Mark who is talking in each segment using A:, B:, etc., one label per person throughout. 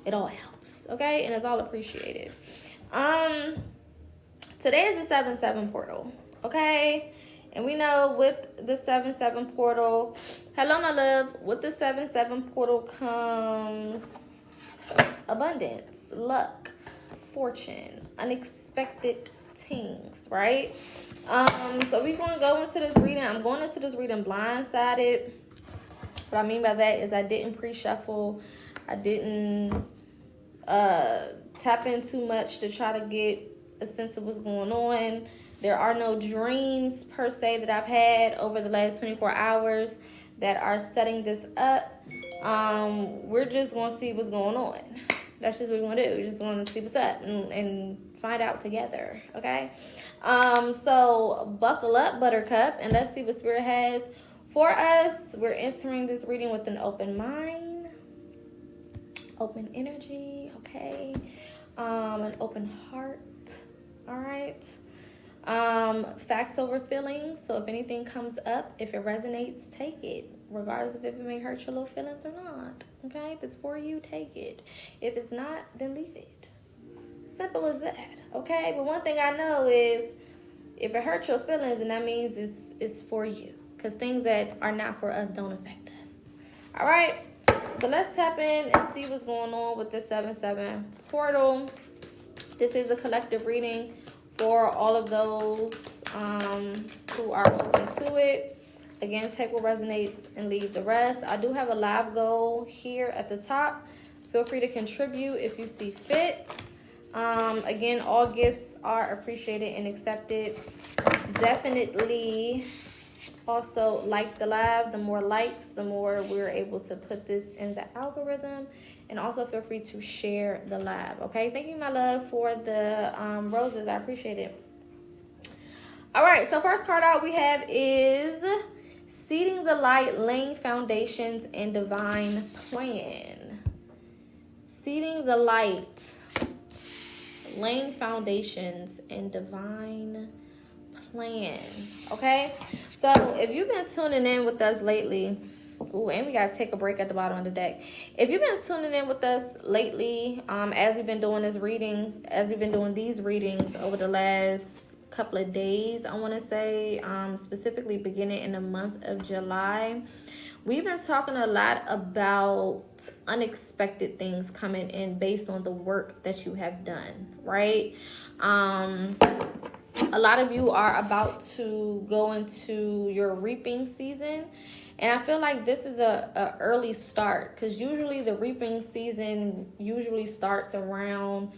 A: It all helps, okay? And it's all appreciated. Today is the 7-7 portal, okay? And we know with the 7-7 portal, hello, my love, with the 7-7 portal comes abundance, luck, fortune, unexpected things, right? So we're going to go into this reading. I'm going into this reading blindsided. What I mean by that is I didn't pre-shuffle. I didn't tap in too much to try to get a sense of what's going on. There are no dreams per se that I've had over the last 24 hours that are setting this up. We're just going to see what's going on. That's just what we're going to do. We're just going to see what's up and find out together, okay? So buckle up, Buttercup, and let's see what Spirit has for us. We're entering this reading with an open mind, open energy, okay? An open heart, all right? Facts over feelings. So if anything comes up, if it resonates, take it, regardless of if it may hurt your little feelings or not, okay? If it's for you, take it. If it's not, then leave it. Simple as that, okay? But one thing I know is if it hurts your feelings, then that means it's for you, because things that are not for us don't affect us. All right? So let's tap in and see what's going on with the 7-7 portal. This is a collective reading for all of those who are open to it. Again, take what resonates and leave the rest. I do have a live goal here at the top. Feel free to contribute if you see fit. Again, all gifts are appreciated and accepted. Definitely also like the live. The more likes, the more we're able to put this in the algorithm. And also feel free to share the live, okay? Thank you, my love, for the roses. I appreciate it. All right, so first card out we have is Seeding the Light, Laying Foundations, and Divine Plan. Seeding the light, laying foundations, and divine plan, okay? So if you've been tuning in with us lately, ooh, and we gotta take a break at the bottom of the deck. If you've been tuning in with us lately, as we've been doing these readings over the last couple of days, I want to say, specifically beginning in the month of July, we've been talking a lot about unexpected things coming in based on the work that you have done, right? A lot of you are about to go into your reaping season. And I feel like this is a early start, because usually the reaping season usually starts around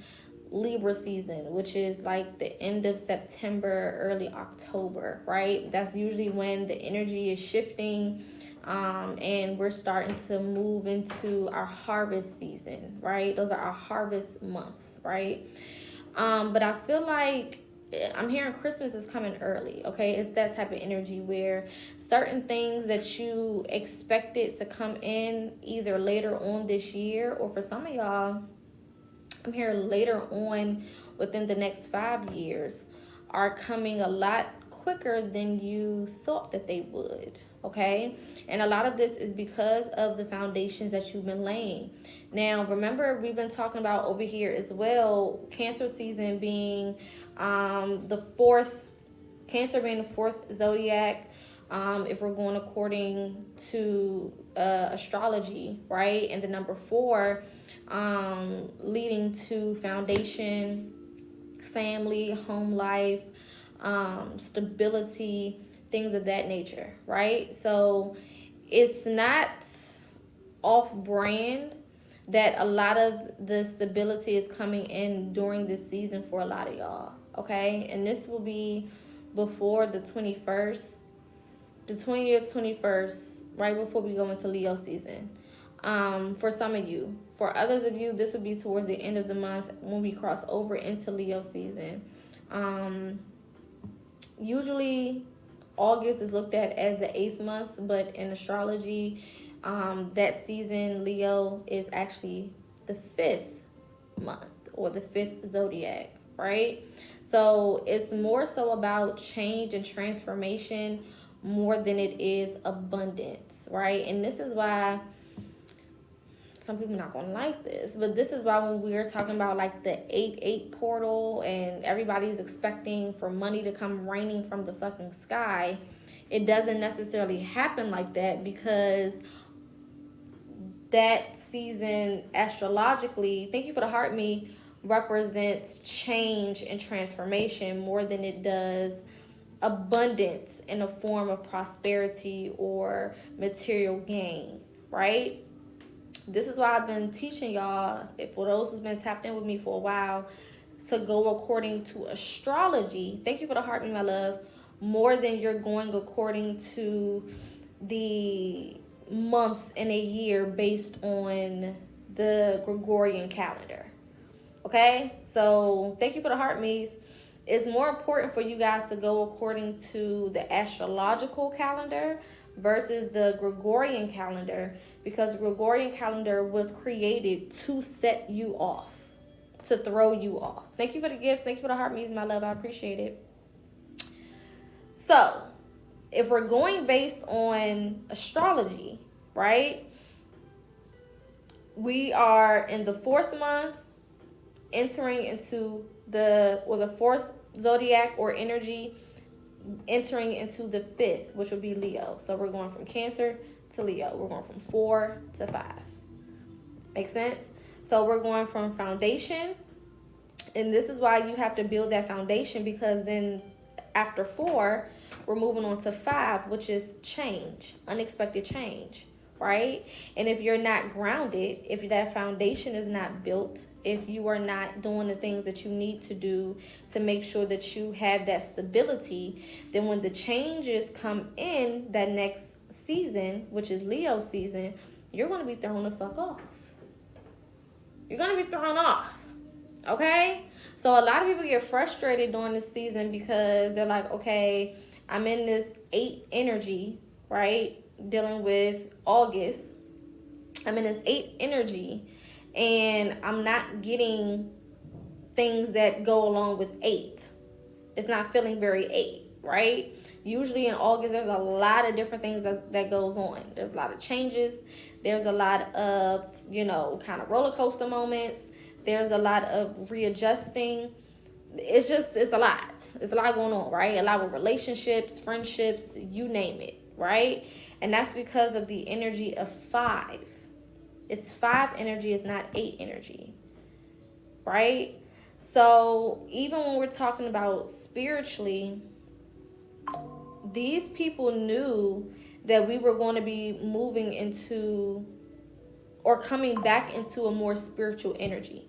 A: Libra season, which is like the end of September, early October, right? That's usually when the energy is shifting, and we're starting to move into our harvest season, right? Those are our harvest months, right? But I feel like I'm hearing Christmas is coming early, okay? It's that type of energy where certain things that you expected to come in either later on this year, or for some of y'all, I'm hearing later on within the next 5 years, are coming a lot quicker than you thought that they would, okay? And a lot of this is because of the foundations that you've been laying. Now, remember, we've been talking about over here as well, Cancer season being the fourth zodiac, if we're going according to astrology, right? And the number 4 leading to foundation, family, home life, stability, things of that nature, right? So it's not off brand that a lot of the stability is coming in during this season for a lot of y'all, okay? And this will be before the 21st, the 20th, 21st, right before we go into Leo season. For some of you. For others of you, this will be towards the end of the month when we cross over into Leo season. Usually August is looked at as the 8th month, but in astrology, that season, Leo, is actually the 5th month, or the 5th zodiac, right? So it's more so about change and transformation more than it is abundance, right? And this is why some people not gonna like this, but this is why when we're talking about like the 8-8 portal and everybody's expecting for money to come raining from the fucking sky, it doesn't necessarily happen like that, because that season astrologically, thank you for the heart me, represents change and transformation more than it does abundance in a form of prosperity or material gain, right? This is why I've been teaching y'all, for those who've been tapped in with me for a while, to go according to astrology. Thank you for the heart me, my love. More than you're going according to the months in a year based on the Gregorian calendar. Okay? So thank you for the heart me's. It's more important for you guys to go according to the astrological calendar versus the Gregorian calendar, because the Gregorian calendar was created to set you off, to throw you off. Thank you for the gifts. Thank you for the heart me's, my love. I appreciate it. So, if we're going based on astrology, right? We are in the 4th month, entering into the 4th zodiac or energy, entering into the 5th, which would be Leo. So we're going from Cancer to Leo. We're going from 4 to 5. Make sense? So we're going from foundation, and this is why you have to build that foundation, because then after 4, we're moving on to 5, which is change, unexpected change, right? And if you're not grounded, if that foundation is not built, if you are not doing the things that you need to do to make sure that you have that stability, then when the changes come in that next season, which is Leo season, you're going to be thrown the fuck off. You're going to be thrown off. Okay? So a lot of people get frustrated during this season because they're like, okay, I'm in this 8 energy, right? Dealing with August. I'm in this 8 energy, and I'm not getting things that go along with 8. It's not feeling very 8, right? Usually in August, there's a lot of different things that goes on. There's a lot of changes. There's a lot of, kind of roller coaster moments. There's a lot of readjusting. It's a lot. It's a lot going on, right? A lot of relationships, friendships, you name it, right? And that's because of the energy of 5. It's 5 energy, it's not 8 energy, right? So even when we're talking about spiritually, these people knew that we were going to be moving into or coming back into a more spiritual energy,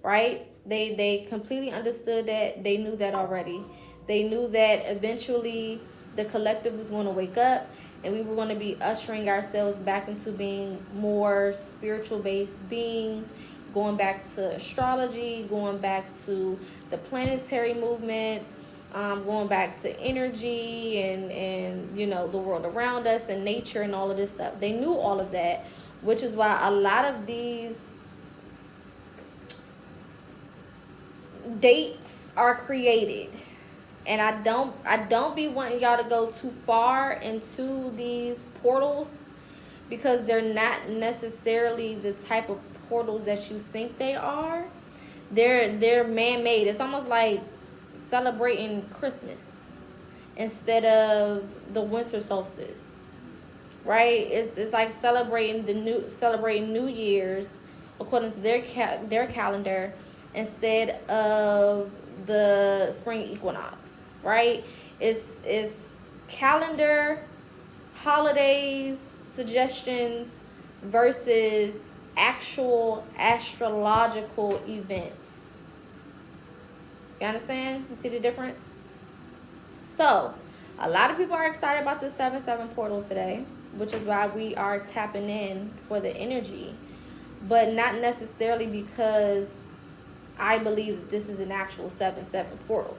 A: right? They completely understood that. They knew that already. They knew that eventually the collective was going to wake up, and we were going to be ushering ourselves back into being more spiritual-based beings, going back to astrology, going back to the planetary movements, going back to energy and the world around us and nature and all of this stuff. They knew all of that, which is why a lot of these dates are created. And I don't be wanting y'all to go too far into these portals, because they're not necessarily the type of portals that you think they are. They're man-made. It's almost like celebrating Christmas instead of the winter solstice, right? It's like celebrating New Year's according to their calendar instead of the spring equinox, right? It's calendar, holidays, suggestions versus actual astrological events. You understand? You see the difference? So, a lot of people are excited about the 7-7 portal today, which is why we are tapping in for the energy, but not necessarily because I believe that this is an actual 7-7 portal.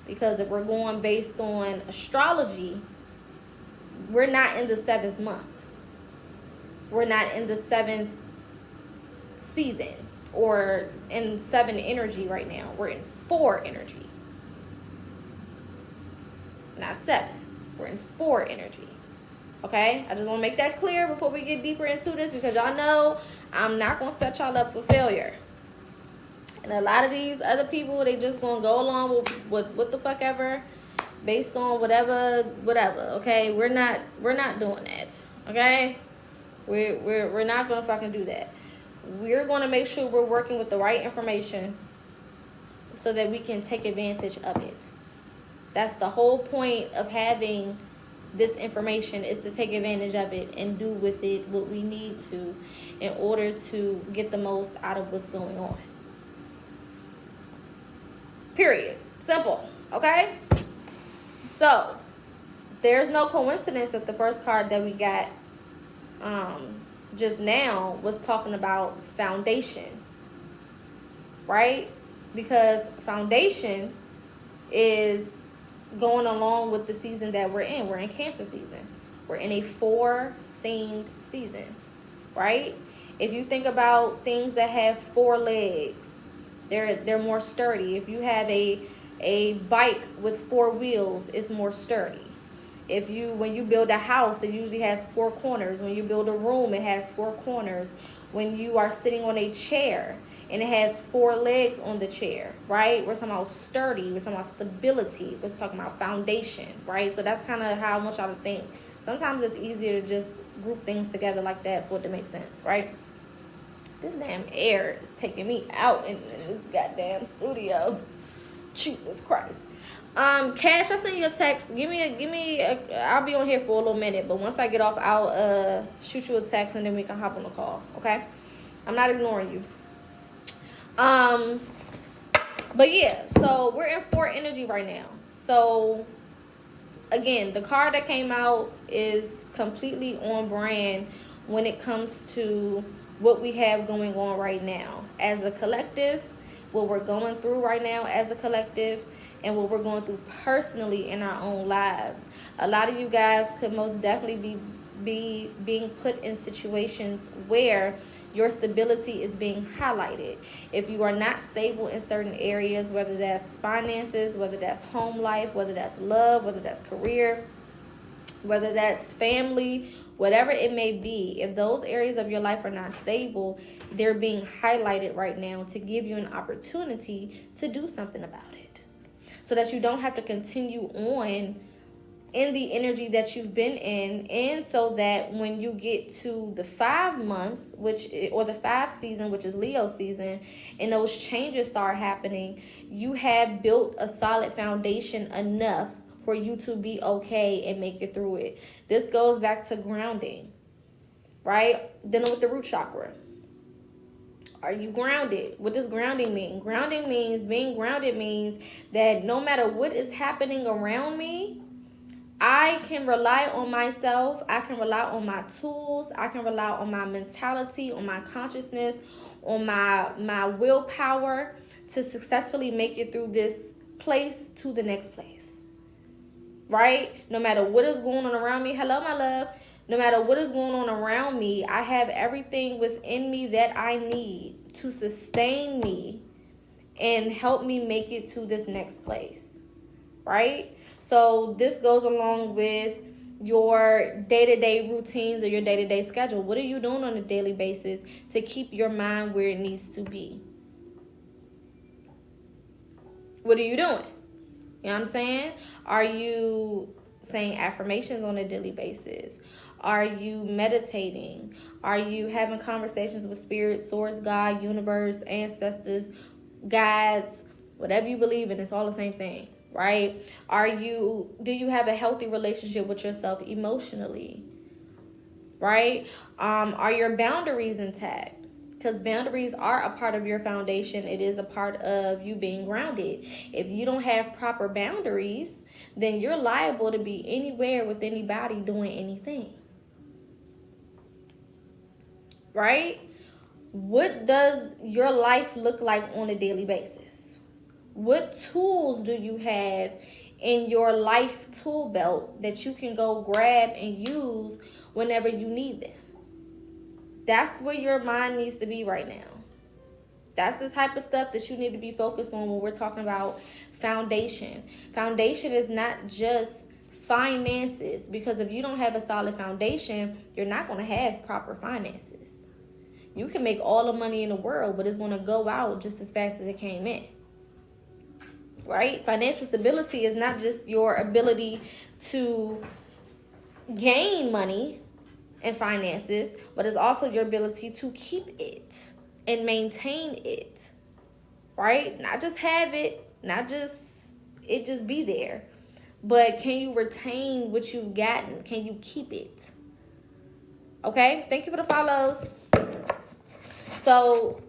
A: Because if we're going based on astrology, we're not in the 7th month. We're not in the 7th season or in 7 energy right now. We're in 4 energy. Not 7. We're in 4 energy. Okay? I just want to make that clear before we get deeper into this, because y'all know I'm not going to set y'all up for failure. And a lot of these other people, they just going to go along with what the fuck ever, based on whatever, okay? We're not doing that, okay? We're not going to fucking do that. We're going to make sure we're working with the right information so that we can take advantage of it. That's the whole point of having this information, is to take advantage of it and do with it what we need to in order to get the most out of what's going on. Period. Simple. Okay? So, there's no coincidence that the first card that we got just now was talking about foundation. Right? Because foundation is going along with the season that we're in. We're in Cancer season. We're in a 4-themed season, right? If you think about things that have 4 legs, they're more sturdy. If you have a bike with 4 wheels, it's more sturdy. When you build a house, it usually has 4 corners. When you build a room, it has 4 corners. When you are sitting on a chair and it has 4 legs on the chair, right? We're talking about sturdy. We're talking about stability. We're talking about foundation, right? So that's kind of how I want y'all to think. Sometimes it's easier to just group things together like that for it to make sense, right? This damn air is taking me out in this goddamn studio. Jesus Christ. Cash, I'll send you a text. I'll be on here for a little minute, but once I get off, I'll shoot you a text and then we can hop on the call, okay? I'm not ignoring you. But yeah, so we're in 4 energy right now. So again, the card that came out is completely on brand when it comes to what we have going on right now as a collective, what we're going through right now as a collective, and what we're going through personally in our own lives. A lot of you guys could most definitely be being put in situations where your stability is being highlighted. If you are not stable in certain areas, whether that's finances, whether that's home life, whether that's love, whether that's career, whether that's family, whatever it may be, if those areas of your life are not stable, they're being highlighted right now to give you an opportunity to do something about it, so that you don't have to continue on in the energy that you've been in, and so that when you get to the 5 month, or the 5 season, which is Leo season, and those changes start happening, you have built a solid foundation enough for you to be okay and make it through it. This goes back to grounding, right? Dealing with the root chakra. Are you grounded? What does grounding mean? Being grounded means that no matter what is happening around me, I can rely on myself. I can rely on my tools. I can rely on my mentality, on my consciousness, on my willpower to successfully make it through this place to the next place. Right? No matter what is going on around me. Hello, my love. No matter what is going on around me, I have everything within me that I need to sustain me and help me make it to this next place. Right? So this goes along with your day-to-day routines or your day-to-day schedule. What are you doing on a daily basis to keep your mind where it needs to be? What are you doing? You know what I'm saying? Are you saying affirmations on a daily basis? Are you meditating? Are you having conversations with spirit, source, God, universe, ancestors, guides, whatever you believe in? It's all the same thing, right? Do you have a healthy relationship with yourself emotionally, right? Are your boundaries intact? Because boundaries are a part of your foundation. It is a part of you being grounded. If you don't have proper boundaries, then you're liable to be anywhere with anybody doing anything. Right? What does your life look like on a daily basis? What tools do you have in your life tool belt that you can go grab and use whenever you need them? That's where your mind needs to be right now. That's the type of stuff that you need to be focused on when we're talking about foundation. Foundation is not just finances, because if you don't have a solid foundation, you're not going to have proper finances. You can make all the money in the world, but it's going to go out just as fast as it came in. Right? Financial stability is not just your ability to gain money and finances, but it's also your ability to keep it and maintain it. Right? Not just have it, not just it just be there, but can you retain what you've gotten? Can you keep it? Okay? Thank you for the follows. So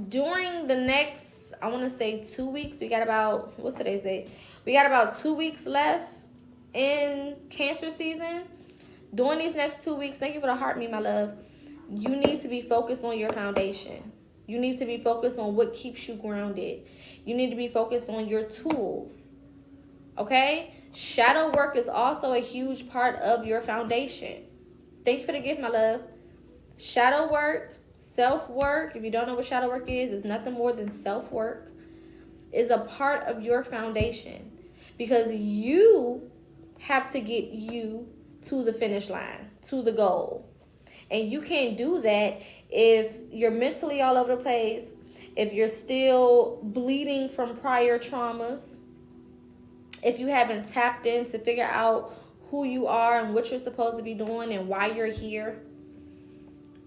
A: during the next, I want to say 2 weeks, we got about, what's today's date? We got about 2 weeks left in Cancer season. During these next 2 weeks, thank you for the heart, me, my love. You need to be focused on your foundation. You need to be focused on what keeps you grounded. You need to be focused on your tools. Okay? Shadow work is also a huge part of your foundation. Thank you for the gift, my love. Shadow work, self-work, if you don't know what shadow work is, it's nothing more than self-work, is a part of your foundation. Because you have to get you to the finish line, to the goal. And you can't do that if you're mentally all over the place, if you're still bleeding from prior traumas, if you haven't tapped in to figure out who you are and what you're supposed to be doing and why you're here,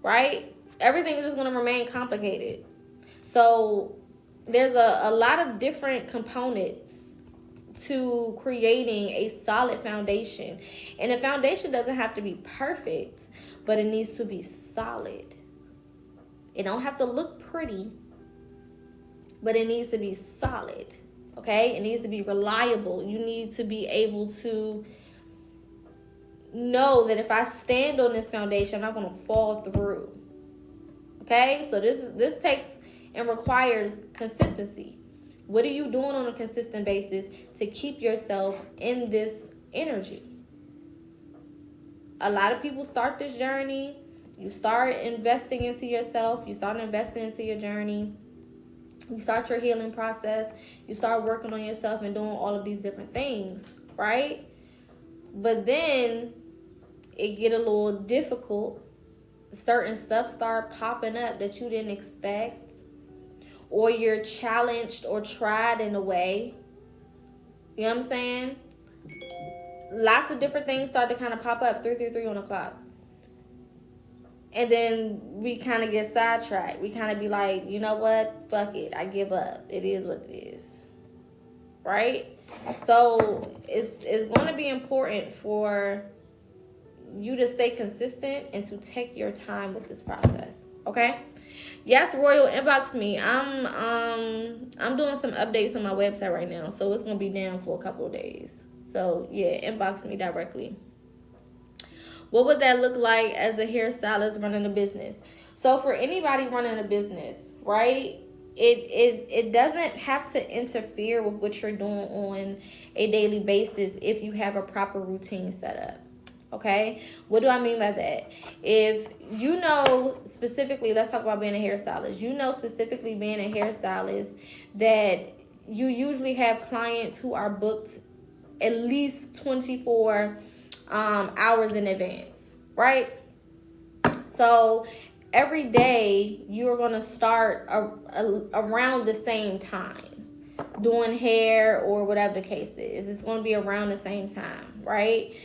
A: right? Everything is just going to remain complicated. So there's a lot of different components to creating a solid foundation. And the foundation doesn't have to be perfect, but it needs to be solid. It don't have to look pretty, but it needs to be solid. Okay? It needs to be reliable. You need to be able to know that if I stand on this foundation, I'm not going to fall through. Okay? So this takes and requires consistency. What are you doing on a consistent basis to keep yourself in this energy? A lot of people start this journey. You start investing into yourself. You start investing into your journey. You start your healing process. You start working on yourself and doing all of these different things, right? But then it get a little difficult. Certain stuff start popping up that you didn't expect. Or you're challenged or tried in a way. You know what I'm saying? Lots of different things start to kind of pop up. 333 on the clock. And then we kind of get sidetracked. We kind of be like, you know what? Fuck it. I give up. It is what it is. Right? So it's going to be important for you to stay consistent and to take your time with this process. Okay? Yes, Royal, inbox me. I'm doing some updates on my website right now, so it's gonna be down for a couple of days. So yeah, inbox me directly. What would that look like as a hairstylist running a business? So for anybody running a business, right? It doesn't have to interfere with what you're doing on a daily basis if you have a proper routine set up. Okay, what do I mean by that? If you know specifically, let's talk about being a hairstylist. You know specifically being a hairstylist that you usually have clients who are booked at least 24 hours in advance, right? So every day you're going to start around the same time doing hair or whatever the case is. It's going to be around the same time, right?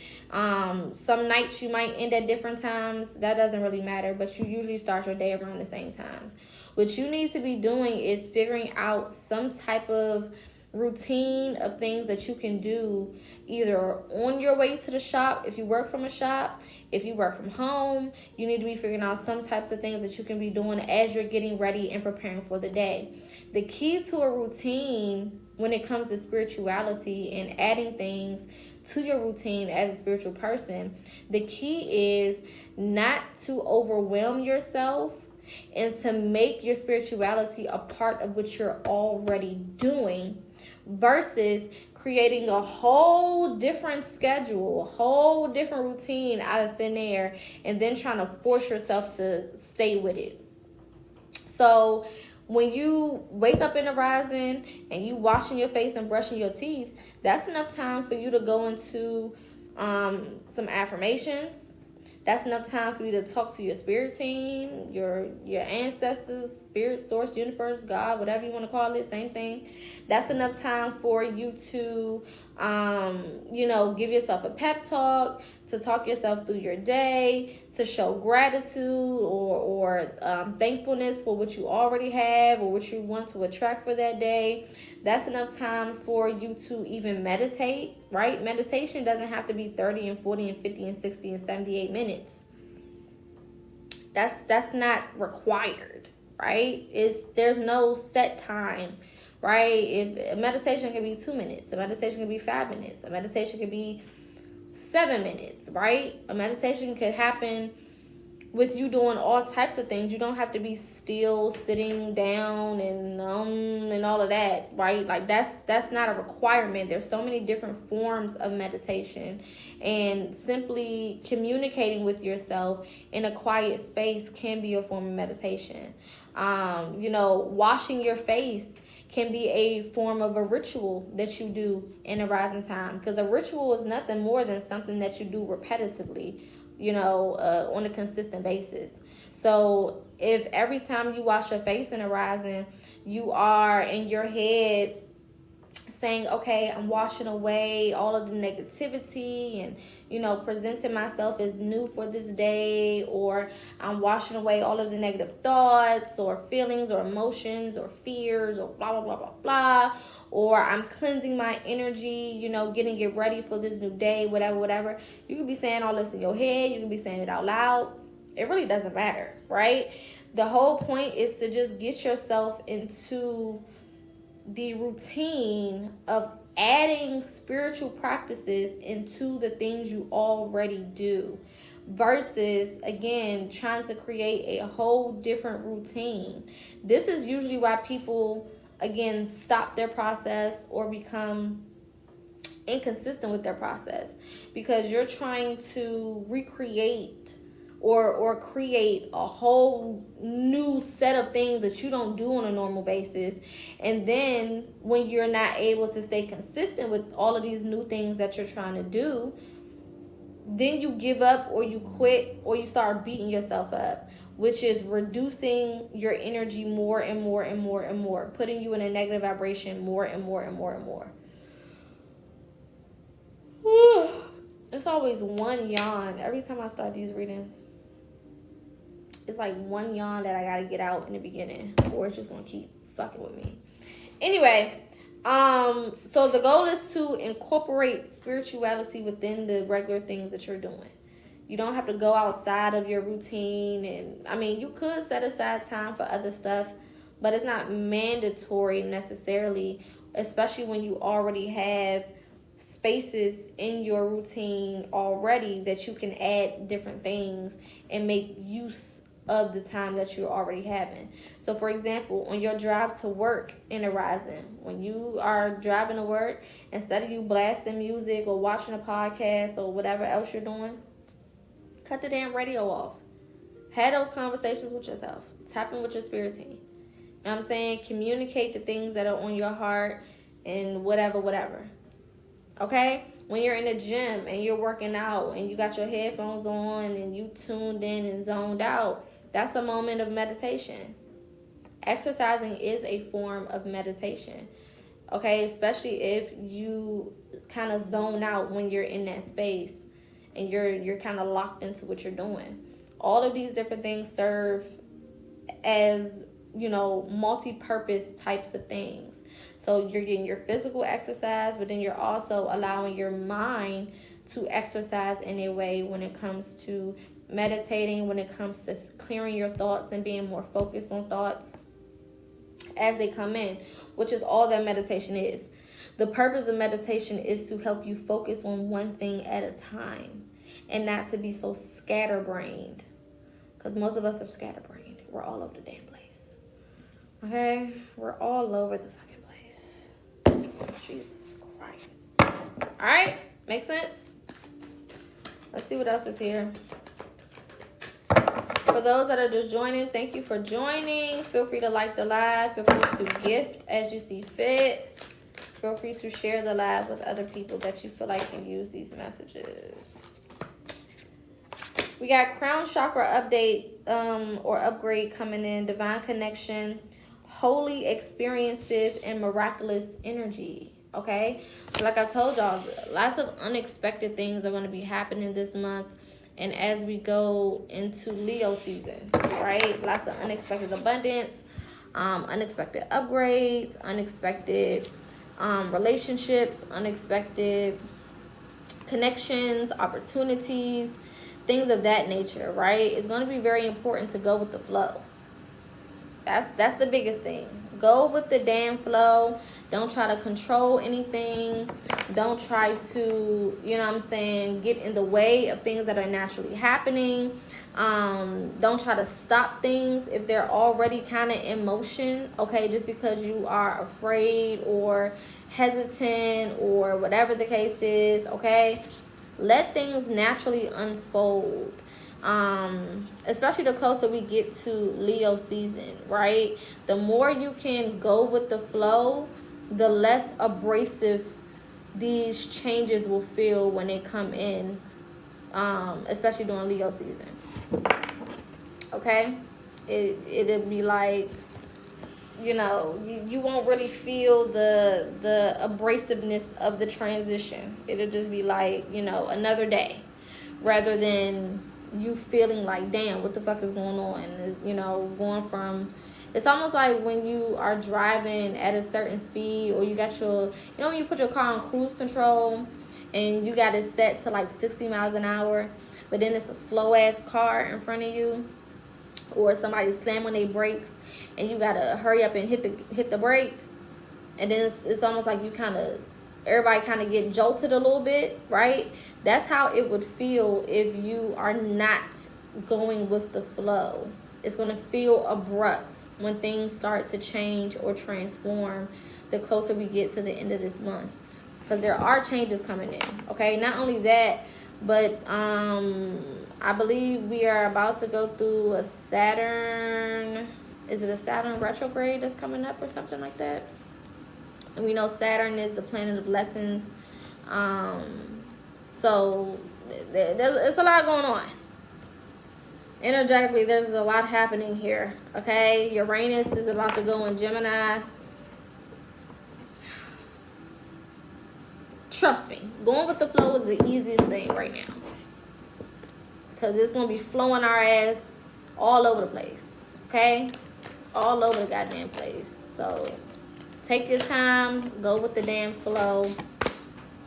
A: Some nights you might end at different times. That doesn't really matter, but you usually start your day around the same times. What you need to be doing is figuring out some type of routine of things that you can do either on your way to the shop if you work from a shop. If you work from home, you need to be figuring out some types of things that you can be doing as you're getting ready and preparing for the day. The key to a routine when it comes to spirituality and adding things to your routine as a spiritual person, the key is not to overwhelm yourself and to make your spirituality a part of what you're already doing versus creating a whole different schedule, a whole different routine out of thin air and then trying to force yourself to stay with it. So when you wake up in the rising and you washing your face and brushing your teeth, that's enough time for you to go into some affirmations. That's enough time for you to talk to your spirit team, your ancestors, spirit, source, universe, God, whatever you want to call it, same thing. That's enough time for you to, give yourself a pep talk, to talk yourself through your day, to show gratitude or thankfulness for what you already have or what you want to attract for that day. That's enough time for you to even meditate, right? Meditation doesn't have to be 30 and 40 and 50 and 60 and 78 minutes. That's not required, right? There's no set time, right? If a meditation can be 2 minutes, a meditation can be 5 minutes, a meditation can be 7 minutes, right? A meditation could happen with you doing all types of things. You don't have to be still, sitting down and all of that, right? Like that's not a requirement. There's so many different forms of meditation, and simply communicating with yourself in a quiet space can be a form of meditation. Washing your face can be a form of a ritual that you do in a rising time, because a ritual is nothing more than something that you do repetitively, on a consistent basis. So if every time you wash your face in a rising, you are in your head saying, okay, I'm washing away all of the negativity and, presenting myself as new for this day, or I'm washing away all of the negative thoughts or feelings or emotions or fears or blah, blah, blah, blah, blah, or I'm cleansing my energy, getting it ready for this new day, whatever. You could be saying all this in your head. You could be saying it out loud. It really doesn't matter, right? The whole point is to just get yourself into the routine of adding spiritual practices into the things you already do, versus, again, trying to create a whole different routine. This is usually why people, again, stop their process or become inconsistent with their process, because you're trying to recreate or create a whole new set of things that you don't do on a normal basis. And then when you're not able to stay consistent with all of these new things that you're trying to do, then you give up or you quit or you start beating yourself up, which is reducing your energy more and more and more and more, putting you in a negative vibration more and more and more and more. It's always one yawn every time I start these readings. It's like one yawn that I gotta get out in the beginning, or it's just gonna keep fucking with me. Anyway, so the goal is to incorporate spirituality within the regular things that you're doing. You don't have to go outside of your routine, and I mean, you could set aside time for other stuff, but it's not mandatory necessarily, especially when you already have spaces in your routine already that you can add different things and make use of the time that you're already having. So for example, on your drive to work in a rising, when you are driving to work, instead of you blasting music or watching a podcast or whatever else you're doing, cut the damn radio off. Have those conversations with yourself. Tap in with your spirit team. You know what I'm saying? Communicate the things that are on your heart and whatever. Okay? When you're in the gym and you're working out and you got your headphones on and you tuned in and zoned out, that's a moment of meditation. Exercising is a form of meditation. Okay? Especially if you kind of zone out when you're in that space and you're kind of locked into what you're doing. All of these different things serve as, multi-purpose types of things. So you're getting your physical exercise, but then you're also allowing your mind to exercise in a way when it comes to meditating, when it comes to clearing your thoughts and being more focused on thoughts as they come in, which is all that meditation is. The purpose of meditation is to help you focus on one thing at a time and not to be so scatterbrained, because most of us are scatterbrained. We're all over the damn place. Okay? We're all over the fucking place. Jesus Christ. All right? Make sense? Let's see what else is here. For those that are just joining, thank you for joining. Feel free to like the live. Feel free to gift as you see fit. Feel free to share the live with other people that you feel like can use these messages. We got crown chakra update or upgrade coming in. Divine connection, holy experiences, and miraculous energy. Okay? So like I told y'all, lots of unexpected things are going to be happening this month. And as we go into Leo season, right? Lots of unexpected abundance, unexpected upgrades, unexpected relationships, unexpected connections, opportunities, things of that nature, right? It's going to be very important to go with the flow. That's the biggest thing. Go with the damn flow. Don't try to control anything. Don't try to, you know what I'm saying, get in the way of things that are naturally happening. Don't try to stop things if they're already kind of in motion, okay, just because you are afraid or hesitant or whatever the case is, okay? Let things naturally unfold. Especially the closer we get to Leo season, right? The more you can go with the flow, the less abrasive these changes will feel when they come in, especially during Leo season. Okay? It'll be like, you know, you won't really feel the abrasiveness of the transition. It'll just be like, you know, another day, rather than you feeling like, damn, what the fuck is going on? You know, going from, it's almost like when you are driving at a certain speed, or you got your, you know, when you put your car on cruise control and you got it set to like 60 miles an hour, but then it's a slow ass car in front of you, or somebody slamming their brakes and you gotta hurry up and hit the brake, and then it's almost like you kind of, everybody kind of get jolted a little bit, right? That's how it would feel if you are not going with the flow. It's going to feel abrupt when things start to change or transform the closer we get to the end of this month, because there are changes coming in, okay? Not only that, but I believe we are about to go through a Saturn, is it a Saturn retrograde that's coming up or something like that? And we know Saturn is the planet of lessons. So there's a lot going on. Energetically, there's a lot happening here. Okay? Uranus is about to go in Gemini. Trust me, going with the flow is the easiest thing right now, because it's going to be flowing our ass all over the place. Okay? All over the goddamn place. So take your time. Go with the damn flow.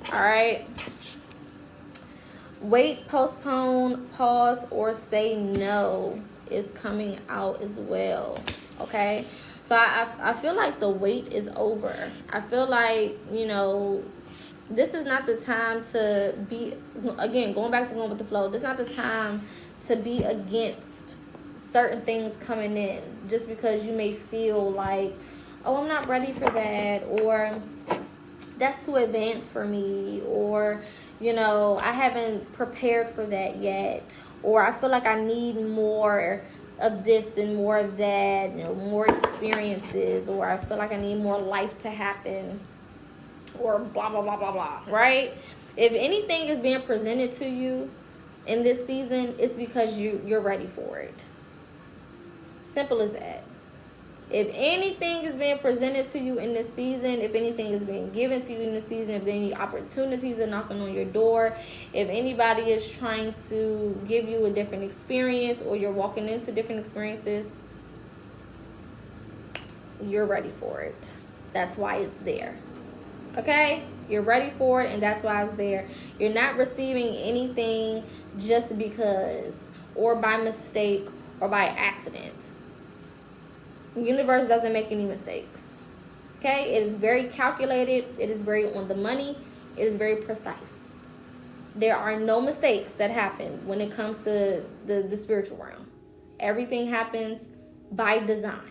A: Alright? Wait, postpone, pause, or say no is coming out as well. Okay? So I feel like the wait is over. I feel like, you know, this is not the time to be, again, going back to going with the flow, this is not the time to be against certain things coming in, just because you may feel like, oh, I'm not ready for that, or that's too advanced for me, or, you know, I haven't prepared for that yet, or I feel like I need more of this and more of that, you know, more experiences, or I feel like I need more life to happen, or blah, blah, blah, blah, blah, right? If anything is being presented to you in this season, it's because you're ready for it. Simple as that. If anything is being presented to you in this season, if anything is being given to you in this season, if any opportunities are knocking on your door, if anybody is trying to give you a different experience, or you're walking into different experiences, you're ready for it. That's why it's there. Okay? You're ready for it, and that's why it's there. You're not receiving anything just because, or by mistake, or by accident. The universe doesn't make any mistakes. Okay? It is very calculated. It is very on the money. It is very precise. There are no mistakes that happen when it comes to the spiritual realm. Everything happens by design.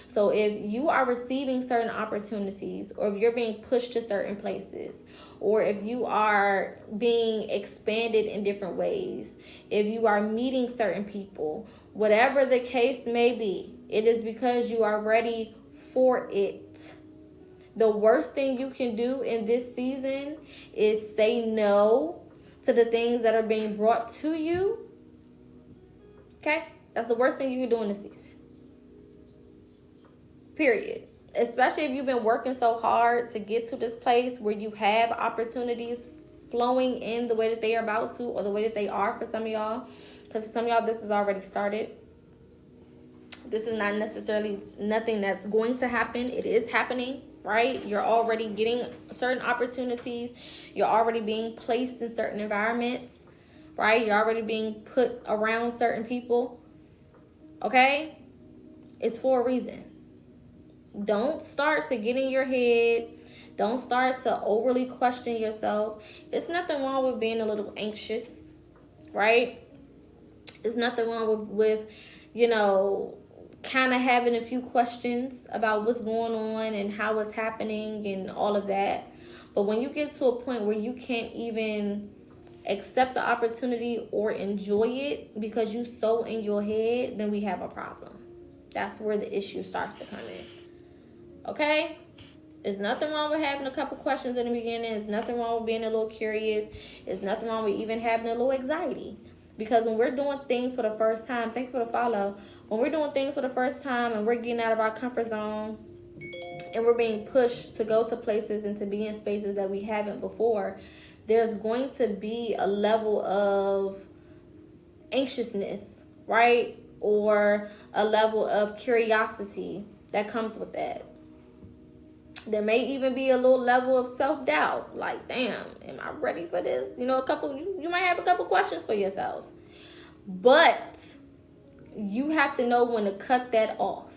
A: So if you are receiving certain opportunities, or if you're being pushed to certain places, or if you are being expanded in different ways, if you are meeting certain people, whatever the case may be, it is because you are ready for it. The worst thing you can do in this season is say no to the things that are being brought to you. Okay? That's the worst thing you can do in this season. Period. Especially if you've been working so hard to get to this place where you have opportunities flowing in the way that they are about to, or the way that they are for some of y'all. Because for some of y'all, this has already started. This is not necessarily nothing that's going to happen. It is happening, right? You're already getting certain opportunities. You're already being placed in certain environments, right? You're already being put around certain people, okay? It's for a reason. Don't start to get in your head. Don't start to overly question yourself. There's nothing wrong with being a little anxious, right? There's nothing wrong with kind of having a few questions about what's going on and how it's happening and all of that. But when you get to a point where you can't even accept the opportunity or enjoy it because you so in your head, then we have a problem. That's where the issue starts to come in. Okay? There's nothing wrong with having a couple questions in the beginning. There's nothing wrong with being a little curious. There's nothing wrong with even having a little anxiety. Because when we're doing things for the first time, thank you for the follow. When we're doing things for the first time and we're getting out of our comfort zone and we're being pushed to go to places and to be in spaces that we haven't before, there's going to be a level of anxiousness, right? Or a level of curiosity that comes with that. There may even be a little level of self-doubt. Like, damn, am I ready for this? You might have a couple questions for yourself. But you have to know when to cut that off.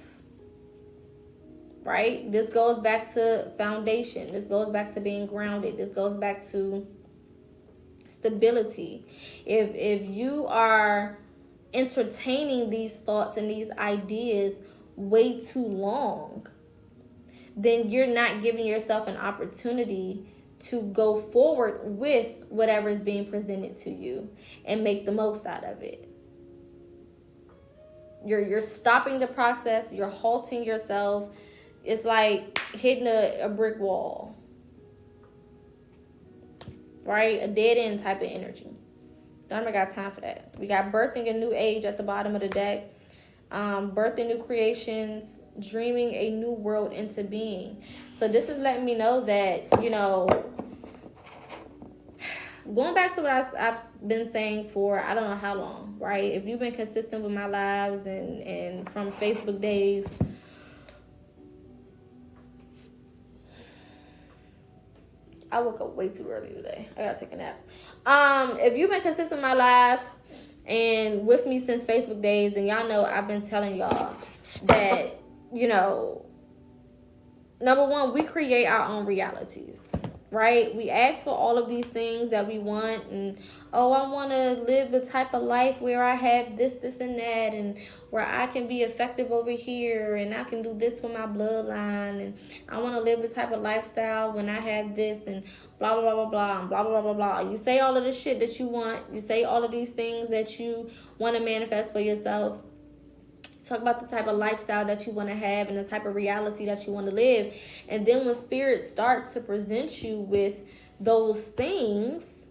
A: Right? This goes back to foundation. This goes back to being grounded. This goes back to stability. If you are entertaining these thoughts and these ideas way too long, then you're not giving yourself an opportunity to go forward with whatever is being presented to you and make the most out of it. You're stopping the process. You're halting yourself. It's like hitting a brick wall, right? A dead end type of energy. Don't ever got time for that. We got birthing a new age at the bottom of the deck. Birthing new creations, dreaming a new world into being. So this is letting me know that, going back to what I've been saying for I don't know how long, right? If you've been consistent with my lives and from Facebook days, I woke up way too early today. I gotta take a nap. If you've been consistent with my lives and with me since Facebook days, and y'all know I've been telling y'all that, number one, we create our own realities, right? We ask for all of these things that we want, and I want to live the type of life where I have this, and that, and where I can be effective over here, and I can do this for my bloodline, and I want to live the type of lifestyle when I have this, and blah, blah, blah, blah, blah, and blah, blah, blah, blah, blah. You say all of this shit that you want. You say all of these things that you want to manifest for yourself. Talk about the type of lifestyle that you want to have and the type of reality that you want to live. And then when spirit starts to present you with those things,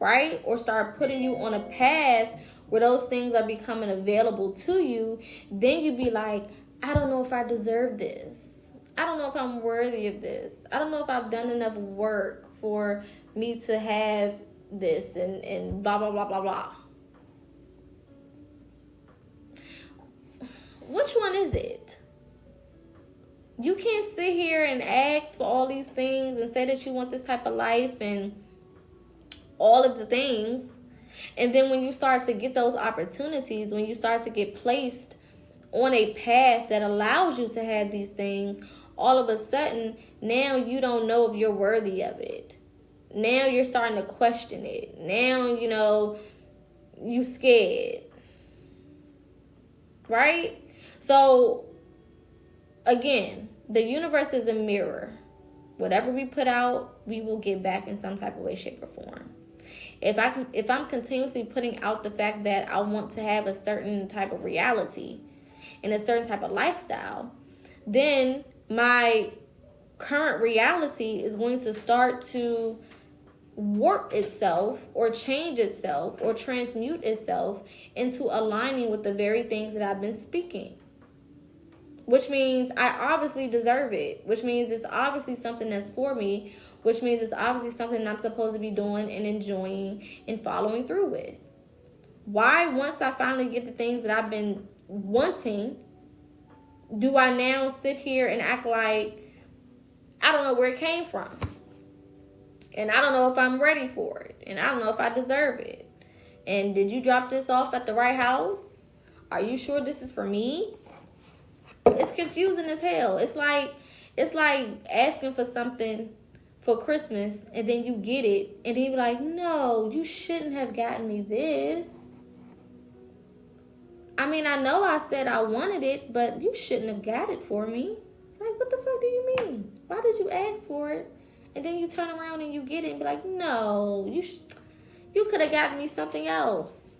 A: right? Or start putting you on a path where those things are becoming available to you, then you be like, I don't know if I deserve this. I don't know if I'm worthy of this. I don't know if I've done enough work for me to have this and blah, blah, blah, blah, blah. Which one is it? You can't sit here and ask for all these things and say that you want this type of life and all of the things. And then when you start to get those opportunities, when you start to get placed on a path that allows you to have these things, all of a sudden, now you don't know if you're worthy of it. Now you're starting to question it. Now, you scared. Right? So, again, the universe is a mirror. Whatever we put out, we will get back in some type of way, shape, or form. If I'm continuously putting out the fact that I want to have a certain type of reality and a certain type of lifestyle, then my current reality is going to start to warp itself or change itself or transmute itself into aligning with the very things that I've been speaking. Which means I obviously deserve it. Which means it's obviously something that's for me. Which means it's obviously something I'm supposed to be doing and enjoying and following through with. Why, once I finally get the things that I've been wanting, do I now sit here and act like I don't know where it came from? And I don't know if I'm ready for it. And I don't know if I deserve it. And did you drop this off at the right house? Are you sure this is for me? It's confusing as hell. It's like asking for something for Christmas and then you get it and then you're like, no, you shouldn't have gotten me this. I mean, I know I said I wanted it, but you shouldn't have got it for me. Like, what the fuck do you mean? Why did you ask for it? And then you turn around and you get it and be like, no, you could have gotten me something else.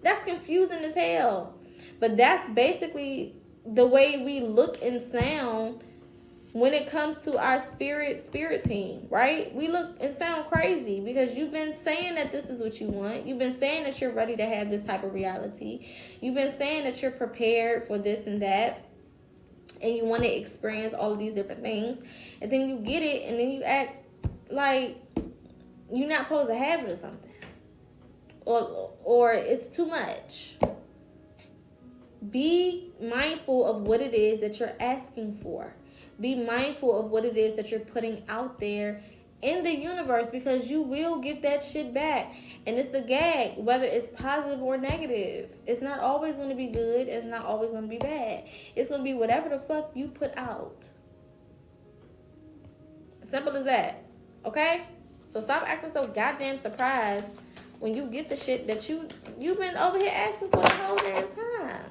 A: That's confusing as hell. But that's basically the way we look and sound when it comes to our spirit team, right? We look and sound crazy because you've been saying that this is what you want. You've been saying that you're ready to have this type of reality. You've been saying that you're prepared for this and that. And you want to experience all of these different things. And then you get it and then you act like you're not supposed to have it or something. Or it's too much. Be mindful of what it is that you're asking for. Be mindful of what it is that you're putting out there in the universe, because you will get that shit back. And it's the gag, whether it's positive or negative. It's not always going to be good. It's not always going to be bad. It's going to be whatever the fuck you put out. Simple as that. Okay? So stop acting so goddamn surprised when you get the shit that you've been over here asking for the whole damn time.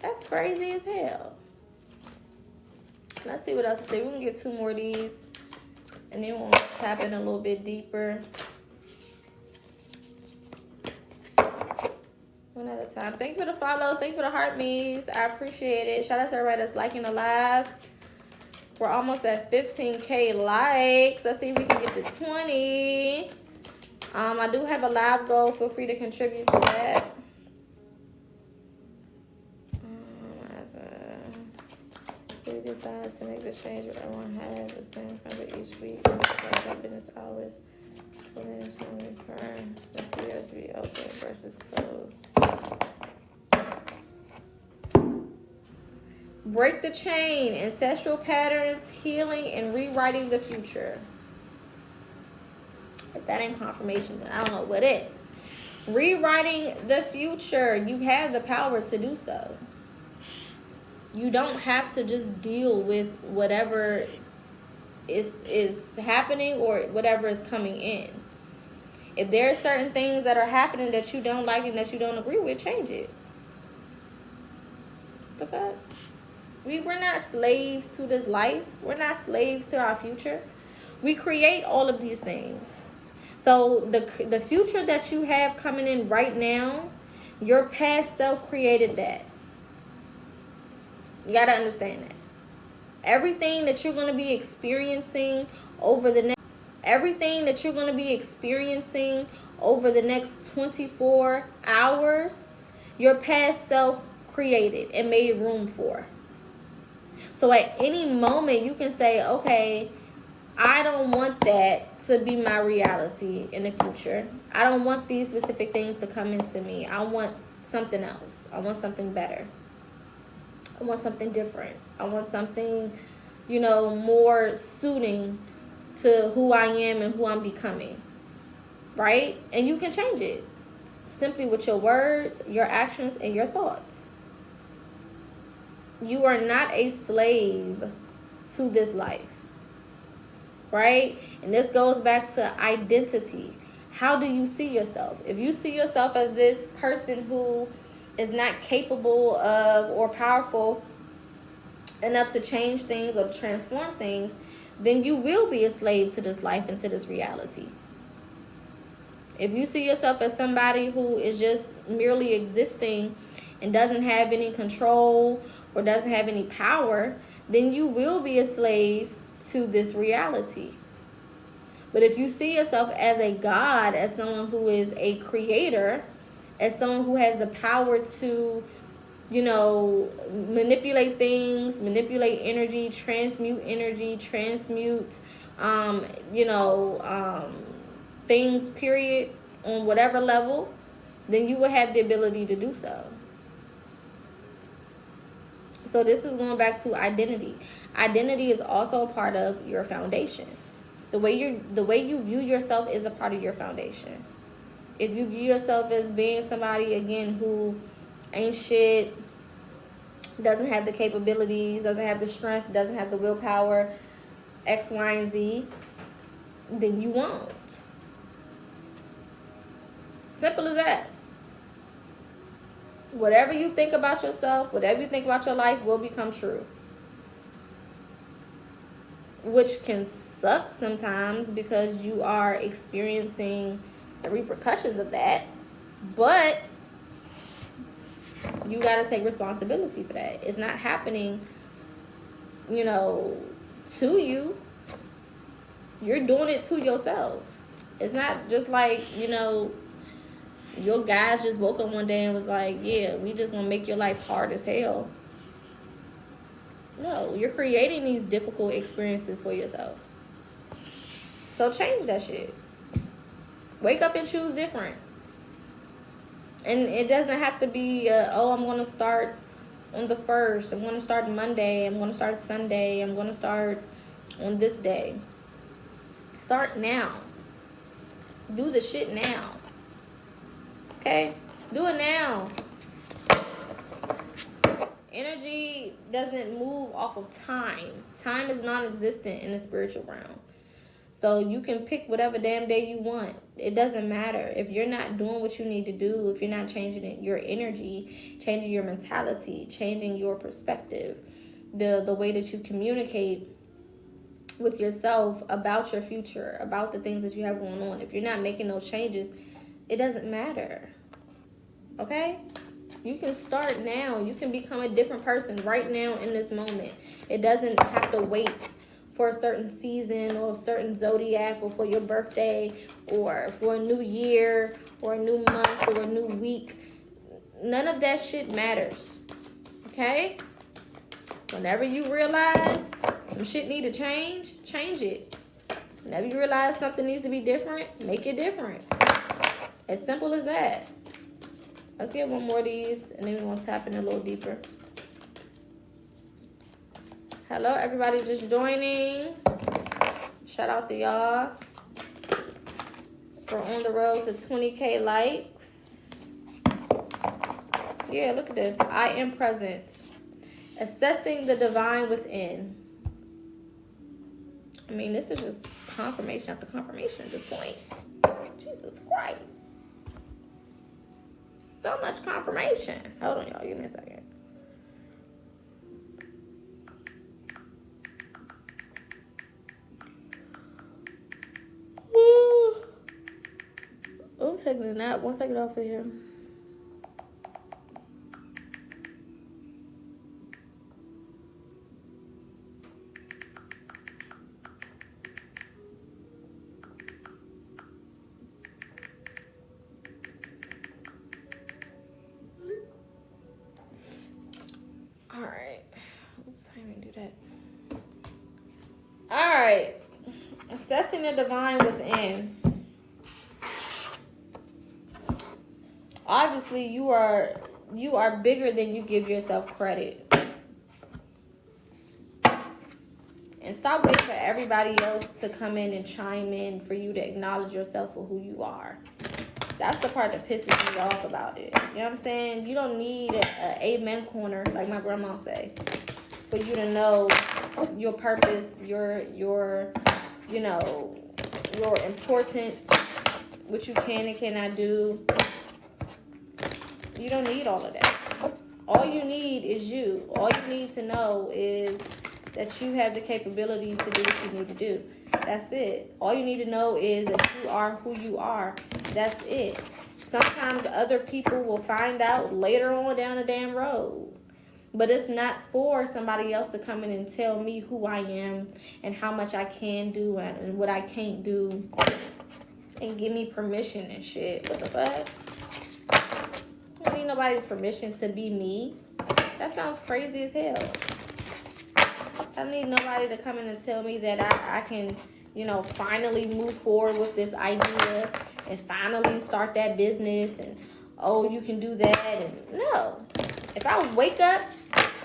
A: That's crazy as hell. Let's see what else to say. We're going to get 2 more of these. And then we'll tap in a little bit deeper. One at a time. Thank you for the follows. Thank you for the heart me's. I appreciate it. Shout out to everybody that's liking the live. We're almost at 15K likes. Let's see if we can get to 20. I do have a live goal. Feel free to contribute to that. We decide to make the change with everyone has the same number each week. Our business hours. Williams will refer the USB open versus closed. Break the chain, ancestral patterns, healing, and rewriting the future. If that ain't confirmation, then I don't know what is. Rewriting the future. You have the power to do so. You don't have to just deal with whatever is happening or whatever is coming in. If there are certain things that are happening that you don't like and that you don't agree with, change it. The fuck? We're not slaves to this life. We're not slaves to our future. We create all of these things. So the future that you have coming in right now, your past self created that. You got to understand that. Everything that you're going to be experiencing over the next 24 hours, your past self created and made room for. So at any moment you can say, okay, I don't want that to be my reality in the future. I don't want these specific things to come into me. I want something else. I want something better. I want something different. I want something, more suiting to who I am and who I'm becoming. Right? And you can change it simply with your words, your actions, and your thoughts. You are not a slave to this life. Right? And this goes back to identity. How do you see yourself? If you see yourself as this person who is not capable of or powerful enough to change things or transform things, then you will be a slave to this life and to this reality. If you see yourself as somebody who is just merely existing and doesn't have any control or doesn't have any power, then you will be a slave to this reality. But if you see yourself as a God, as someone who is a creator, as someone who has the power to, you know, manipulate things, manipulate energy, transmute, things, period, on whatever level, then you will have the ability to do so. So this is going back to identity. Identity is also a part of your foundation. The way you view yourself is a part of your foundation. If you view yourself as being somebody, again, who ain't shit, doesn't have the capabilities, doesn't have the strength, doesn't have the willpower, X, Y, and Z, then you won't. Simple as that. Whatever you think about yourself, whatever you think about your life will become true. Which can suck sometimes because you are experiencing the repercussions of that. But you got to take responsibility for that. It's not happening, to you. You're doing it to yourself. It's not just like, your guys just woke up one day and was like, yeah, we just gonna make your life hard as hell. No, you're creating these difficult experiences for yourself. So change that shit. Wake up and choose different. And it doesn't have to be, I'm going to start on the 1st. I'm going to start Monday. I'm going to start Sunday. I'm going to start on this day. Start now. Do the shit now. Okay? Do it now. Energy doesn't move off of time. Time is non-existent in the spiritual realm. So you can pick whatever damn day you want. It doesn't matter. If you're not doing what you need to do, if you're not changing your energy, changing your mentality, changing your perspective, the way that you communicate with yourself about your future, about the things that you have going on, if you're not making those changes, it doesn't matter. Okay? You can start now. You can become a different person right now in this moment. It doesn't have to wait for a certain season or a certain zodiac or for your birthday or for a new year or a new month or a new week. None of that shit matters. Okay? Whenever you realize some shit need to change it. Whenever you realize something needs to be different, make it different. As simple as that. Let's get one more of these and then we're going to tap in a little deeper. Hello, everybody just joining. Shout out to y'all. We're on the road to 20K likes. Yeah, look at this. I am present. Assessing the divine within. I mean, this is just confirmation after confirmation at this point. Jesus Christ. So much confirmation. Hold on, y'all. Give me a second. I'm taking a nap. Once I get off of here. Alright. Oops, I didn't do that. Alright. Assessing the divine within. Obviously, you are bigger than you give yourself credit. And stop waiting for everybody else to come in and chime in for you to acknowledge yourself for who you are. That's the part that pisses me off about it. You know what I'm saying? You don't need an amen corner, like my grandma say, for you to know your purpose, your importance, what you can and cannot do. You don't need all of that. All you need is you. All you need to know is that you have the capability to do what you need to do. That's it. All you need to know is that you are who you are. That's it. Sometimes other people will find out later on down the damn road. But it's not for somebody else to come in and tell me who I am and how much I can do and what I can't do and give me permission and shit. What the fuck? I don't need nobody's permission to be me. That sounds crazy as hell. I don't need nobody to come in and tell me that I can, finally move forward with this idea and finally start that business and, oh, you can do that. And no. If I wake up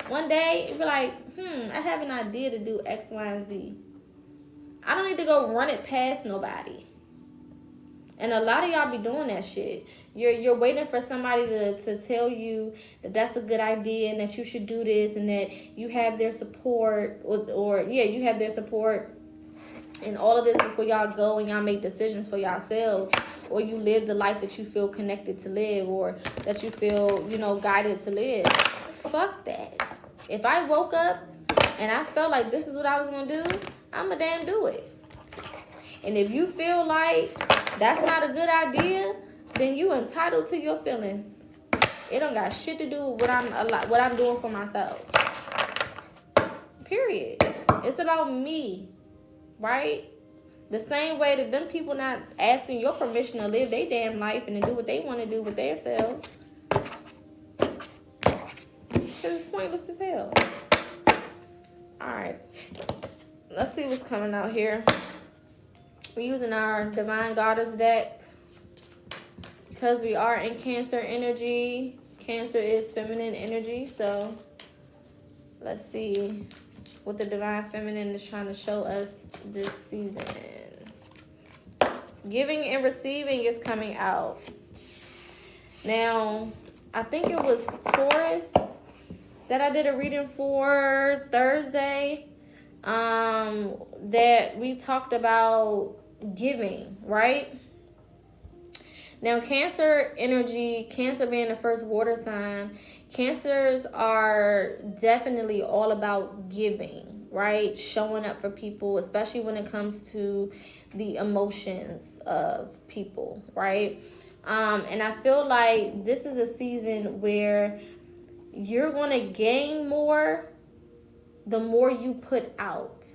A: one day and be like, I have an idea to do X, Y, and Z, I don't need to go run it past nobody. And a lot of y'all be doing that shit. You're waiting for somebody to tell you that that's a good idea and that you should do this and that you have their support you have their support and all of this before y'all go and y'all make decisions for yourselves, or you live the life that you feel connected to live or that you feel, guided to live. Fuck that. If I woke up and I felt like this is what I was going to do, I'ma damn do it. And if you feel like that's not a good idea, then you entitled to your feelings. It don't got shit to do with what I'm doing for myself. Period. It's about me, right? The same way that them people not asking your permission to live their damn life and to do what they want to do with themselves. It's pointless as hell. Alright. Let's see what's coming out here. We're using our Divine Goddess deck because we are in Cancer energy. Cancer is feminine energy, so let's see what the Divine Feminine is trying to show us this season. Giving and receiving is coming out. Now, I think it was Taurus that I did a reading for Thursday, that we talked about giving, right? Now, Cancer energy, Cancer being the first water sign, Cancers are definitely all about giving, right? Showing up for people, especially when it comes to the emotions of people, right? And I feel like this is a season where you're going to gain more the more you put out.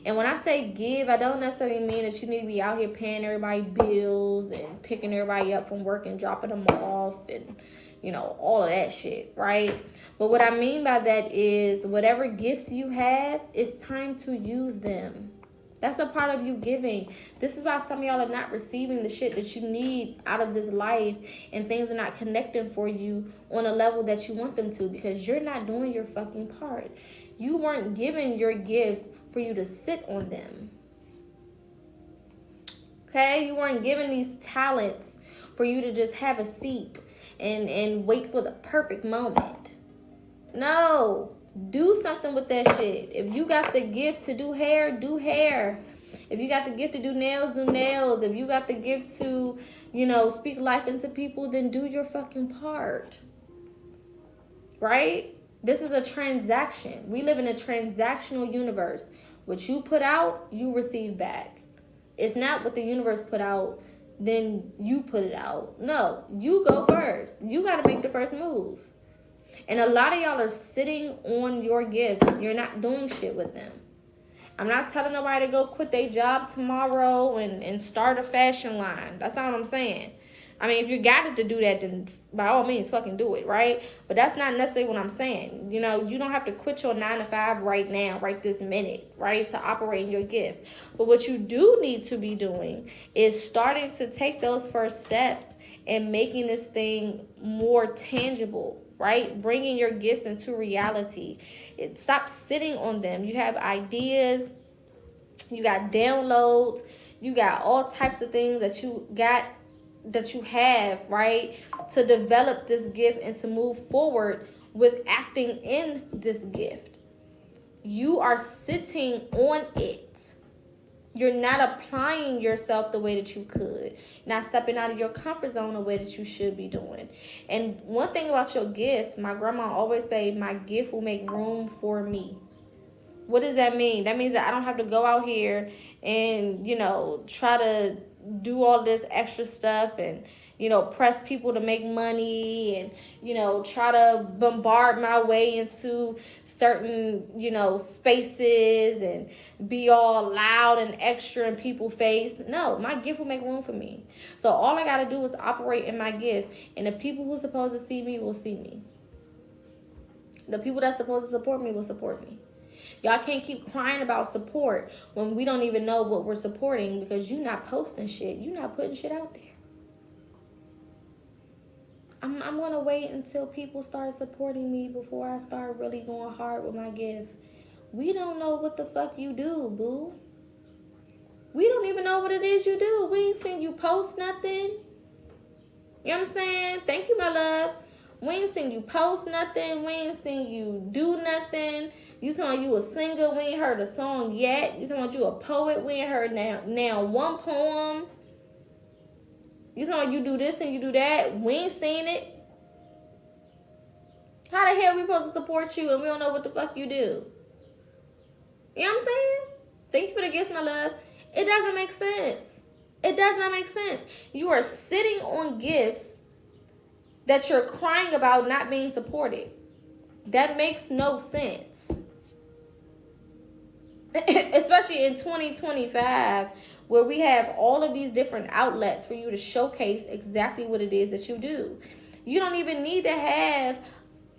A: And when I say give, I don't necessarily mean that you need to be out here paying everybody bills and picking everybody up from work and dropping them off and, all of that shit, right? But what I mean by that is whatever gifts you have, it's time to use them. That's a part of you giving. This is why some of y'all are not receiving the shit that you need out of this life, and things are not connecting for you on a level that you want them to, because you're not doing your fucking part. You weren't given your gifts for you to sit on them. Okay? You weren't given these talents for you to just have a seat and wait for the perfect moment. No. Do something with that shit. If you got the gift to do hair, do hair. If you got the gift to do nails, do nails. If you got the gift to, speak life into people, then do your fucking part. Right? This is a transaction. We live in a transactional universe. What you put out, you receive back. It's not what the universe put out, then you put it out. No, you go first. You got to make the first move. And a lot of y'all are sitting on your gifts. You're not doing shit with them. I'm not telling nobody to go quit their job tomorrow and start a fashion line. That's not what I'm saying. I mean, if you got it to do that, then by all means, fucking do it, right? But that's not necessarily what I'm saying. You don't have to quit your 9 to 5 right now, right this minute, right, to operate in your gift. But what you do need to be doing is starting to take those first steps and making this thing more tangible, right? Bringing your gifts into reality. Stop sitting on them. You have ideas, you got downloads, you got all types of things that you have, right, to develop this gift and to move forward with acting in this gift. You are sitting on it. You're not applying yourself the way that you could. Not stepping out of your comfort zone the way that you should be doing. And one thing about your gift, my grandma always say, my gift will make room for me. What does that mean? That means that I don't have to go out here and, try to do all this extra stuff and press people to make money and, try to bombard my way into certain, spaces and be all loud and extra in people's face. No, my gift will make room for me. So all I got to do is operate in my gift, and the people who's supposed to see me will see me. The people that's supposed to support me will support me. Y'all can't keep crying about support when we don't even know what we're supporting, because you're not posting shit. You're not putting shit out there. I'm going to wait until people start supporting me before I start really going hard with my gift. We don't know what the fuck you do, boo. We don't even know what it is you do. We ain't seen you post nothing. You know what I'm saying? Thank you, my love. We ain't seen you post nothing. We ain't seen you do nothing. You talking you a singer. We ain't heard a song yet. You talking you a poet. We ain't heard now one poem. You talking you do this and you do that. We ain't seen it. How the hell we supposed to support you and we don't know what the fuck you do? You know what I'm saying? Thank you for the gifts, my love. It doesn't make sense. It does not make sense. You are sitting on gifts that you're crying about not being supported. That makes no sense. Especially in 2025, where we have all of these different outlets for you to showcase exactly what it is that you do. You don't even need to have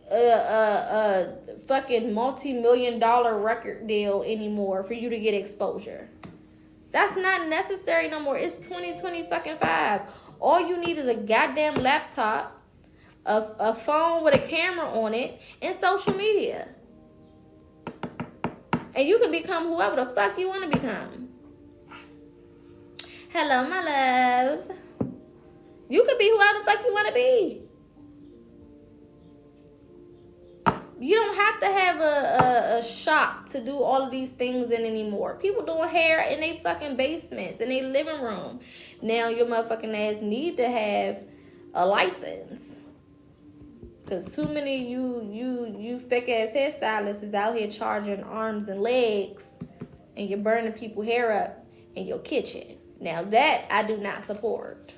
A: a fucking multi-million-dollar record deal anymore for you to get exposure. That's not necessary no more. It's 2025. All you need is a goddamn laptop, a phone with a camera on it, and social media. And you can become whoever the fuck you want to become. Hello, my love. You could be whoever the fuck you want to be. You don't have to have a shop to do all of these things in anymore. People doing hair in their fucking basements, in their living room. Now your motherfucking ass need to have a license. Because too many you fake ass hairstylists is out here charging arms and legs, and you're burning people's hair up in your kitchen. Now that I do not support.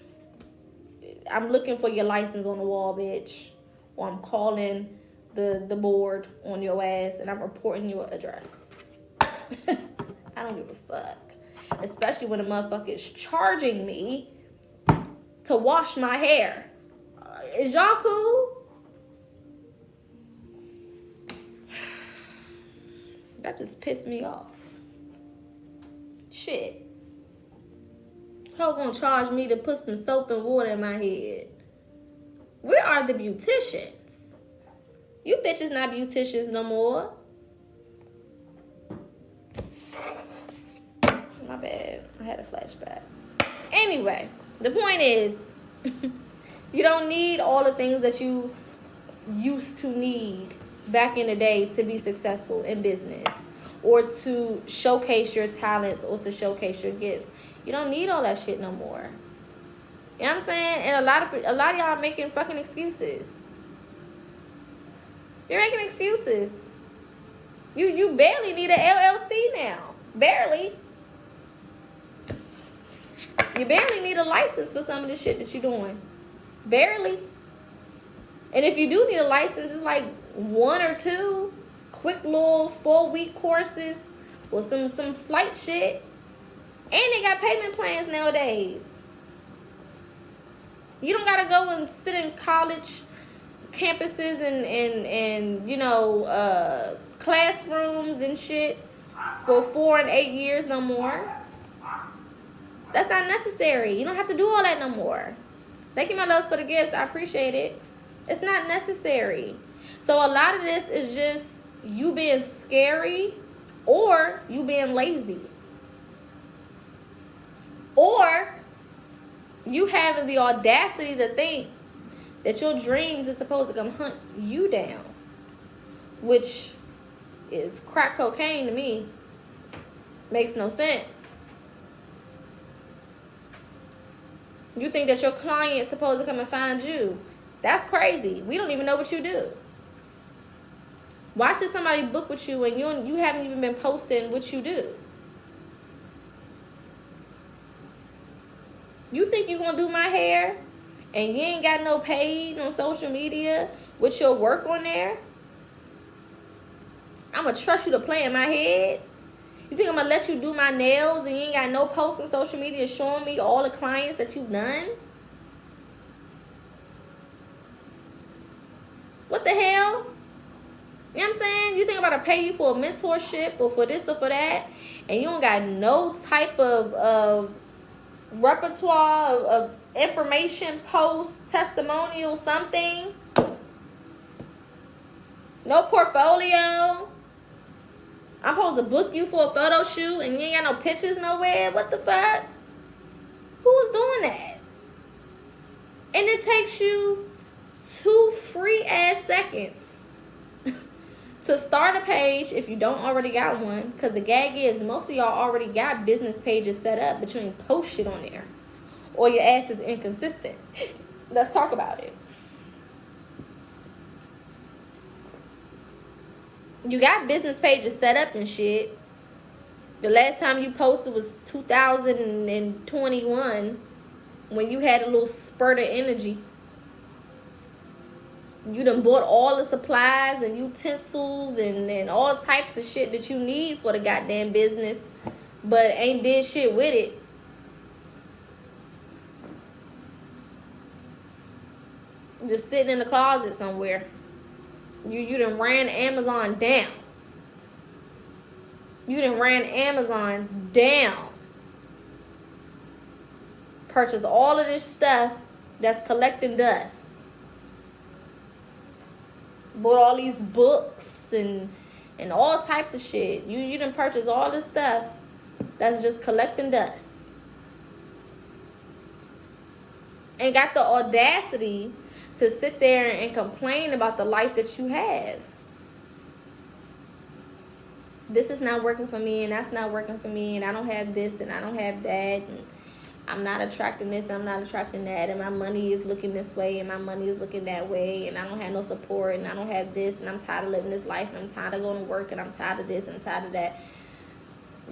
A: I'm looking for your license on the wall, bitch. Or I'm calling the board on your ass and I'm reporting your address. I don't give a fuck. Especially when a motherfucker is charging me to wash my hair. Is y'all cool? That just pissed me off. Shit. How gonna charge me to put some soap and water in my head? Where are the beauticians? You bitches not beauticians no more. My bad. I had a flashback. Anyway, the point is, you don't need all the things that you used to need back in the day to be successful in business, or to showcase your talents, or to showcase your gifts. You don't need all that shit no more. You know what I'm saying? And a lot of y'all are making fucking excuses. You're making excuses. You barely need an LLC now. Barely. You barely need a license for some of the shit that you're doing. Barely. And if you do need a license, it's like 1 or 2 quick little 4-week courses with some slight shit. And they got payment plans nowadays. You don't gotta go and sit in college campuses and classrooms and shit for 4 and 8 years no more. That's not necessary. You don't have to do all that no more. Thank you, my loves, for the gifts. I appreciate it. It's not necessary. So a lot of this is just you being scary, or you being lazy, or you having the audacity to think that your dreams is supposed to come hunt you down, which is crack cocaine to me. Makes no sense. You think that your client's supposed to come and find you. That's crazy. We don't even know what you do. Why should somebody book with you and you haven't even been posting what you do? You think you're going to do my hair and you ain't got no page on social media with your work on there, I'm going to trust you to play in my head? You think I'm going to let you do my nails and you ain't got no posts on social media showing me all the clients that you've done? What the hell? You know what I'm saying? You think I'm about to pay you for a mentorship or for this or for that, and you don't got no type of repertoire of information, post, testimonial, something? No portfolio? I'm supposed to book you for a photo shoot and you ain't got no pictures nowhere? What the fuck? Who's doing that? And it takes you 2 free ass seconds to start a page if you don't already got one. Because the gag is most of y'all already got business pages set up, but you ain't post shit on there. Or your ass is inconsistent. Let's talk about it. You got business pages set up and shit. The last time you posted was 2021 when you had a little spurt of energy. You done bought all the supplies and utensils and all types of shit that you need for the goddamn business, but ain't did shit with it. Just sitting in the closet somewhere. You done ran Amazon down. You done ran Amazon down. Purchase all of this stuff that's collecting dust. Bought all these books and all types of shit. You done purchase all this stuff that's just collecting dust. And got the audacity to sit there and complain about the life that you have. This is not working for me and that's not working for me and I don't have this and I don't have that and I'm not attracting this and I'm not attracting that and my money is looking this way and my money is looking that way and I don't have no support and I don't have this and I'm tired of living this life and I'm tired of going to work and I'm tired of this and I'm tired of that.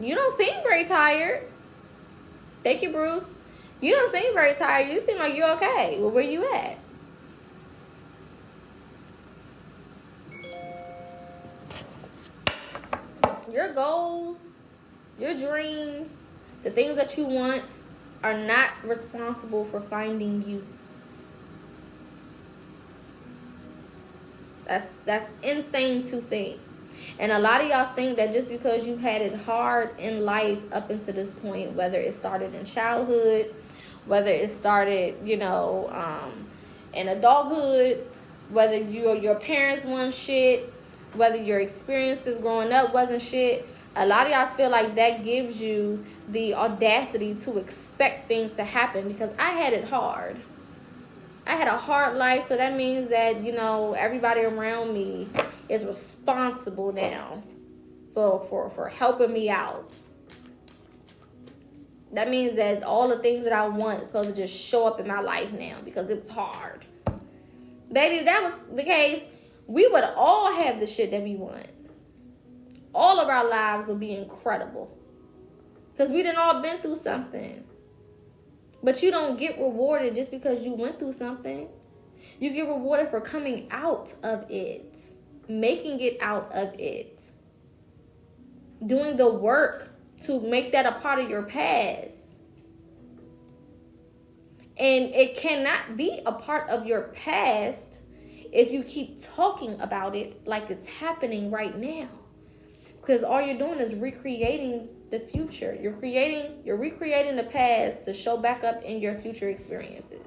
A: You don't seem very tired. Thank you, Bruce. You don't seem very tired. You seem like you're okay. Well, where you at? Your goals, your dreams, the things that you want are not responsible for finding you. That's insane to think. And a lot of y'all think that just because you had it hard in life up until this point, whether it started in childhood, whether it started, in adulthood, whether your parents weren't shit, whether your experiences growing up wasn't shit, a lot of y'all feel like that gives you the audacity to expect things to happen because I had it hard. I had a hard life, so that means that, everybody around me is responsible now for helping me out. That means that all the things that I want is supposed to just show up in my life now because it was hard. Baby, if that was the case, we would all have the shit that we want. All of our lives would be incredible. Because we done all been through something. But you don't get rewarded just because you went through something. You get rewarded for coming out of it. Making it out of it. Doing the work to make that a part of your past. And it cannot be a part of your past if you keep talking about it like it's happening right now. Because all you're doing is recreating the future. You're recreating the past to show back up in your future experiences.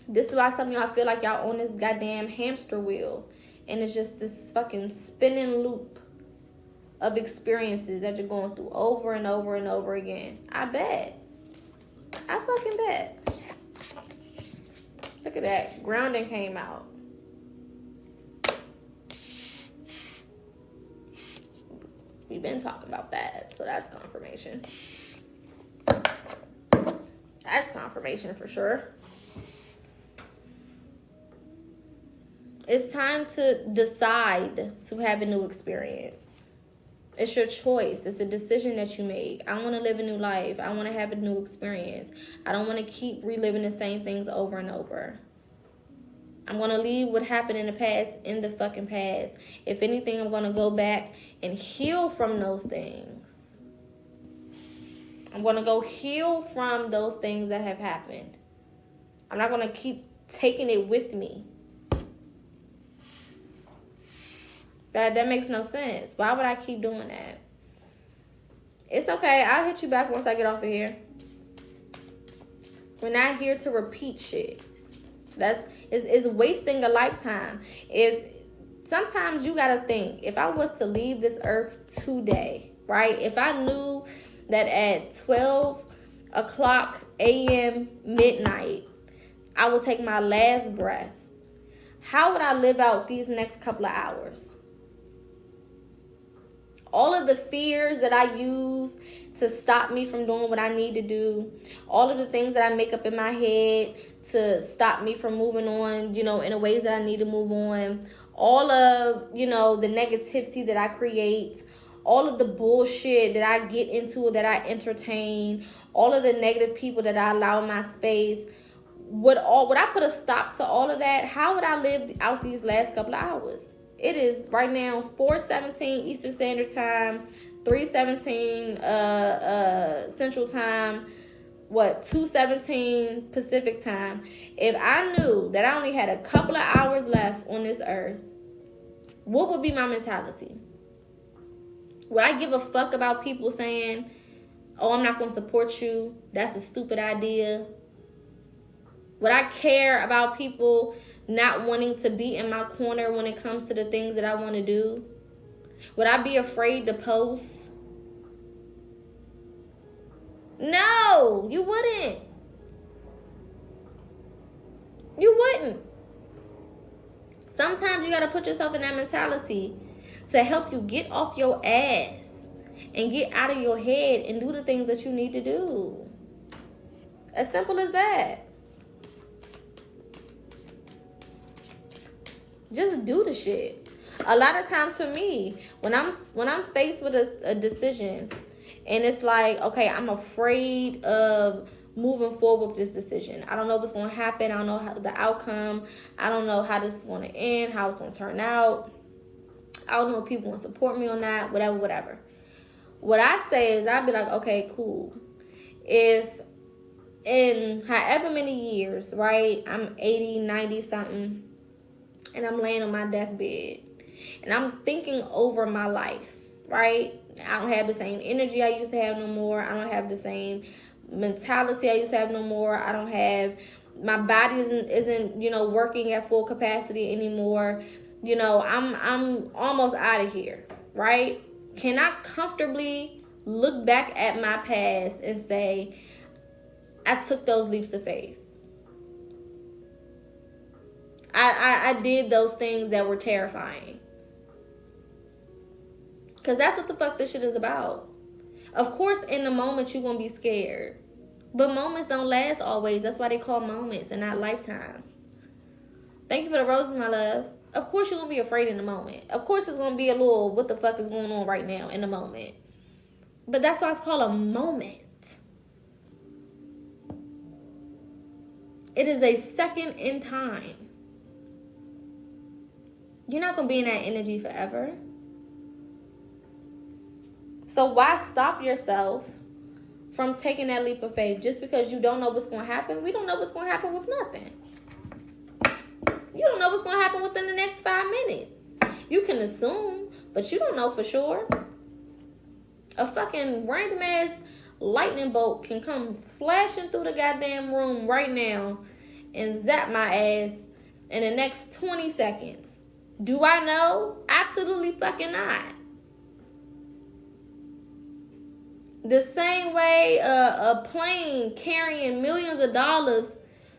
A: This is why some of y'all feel like y'all own this goddamn hamster wheel. And it's just this fucking spinning loop of experiences that you're going through over and over and over again. I bet. I fucking bet. Look at that. Grounding came out. We've been talking about that. So that's confirmation. That's confirmation for sure. It's time to decide to have a new experience. It's your choice. It's a decision that you make. I want to live a new life. I want to have a new experience. I don't want to keep reliving the same things over and over. I'm going to leave what happened in the past in the fucking past. If anything, I'm going to go back and heal from those things. I'm going to go heal from those things that have happened. I'm not going to keep taking it with me. That makes no sense. Why would I keep doing that? It's okay. I'll hit you back once I get off of here. We're not here to repeat shit. It's wasting a lifetime. If sometimes you gotta think, if I was to leave this earth today, right? If I knew that at 12 o'clock a.m. midnight, I would take my last breath, how would I live out these next couple of hours? All of the fears that I use to stop me from doing what I need to do, all of the things that I make up in my head to stop me from moving on, in the ways that I need to move on, all of, the negativity that I create, all of the bullshit that I get into, that I entertain, all of the negative people that I allow in my space, would I put a stop to all of that? How would I live out these last couple of hours? It is right now 4:17 Eastern Standard Time, 3:17 Central Time, 2:17 Pacific Time. If I knew that I only had a couple of hours left on this earth, what would be my mentality? Would I give a fuck about people saying, oh, I'm not going to support you, that's a stupid idea? Would I care about people not wanting to be in my corner when it comes to the things that I want to do? Would I be afraid to post? No, you wouldn't. You wouldn't. Sometimes you got to put yourself in that mentality to help you get off your ass and get out of your head and do the things that you need to do. As simple as that. Just do the shit. A lot of times for me, when I'm faced with a decision, and it's like, okay, I'm afraid of moving forward with this decision. I don't know what's going to happen. I don't know how the outcome. I don't know how this is going to end, how it's going to turn out. I don't know if people want to support me on that, whatever. What I say is I'd be like, okay, cool. If in however many years, right, I'm 80, 90 something, and I'm laying on my deathbed, and I'm thinking over my life, right? I don't have the same energy I used to have no more. I don't have the same mentality I used to have no more. I don't have, my body isn't working at full capacity anymore. I'm almost out of here, right? Can I comfortably look back at my past and say, I took those leaps of faith? I did those things that were terrifying. Because that's what the fuck this shit is about. Of course, in the moment, you're going to be scared. But moments don't last always. That's why they call moments and not lifetimes. Thank you for the roses, my love. Of course, you're going to be afraid in the moment. Of course, it's going to be a little, what the fuck is going on right now in the moment. But that's why it's called a moment. It is a second in time. You're not going to be in that energy forever. So why stop yourself from taking that leap of faith just because you don't know what's going to happen? We don't know what's going to happen with nothing. You don't know what's going to happen within the next 5 minutes. You can assume, but you don't know for sure. A fucking random ass lightning bolt can come flashing through the goddamn room right now and zap my ass in the next 20 seconds. Do I know? Absolutely fucking not. The same way a plane carrying millions of dollars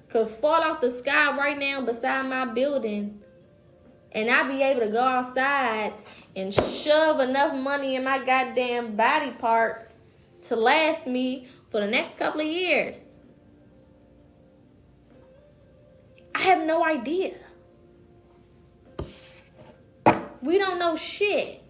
A: could fall off the sky right now beside my building, and I'd be able to go outside and shove enough money in my goddamn body parts to last me for the next couple of years. I have no idea. We don't know shit.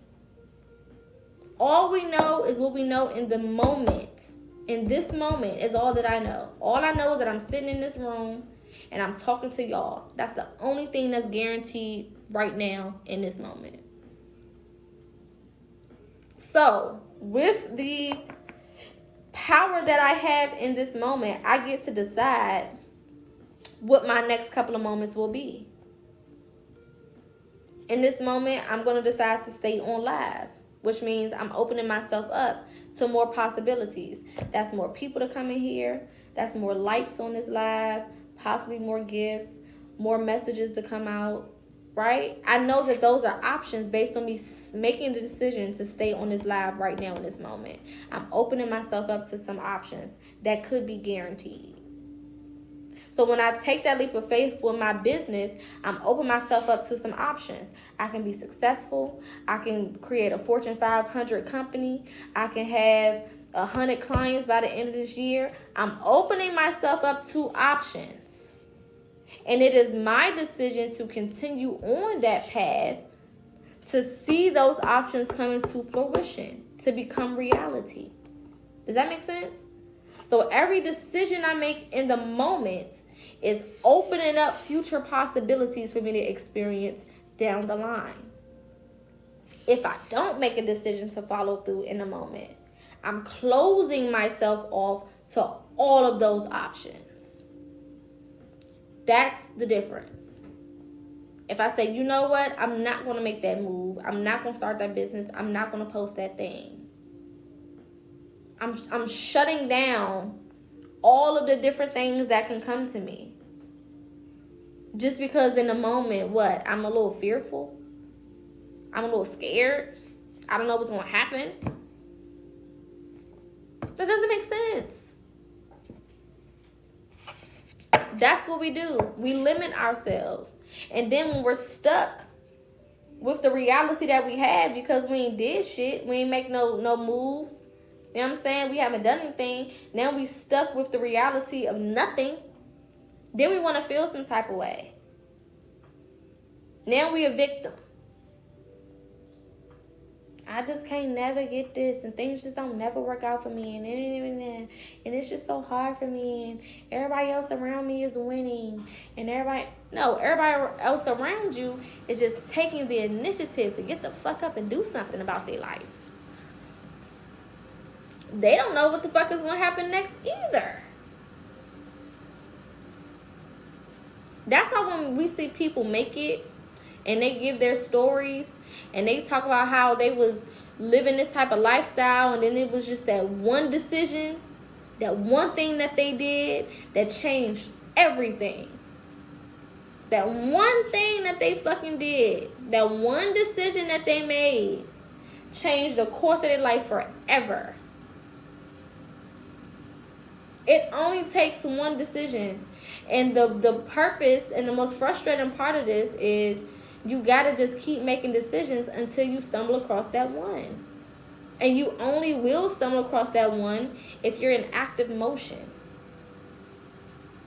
A: All we know is what we know in the moment. In this moment is all that I know. All I know is that I'm sitting in this room and I'm talking to y'all. That's the only thing that's guaranteed right now in this moment. So, with the power that I have in this moment, I get to decide what my next couple of moments will be. In this moment, I'm going to decide to stay on live, which means I'm opening myself up to more possibilities. That's more people to come in here. That's more likes on this live, possibly more gifts, more messages to come out, right? I know that those are options based on me making the decision to stay on this live right now in this moment. I'm opening myself up to some options that could be guaranteed. So when I take that leap of faith with my business, I'm opening myself up to some options. I can be successful. I can create a Fortune 500 company. I can have 100 clients by the end of this year. I'm opening myself up to options. And it is my decision to continue on that path to see those options come into fruition, to become reality. Does that make sense? So every decision I make in the moment is opening up future possibilities for me to experience down the line. If I don't make a decision to follow through in the moment, I'm closing myself off to all of those options. That's the difference. If I say, you know what, I'm not going to make that move. I'm not going to start that business. I'm not going to post that thing. I'm shutting down all of the different things that can come to me. Just because in the moment, what? I'm a little fearful. I'm a little scared. I don't know what's going to happen. That doesn't make sense. That's what we do. We limit ourselves. And then when we're stuck with the reality that we have because we ain't did shit, we ain't make no moves, you know what I'm saying? We haven't done anything. Now we stuck with the reality of nothing. Then we want to feel some type of way. Now we a victim. I just can't never get this, and things just don't never work out for me, and it's just so hard for me, and everybody else around me is winning, and everybody else around you is just taking the initiative to get the fuck up and do something about their life. They don't know what the fuck is going to happen next either. That's why when we see people make it and they give their stories and they talk about how they was living this type of lifestyle and then it was just that one decision, that one thing that they did that changed everything. That one thing that they fucking did, that one decision that they made changed the course of their life forever. It only takes one decision. And the purpose and the most frustrating part of this is you got to just keep making decisions until you stumble across that one. And you only will stumble across that one if you're in active motion.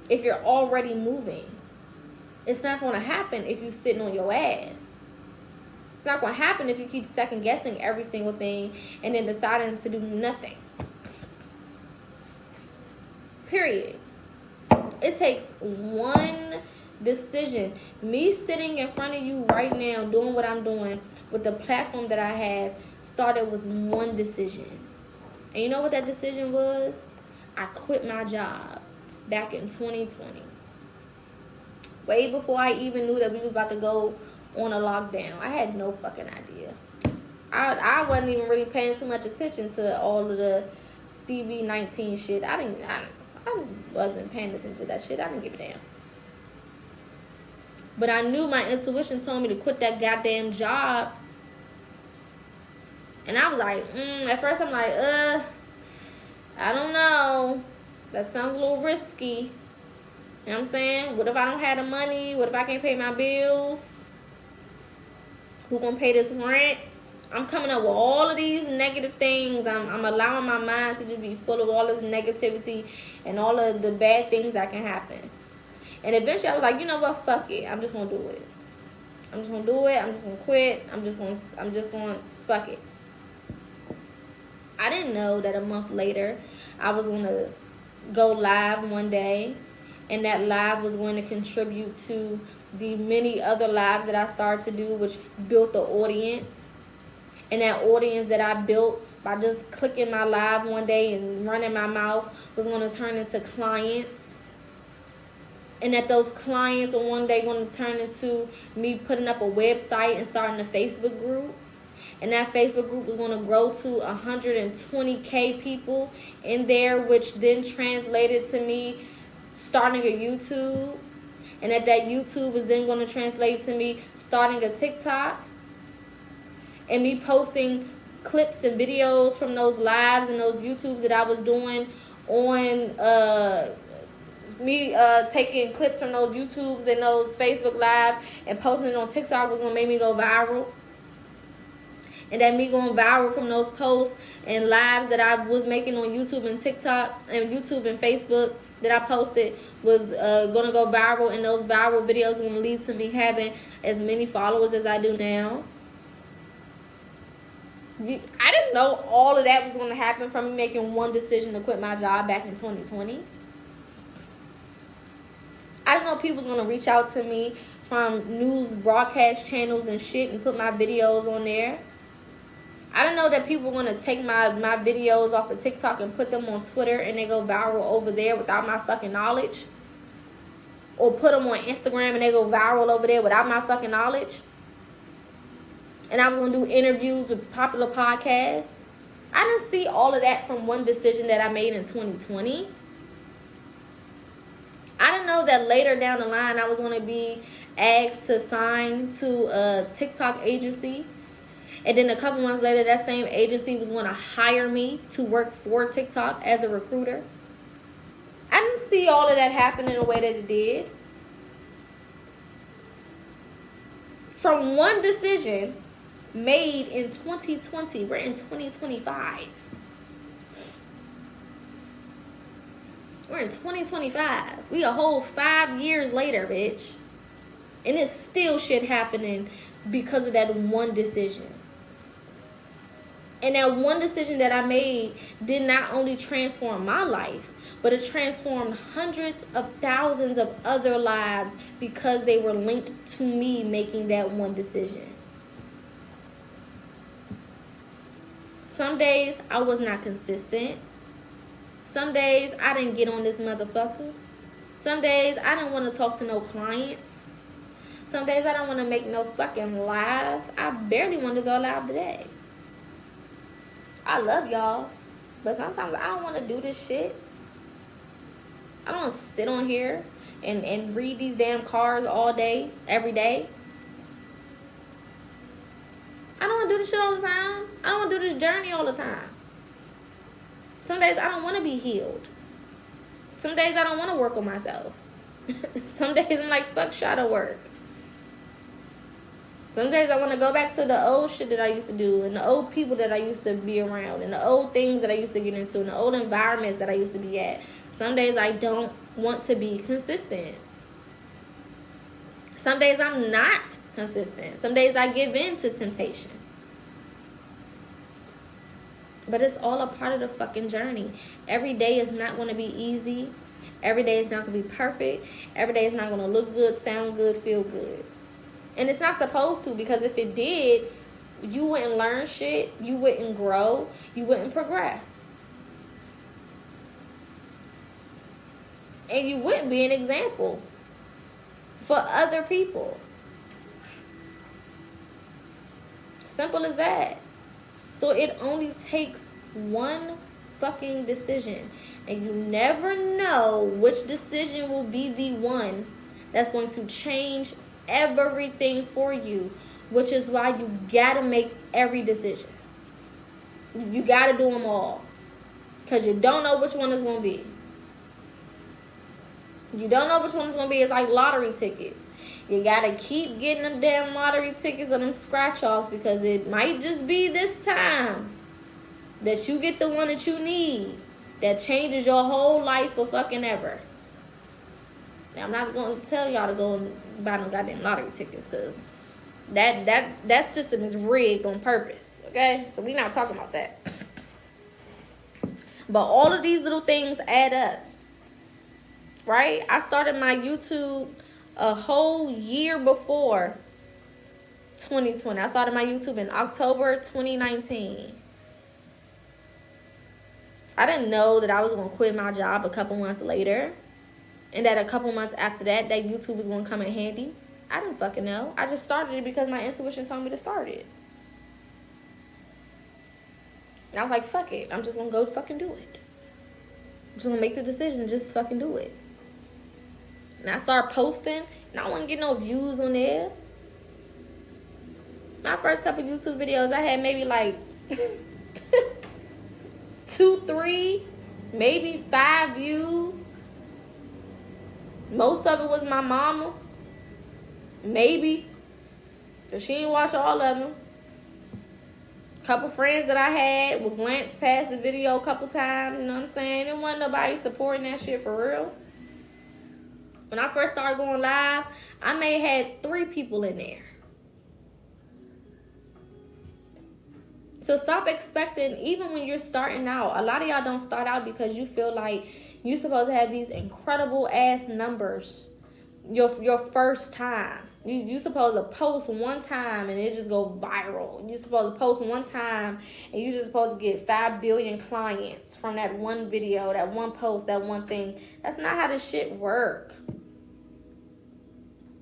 A: If you're already moving. It's not going to happen if you're sitting on your ass. It's not going to happen if you keep second guessing every single thing and then deciding to do nothing. Period. It takes one decision. Me sitting in front of you right now doing what I'm doing with the platform that I have started with one decision. And you know what that decision was? I quit my job back in 2020. Way before I even knew that we was about to go on a lockdown. I had no fucking idea. I wasn't even really paying too much attention to all of the CV-19 shit. I wasn't paying attention to that shit. I didn't give a damn. But I knew my intuition told me to quit that goddamn job. And I was like, at first I'm like, I don't know. That sounds a little risky. You know what I'm saying? What if I don't have the money? What if I can't pay my bills? Who gonna pay this rent? I'm coming up with all of these negative things. I'm allowing my mind to just be full of all this negativity and all of the bad things that can happen. And eventually I was like, you know what? Fuck it. I'm just going to do it. I'm just going to do it. I'm just going to quit. I'm just going to fuck it. I didn't know that a month later I was going to go live one day, and that live was going to contribute to the many other lives that I started to do, which built the audience. And that audience that I built by just clicking my live one day and running my mouth was going to turn into clients. And that those clients are one day going to turn into me putting up a website and starting a Facebook group. And that Facebook group was going to grow to 120K people in there, which then translated to me starting a YouTube. And that YouTube is then going to translate to me starting a TikTok. And me posting clips and videos from those lives and those YouTubes that I was doing on taking clips from those YouTubes and those Facebook lives and posting it on TikTok was going to make me go viral. And that me going viral from those posts and lives that I was making on YouTube and TikTok and YouTube and Facebook that I posted was going to go viral. And those viral videos are going to lead to me having as many followers as I do now. I didn't know all of that was going to happen from me making one decision to quit my job back in 2020. I didn't know people was going to reach out to me from news broadcast channels and shit and put my videos on there. I didn't know that people were going to take my videos off of TikTok and put them on Twitter and they go viral over there without my fucking knowledge. Or put them on Instagram and they go viral over there without my fucking knowledge. And I was going to do interviews with popular podcasts. I didn't see all of that from one decision that I made in 2020. I didn't know that later down the line I was going to be asked to sign to a TikTok agency. And then a couple months later, that same agency was going to hire me to work for TikTok as a recruiter. I didn't see all of that happen in the way that it did. From one decision made in 2020, we're in 2025. We're in 2025. We a whole 5 years later, bitch. And it's still shit happening because of that one decision. And that one decision that I made did not only transform my life, but it transformed hundreds of thousands of other lives because they were linked to me making that one decision. Some days I was not consistent. Some days I didn't get on this motherfucker. Some days I didn't want to talk to no clients. Some days I don't want to make no fucking live. I barely want to go live today. I love y'all, but sometimes I don't want to do this shit. I don't want to sit on here and read these damn cards all day, every day. I don't want to do this shit all the time. I don't want to do this journey all the time. Some days I don't want to be healed. Some days I don't want to work on myself. Some days I'm like, fuck shadow work. Some days I want to go back to the old shit that I used to do and the old people that I used to be around and the old things that I used to get into and the old environments that I used to be at. Some days I don't want to be consistent. Some days I'm not consistent. Some days I give in to temptation. But it's all a part of the fucking journey. Every day is not going to be easy. Every day is not going to be perfect. Every day is not going to look good, sound good, feel good. And it's not supposed to, because if it did, you wouldn't learn shit, you wouldn't grow, you wouldn't progress. And you wouldn't be an example for other people. Simple as that. So it only takes one fucking decision. And you never know which decision will be the one that's going to change everything for you, which is why you gotta make every decision. You gotta do them all, because you don't know which one is gonna be. You don't know which one is gonna be. It's like lottery tickets. You gotta keep getting them damn lottery tickets or them scratch offs, because it might just be this time that you get the one that you need that changes your whole life for fucking ever. Now, I'm not going to tell y'all to go and buy no goddamn lottery tickets, because that system is rigged on purpose, okay? So we're not talking about that. But all of these little things add up, right? I started my YouTube a whole year before 2020. I started my YouTube in October 2019. I didn't know that I was going to quit my job a couple months later, and that a couple months after that YouTube was going to come in handy. I didn't fucking know. I just started it because my intuition told me to start it. And I was like, fuck it. I'm just going to go fucking do it. I'm just going to make the decision, just fucking do it. And I started posting, and I wasn't getting no views on there. My first couple YouTube videos, I had maybe like 2, 3, maybe 5 views. Most of it was my mama. Maybe. Because she didn't watch all of them. Couple friends that I had would glance past the video a couple times. You know what I'm saying? There wasn't nobody supporting that shit for real. When I first started going live, I may have had 3 people in there. So stop expecting, even when you're starting out. A lot of y'all don't start out because you feel like you're supposed to have these incredible ass numbers your first time. You supposed to post one time and it just go viral. You supposed to post one time and you just supposed to get 5 billion clients from that one video, that one post, that one thing. That's not how this shit work.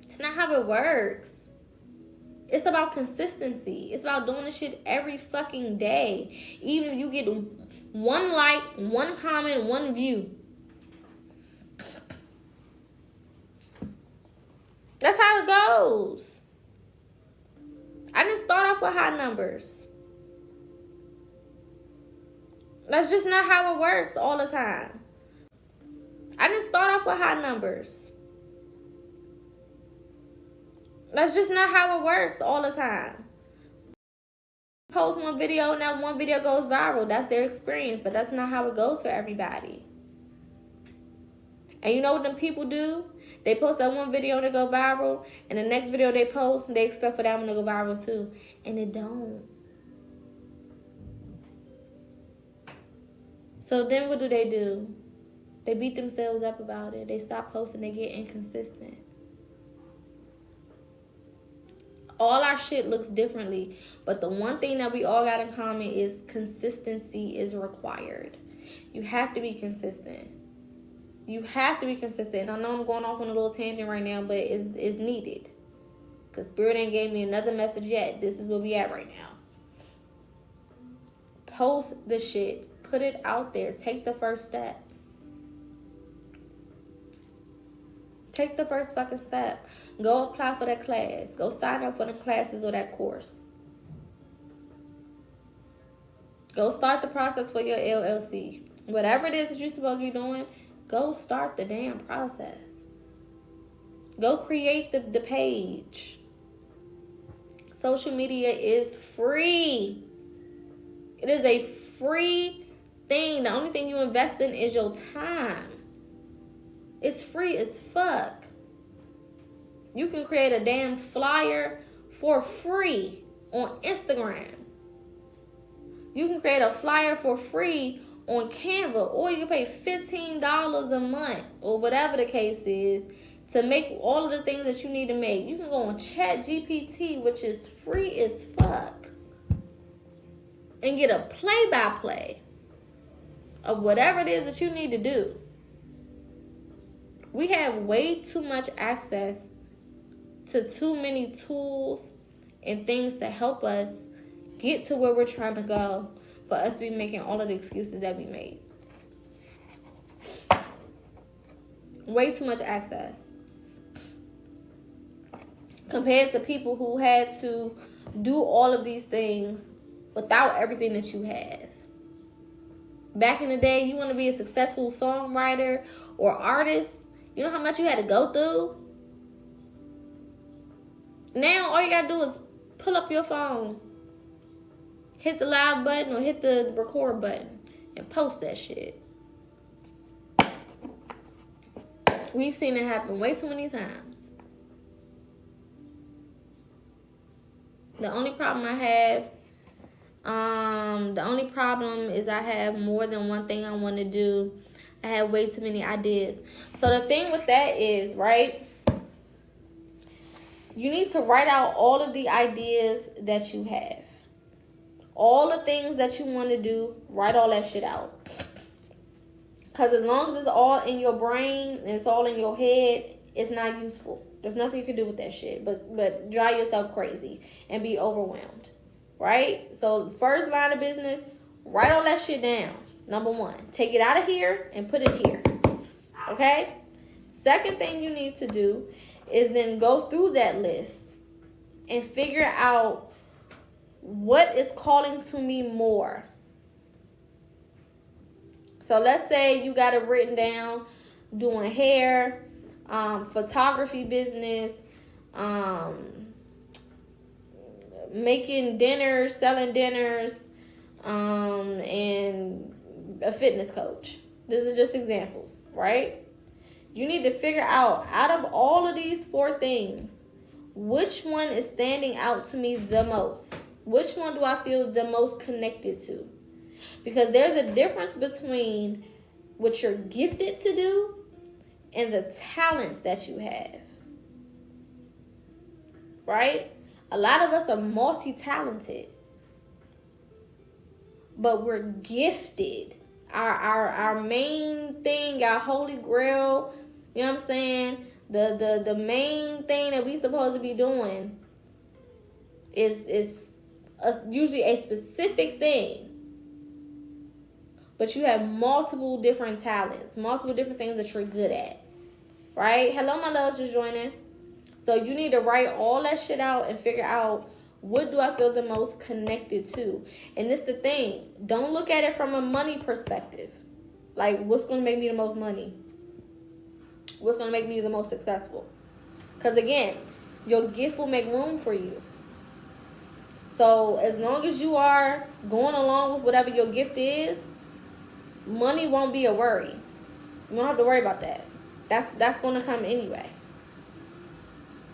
A: It's not how it works. It's about consistency. It's about doing this shit every fucking day. Even if you get 1 like, 1 comment, 1 view. That's how it goes. I didn't start off with high numbers. That's just not how it works all the time. I didn't start off with high numbers. That's just not how it works all the time. Post one video and that one video goes viral. That's their experience, but that's not how it goes for everybody. And you know what them people do? They post that one video and it go viral, and the next video they post, they expect for that one to go viral too. And it don't. So then what do? They beat themselves up about it. They stop posting, they get inconsistent. All our shit looks differently, but the one thing that we all got in common is consistency is required. You have to be consistent. You have to be consistent. I know I'm going off on a little tangent right now, but it's needed. Because Spirit ain't gave me another message yet. This is where we at right now. Post the shit. Put it out there. Take the first step. Take the first fucking step. Go apply for that class. Go sign up for the classes or that course. Go start the process for your LLC. Whatever it is that you're supposed to be doing, go start the damn process. Go create the page. Social media is free. It is a free thing. The only thing you invest in is your time. It's free as fuck. You can create a damn flyer for free on Instagram. You can create a flyer for free on Canva, or you can pay $15 a month or whatever the case is to make all of the things that you need to make. You can go on ChatGPT, which is free as fuck, and get a play-by-play of whatever it is that you need to do. We have way too much access to too many tools and things to help us get to where we're trying to go for us to be making all of the excuses that we made. Way too much access. Compared to people who had to do all of these things without everything that you have. Back in the day, you want to be a successful songwriter or artist, you know how much you had to go through? Now, all you got to do is pull up your phone, hit the live button or hit the record button, and post that shit. We've seen it happen way too many times. The only problem I have, the only problem is I have more than one thing I want to do. I have way too many ideas. So the thing with that is, right, you need to write out all of the ideas that you have. All the things that you want to do, write all that shit out. Because as long as it's all in your brain and it's all in your head, it's not useful. There's nothing you can do with that shit but drive yourself crazy and be overwhelmed. Right? So first line of business, write all that shit down. Number one, take it out of here and put it here. Okay? Second thing you need to do is then go through that list and figure out what is calling to me more. So let's say you got it written down, doing hair, photography business, making dinners, selling dinners, and a fitness coach. This is just examples, right? You need to figure out of all of these 4 things, which one is standing out to me the most? Which one do I feel the most connected to? Because there's a difference between what you're gifted to do and the talents that you have. Right? A lot of us are multi-talented, but we're gifted. Our main thing, our holy grail, you know what I'm saying? The main thing that we supposed to be doing is usually a specific thing. But you have multiple different talents, multiple different things that you're good at. Right? Hello, my love, just joining. So you need to write all that shit out and figure out, what do I feel the most connected to? And this the thing. Don't look at it from a money perspective. Like, what's going to make me the most money? What's going to make me the most successful? Because, again, your gift will make room for you. So as long as you are going along with whatever your gift is, money won't be a worry. You don't have to worry about that. That's going to come anyway.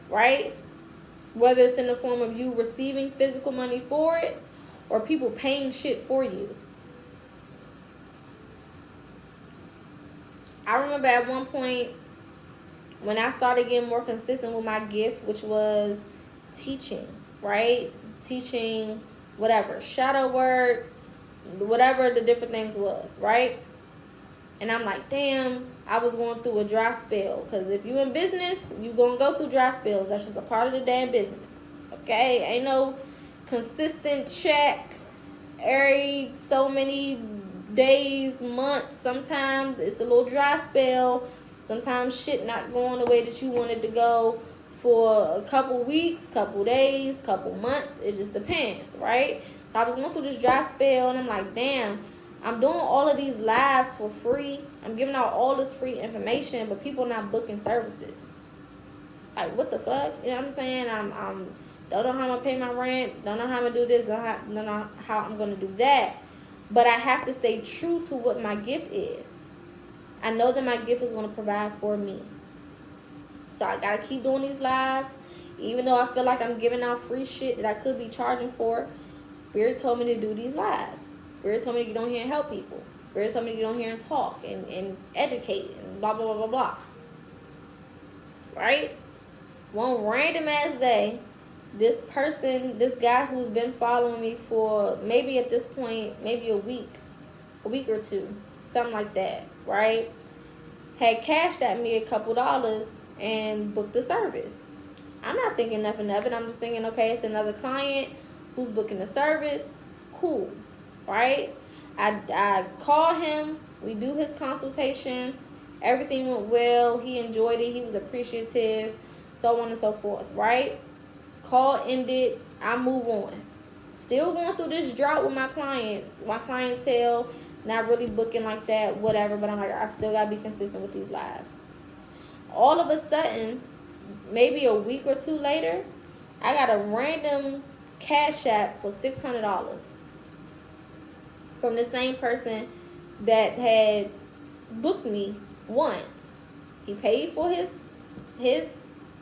A: Right? Whether it's in the form of you receiving physical money for it or people paying shit for you. I remember at one point when I started getting more consistent with my gift, which was teaching, right? Teaching, whatever, shadow work, whatever the different things was, right? And I'm like, damn, I was going through a dry spell. Because if you in business, you going to go through dry spells. That's just a part of the damn business. Okay? Ain't no consistent check every so many days, months. Sometimes it's a little dry spell. Sometimes shit not going the way that you wanted to go for a couple weeks, couple days, couple months. It just depends, right? So I was going through this dry spell, and I'm like, damn, I'm doing all of these lives for free. I'm giving out all this free information, but people not booking services. Like, what the fuck? You know what I'm saying? I'm don't know how I'm going to pay my rent. Don't know how I'm going to do this. Don't know how I'm going to do that. But I have to stay true to what my gift is. I know that my gift is going to provide for me. So I got to keep doing these lives. Even though I feel like I'm giving out free shit that I could be charging for, Spirit told me to do these lives. Spirit told me to get on here and help people. Spirit told me to get on here and talk and educate and blah, blah, blah, blah, blah. Right? One random ass day, this guy who's been following me for maybe at this point, maybe a week or two, something like that, right? Had cashed at me a couple dollars and booked the service. I'm not thinking nothing of it. I'm just thinking, okay, it's another client who's booking the service. Cool. Right? I call him. We do his consultation. Everything went well. He enjoyed it. He was appreciative. So on and so forth. Right? Call ended. I move on. Still going through this drought with my clients. My clientele. Not really booking like that. Whatever. But I'm like, I still got to be consistent with these lives. All of a sudden, maybe a week or two later, I got a random cash app for $600 from the same person that had booked me once. He paid for his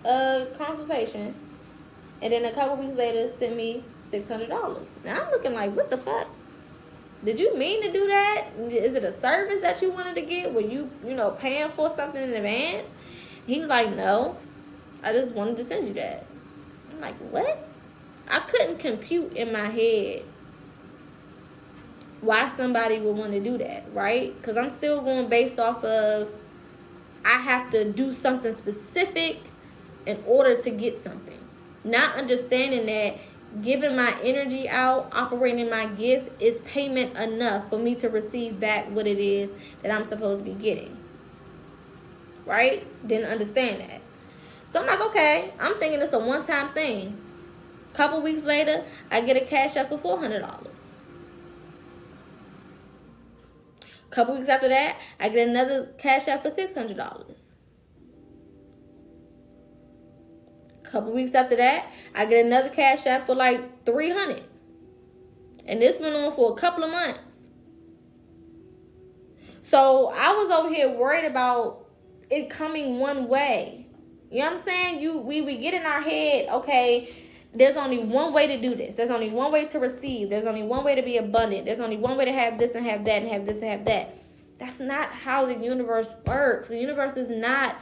A: consultation, and then a couple weeks later sent me $600. Now I'm looking like, what the fuck? Did you mean to do that? Is it a service that you wanted to get? Were you paying for something in advance? He was like, no, I just wanted to send you that. I'm like, what? I couldn't compute in my head why somebody would want to do that, right? Because I'm still going based off of I have to do something specific in order to get something. Not understanding that giving my energy out, operating my gift is payment enough for me to receive back what it is that I'm supposed to be getting. Right? Didn't understand that. So I'm like, okay, I'm thinking it's a one-time thing. Couple weeks later, I get a cash app for $400. Couple weeks after that, I get another cash app for $600. Couple weeks after that, I get another cash app for like $300. And this went on for a couple of months. So I was over here worried about it coming one way. You know what I'm saying? We get in our head, okay, there's only one way to do this. There's only one way to receive. There's only one way to be abundant. There's only one way to have this and have that and have this and have that. That's not how the universe works. The universe is not,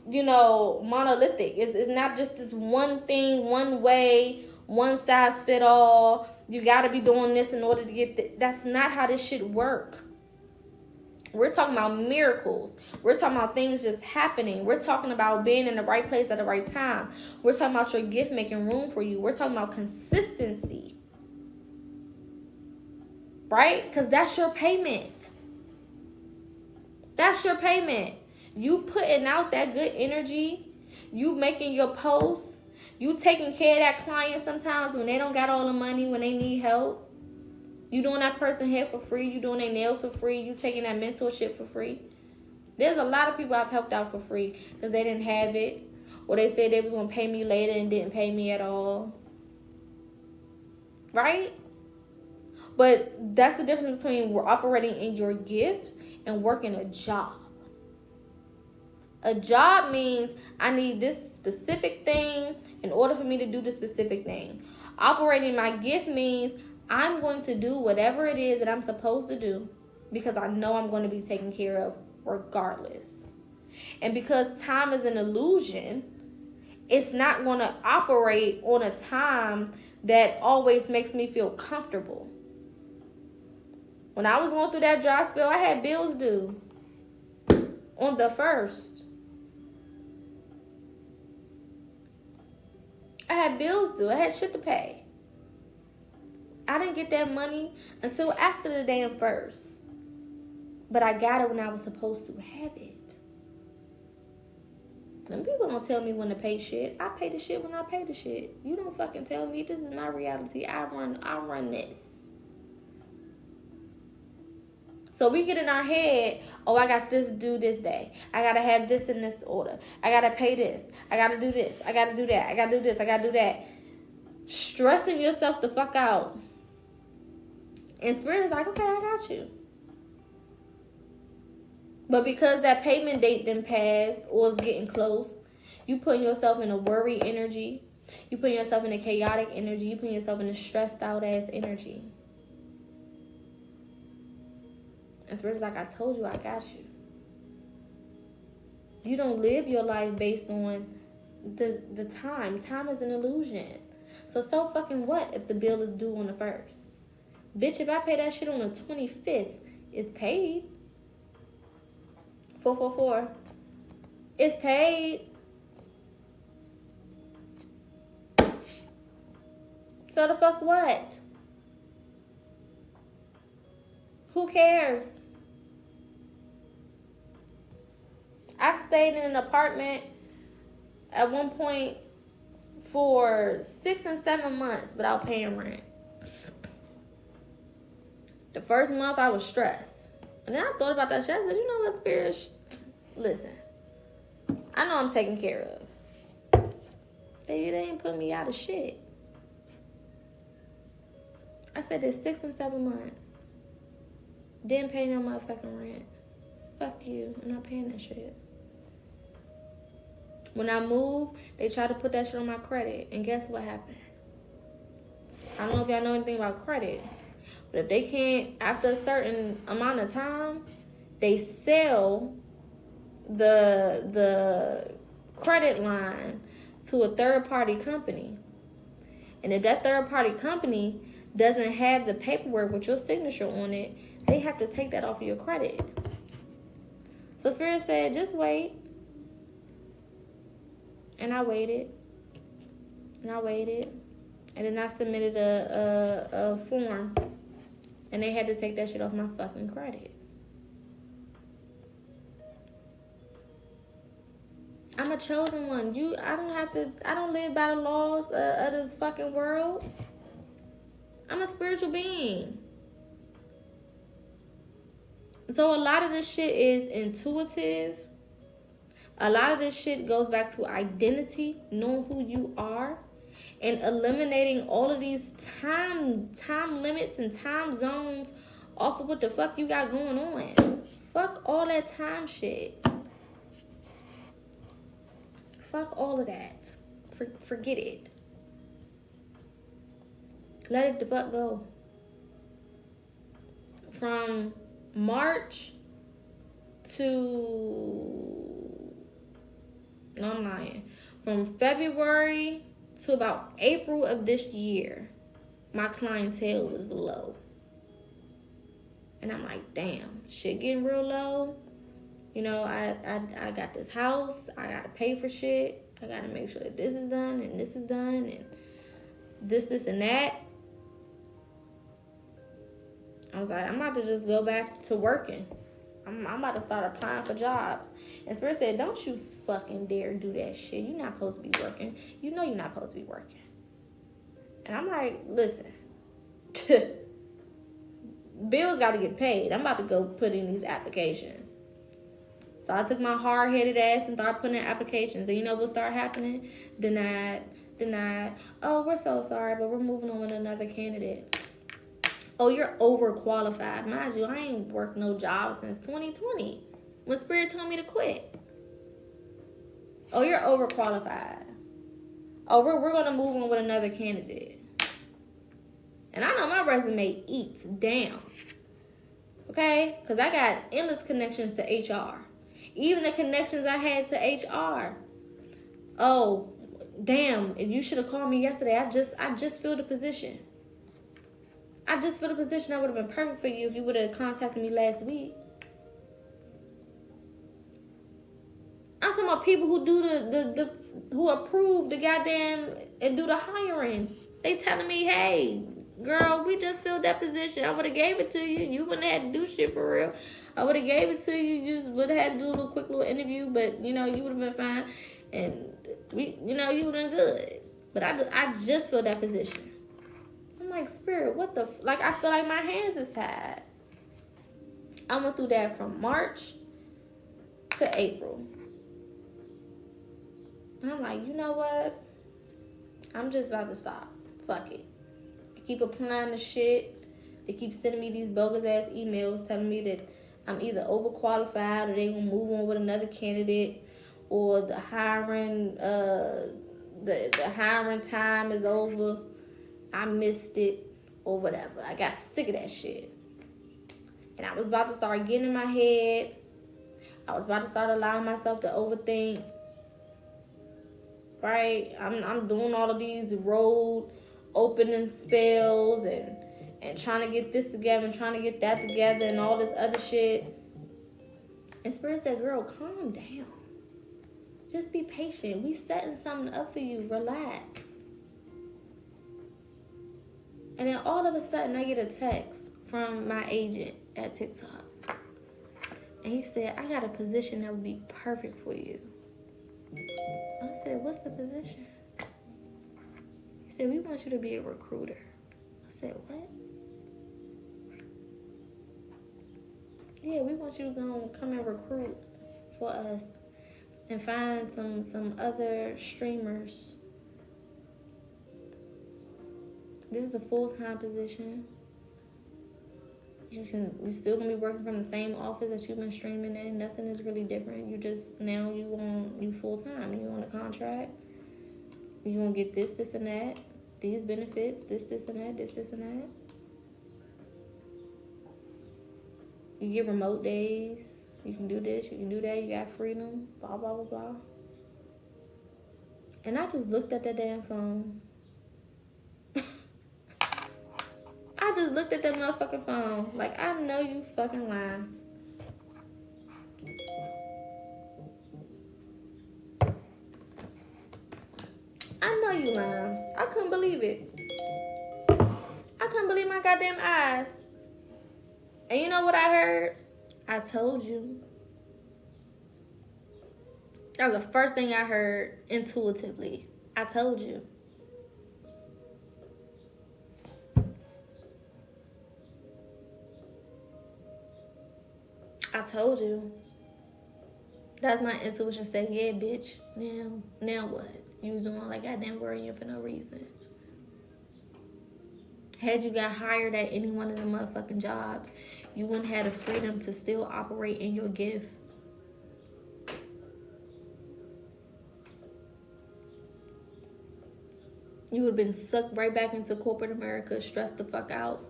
A: monolithic. It's not just this one thing, one way, one size fit all. You got to be doing this in order to get this. That's not how this shit work. We're talking about miracles. We're talking about things just happening. We're talking about being in the right place at the right time. We're talking about your gift making room for you. We're talking about consistency. Right? Because that's your payment. That's your payment. You putting out that good energy. You making your posts. You taking care of that client sometimes when they don't got all the money, when they need help. You doing that person hair for free. You doing their nails for free. You taking that mentorship for free. There's a lot of people I've helped out for free because they didn't have it. Or they said they was going to pay me later and didn't pay me at all. Right? But that's the difference between we're operating in your gift and working a job. A job means I need this specific thing in order for me to do the specific thing. Operating my gift means I'm going to do whatever it is that I'm supposed to do because I know I'm going to be taken care of regardless. And because time is an illusion, it's not going to operate on a time that always makes me feel comfortable. When I was going through that dry spell, I had bills due on the 1st. I had bills due. I had shit to pay. I didn't get that money until after the damn 1st. But I got it when I was supposed to have it. And people don't tell me when to pay shit. I pay the shit when I pay the shit. You don't fucking tell me. This is my reality. I run this. So we get in our head, oh, I got this due this day. I got to have this in this order. I got to pay this. I got to do this. I got to do that. I got to do this. I got to do that. Stressing yourself the fuck out. And Spirit is like, okay, I got you. But because that payment date didn't pass or is getting close, you putting yourself in a worry energy. You putting yourself in a chaotic energy. You putting yourself in a stressed out ass energy. And Spirit's like, I told you I got you. You don't live your life based on the time. Time is an illusion. So fucking what if the bill is due on the 1st? Bitch, if I pay that shit on the 25th, it's paid. 444. It's paid. So the fuck what? Who cares? I stayed in an apartment at one point for 6 and 7 months without paying rent. The first month I was stressed. And then I thought about that shit. I said, you know what, Spirit? Listen. I know I'm taken care of. They ain't put me out of shit. I said it's 6 and 7 months. Didn't pay no motherfucking rent. Fuck you. I'm not paying that shit. When I moved, they tried to put that shit on my credit. And guess what happened? I don't know if y'all know anything about credit. But if they can't, after a certain amount of time, they sell the credit line to a third-party company. And if that third-party company doesn't have the paperwork with your signature on it, they have to take that off of your credit. So Spirit said, just wait. And I waited. And I waited. And then I submitted a form. And they had to take that shit off my fucking credit. I'm a chosen one. I don't live by the laws of this fucking world. I'm a spiritual being. So a lot of this shit is intuitive. A lot of this shit goes back to identity, knowing who you are, and eliminating all of these time limits and time zones off of what the fuck you got going on. Fuck all that time shit. Fuck all of that. Forget it. Let it the fuck go. From March to... No, I'm lying. From February to about April of this year, my clientele was low. And I'm like, damn, shit getting real low. You know, I got this house. I got to pay for shit. I got to make sure that this is done and this is done and this and that. I was like, I'm about to just go back to working. I'm about to start applying for jobs. And Spirit said, don't you fucking dare do that shit. You're not supposed to be working. You know you're not supposed to be working. And I'm like, listen. Bills got to get paid. I'm about to go put in these applications. So I took my hard-headed ass and started putting in applications. And you know what started happening? Denied. Oh, we're so sorry, but we're moving on with another candidate. Oh, you're overqualified. Mind you, I ain't worked no job since 2020 when Spirit told me to quit. Oh, you're overqualified. Oh, we're going to move on with another candidate. And I know my resume eats down. Okay? Because I got endless connections to HR. Even the connections I had to HR. Oh, damn. You should have called me yesterday. I just filled the position. I just filled a position that would have been perfect for you if you would have contacted me last week. I'm talking about people who do who approve the goddamn and do the hiring. They telling me, hey, girl, we just filled that position. I would have gave it to you. You wouldn't have had to do shit for real. I would have gave it to you. You just would have had to do a quick little interview, but you know, you would have been fine. And you would have been good. But I just filled that position. I'm like, Spirit, what the... Like, I feel like my hands is tied. I went through that from March to April. And I'm like, you know what? I'm just about to stop. Fuck it. I keep applying the shit. They keep sending me these bogus-ass emails telling me that I'm either overqualified or they gonna move on with another candidate or the hiring, the hiring time is over. I missed it or whatever. I got sick of that shit. And I was about to start getting in my head. I was about to start allowing myself to overthink. Right? I'm doing all of these road opening spells and trying to get this together and trying to get that together and all this other shit. And Spirit said, girl, calm down. Just be patient. We setting something up for you. Relax. And then all of a sudden, I get a text from my agent at TikTok. And he said, I got a position that would be perfect for you. I said, what's the position? He said, we want you to be a recruiter. I said, what? Yeah, we want you to go come and recruit for us and find some other streamers. This is a full-time position. You're still gonna be working from the same office that you've been streaming in. Nothing is really different. You full-time. You on a contract. You gonna get this and that. These benefits, this and that, this and that. You get remote days. You can do this, you can do that, you got freedom, blah, blah, blah, blah. And I just looked at that damn phone. I just looked at that motherfucking phone. Like, I know you fucking lying. I know you lying. I couldn't believe it. I couldn't believe my goddamn eyes. And you know what I heard? I told you. That was the first thing I heard intuitively. I told you. I told you. That's my intuition saying, yeah, bitch. Now what? You was doing like goddamn worrying for no reason. Had you got hired at any one of the motherfucking jobs, you wouldn't have the freedom to still operate in your gift. You would have been sucked right back into corporate America, stressed the fuck out.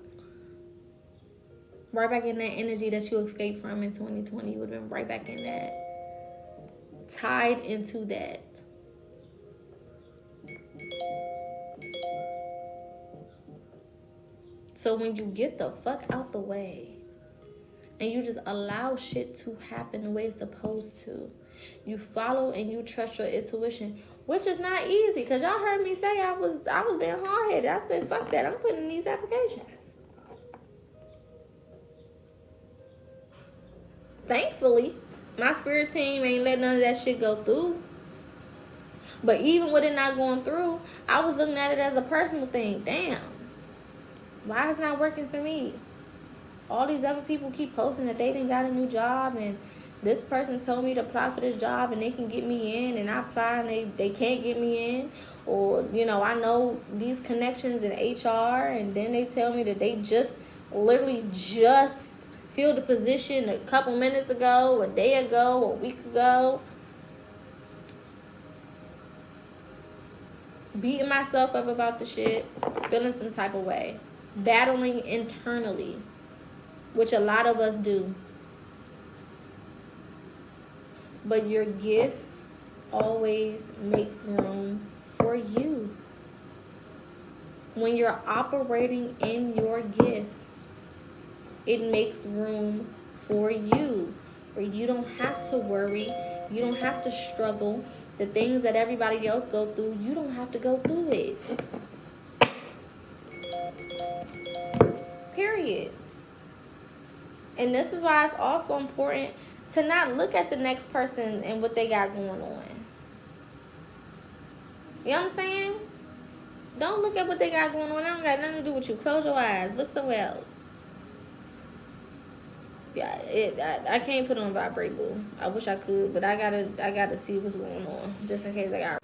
A: Right back in that energy that you escaped from in 2020. You would have been right back in that. Tied into that. So when you get the fuck out the way and you just allow shit to happen the way it's supposed to, you follow and you trust your intuition, which is not easy. Because y'all heard me say I was being hard-headed. I said, fuck that. I'm putting in these applications. Thankfully, my spirit team ain't let none of that shit go through. But even with it not going through, I was looking at it as a personal thing. Damn. Why is it not working for me? All these other people keep posting that they didn't got a new job, and this person told me to apply for this job and they can get me in, and I apply and they can't get me in. Or, you know, I know these connections in HR, and then they tell me that they literally just filled the position a couple minutes ago, a day ago, a week ago. Beating myself up about the shit, feeling some type of way. Battling internally, which a lot of us do. But your gift always makes room for you. When you're operating in your gift, it makes room for you. Where you don't have to worry, you don't have to struggle. The things that everybody else go through, you don't have to go through it. Period. And this is why it's also important to not look at the next person and what they got going on. You know what I'm saying? Don't look at what they got going on. It don't got nothing to do with you. Close your eyes. Look somewhere else. Yeah, I can't put on vibrate, boo. I wish I could, but I gotta see what's going on just in case I got.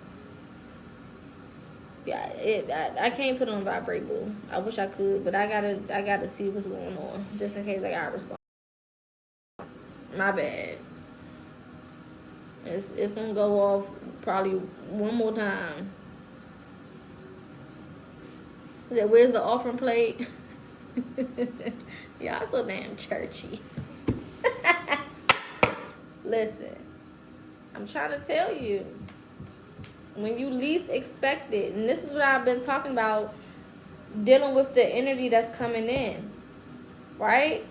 A: Yeah, I can't put on vibrate, boo. I wish I could, but I gotta see what's going on just in case I gotta respond. My bad. It's gonna go off probably one more time. Where's the offering plate? Y'all so damn churchy. Listen, I'm trying to tell you, when you least expect it, and this is what I've been talking about, dealing with the energy that's coming in, right?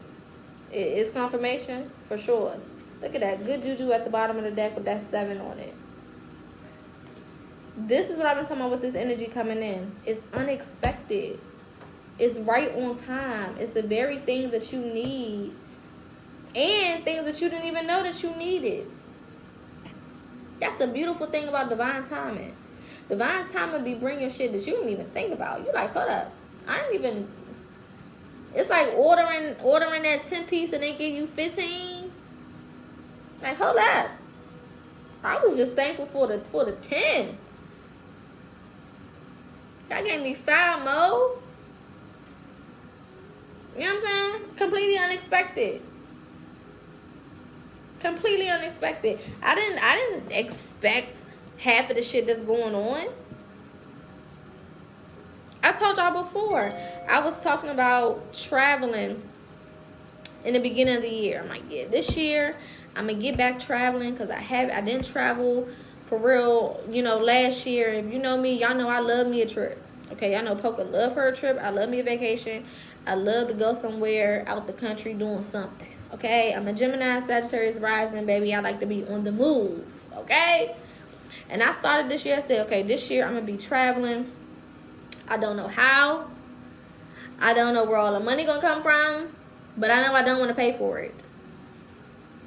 A: It's confirmation for sure. Look at that, good juju at the bottom of the deck with that 7 on it. This is what I've been talking about with this energy coming in. It's unexpected. It's right on time. It's the very thing that you need. And things that you didn't even know that you needed. That's the beautiful thing about divine timing. Divine timing be bringing shit that you didn't even think about. You like, hold up. I didn't even... It's like ordering that 10 piece and they give you 15. Like, hold up. I was just thankful for the 10. That gave me 5 more. You know what I'm saying? Completely unexpected. Completely unexpected. I didn't expect half of the shit that's going on. I told y'all before, I was talking about traveling in the beginning of the year. I'm like, yeah, this year I'm gonna get back traveling because I didn't travel for real, last year. If you know me, y'all know I love me a trip. Okay, y'all know Poca love her a trip. I love me a vacation. I love to go somewhere out the country doing something. Okay, I'm a Gemini, Sagittarius rising, baby. I like to be on the move. Okay, and I started this year. I said, okay, this year I'm gonna be traveling. I don't know how. I don't know where all the money gonna come from, but I know I don't want to pay for it.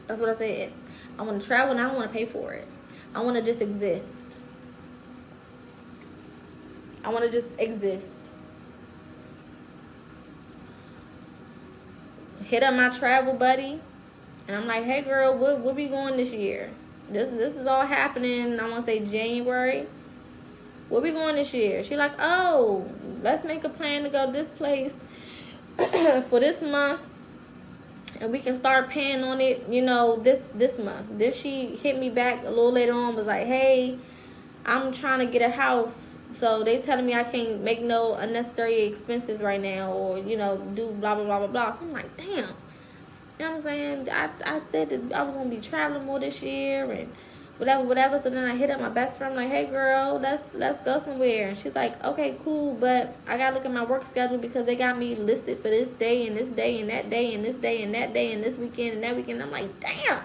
A: That's what I said. I want to travel and I don't want to pay for it. I want to just exist. I want to just exist. Hit up my travel buddy, and I'm like, hey girl, what we going this year? This is all happening. I want to say January. Where we going this year? She like, oh, let's make a plan to go this place for this month, and we can start paying on it, this month. Then she hit me back a little later on, was like, hey, I'm trying to get a house, so they telling me I can't make no unnecessary expenses right now, or do blah blah blah blah blah. So I'm like, damn, you know what I'm saying? I said that I was gonna be traveling more this year and whatever. So then I hit up my best friend, like, hey girl, let's go somewhere. And she's like, okay, cool, but I gotta look at my work schedule because they got me listed for this day and this day and that day and this day and that day and this weekend and that weekend. I'm like, damn,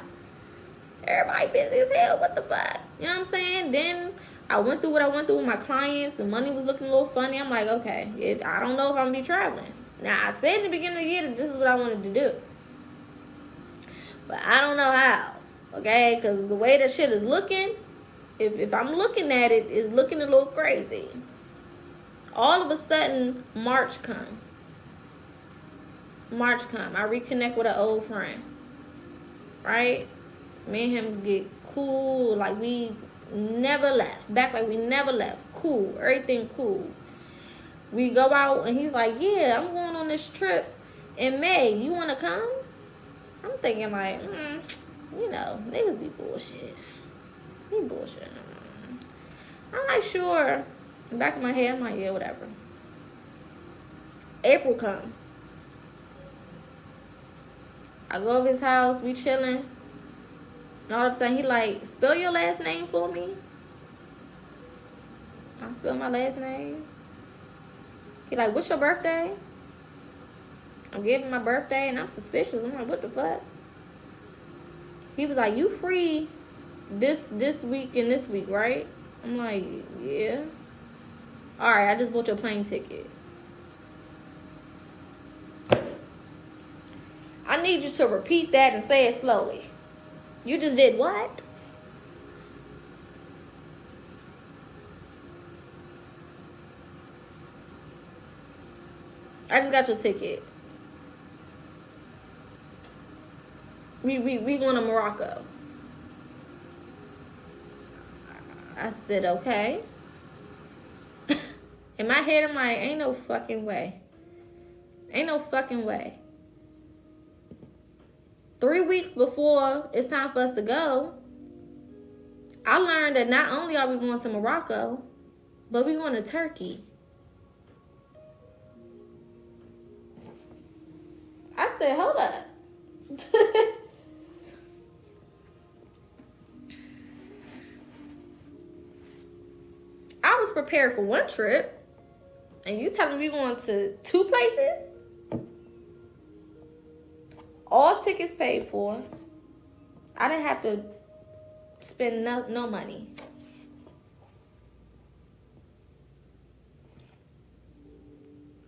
A: everybody busy as hell. What the fuck? You know what I'm saying? Then I went through what I went through with my clients. The money was looking a little funny. I'm like, okay, I don't know if I'm gonna be traveling. Now, I said in the beginning of the year that this is what I wanted to do, but I don't know how. Okay, because the way that shit is looking, if I'm looking at it, it's looking a little crazy. All of a sudden, March come. I reconnect with an old friend. Right? Me and him get cool, like we never left. Back like we never left. Cool. Everything cool. We go out and he's like, yeah, I'm going on this trip in May. You want to come? I'm thinking like, niggas be bullshit. He bullshit. I'm like, sure. In the back of my head, I'm like, yeah, whatever. April come. I go over his house, we chilling. And all of a sudden, he like, spell your last name for me. I spell my last name. He like, what's your birthday? I'm giving my birthday, and I'm suspicious. I'm like, what the fuck? He was like, you free this week and this week, right? I'm like, yeah. All right, I just bought your plane ticket. I need you to repeat that and say it slowly. You just did what? I just got your ticket. We going to Morocco. I said, okay. In my head, I'm like, ain't no fucking way. Ain't no fucking way. 3 weeks before it's time for us to go, I learned that not only are we going to Morocco, but we're going to Turkey. I said, hold up. I was prepared for one trip, and you telling me we're going to 2 places? All tickets paid for. I didn't have to spend no money.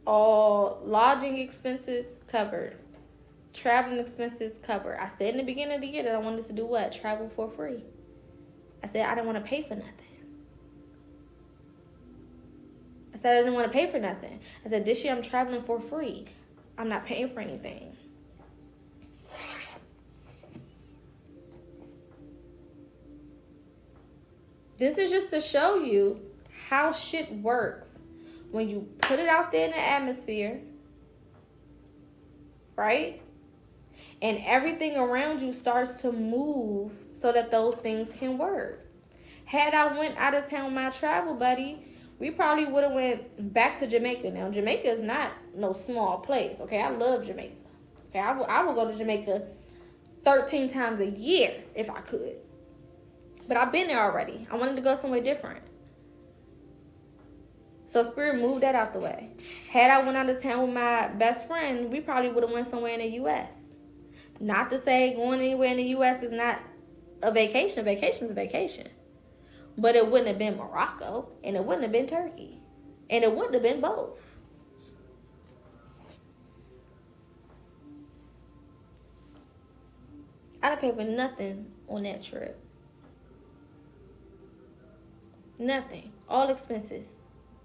A: All lodging expenses covered. Traveling expenses covered. I said in the beginning of the year that I wanted us to do what? Travel for free. I said I didn't want to pay for nothing. I said I didn't want to pay for nothing. I said this year I'm traveling for free. I'm not paying for anything. This is just to show you how shit works when you put it out there in the atmosphere, right? And everything around you starts to move so that those things can work. Had I went out of town with my travel buddy, we probably would have went back to Jamaica. Now, Jamaica is not no small place, okay? I love Jamaica, Okay, I will go to Jamaica 13 times a year if I could. But I've been there already. I wanted to go somewhere different. So Spirit moved that out the way. Had I went out of town with my best friend, we probably would have went somewhere in the U.S. Not to say going anywhere in the U.S. is not a vacation. A vacation is a vacation. But it wouldn't have been Morocco, and it wouldn't have been Turkey. And it wouldn't have been both. I didn't pay for nothing on that trip. Nothing. All expenses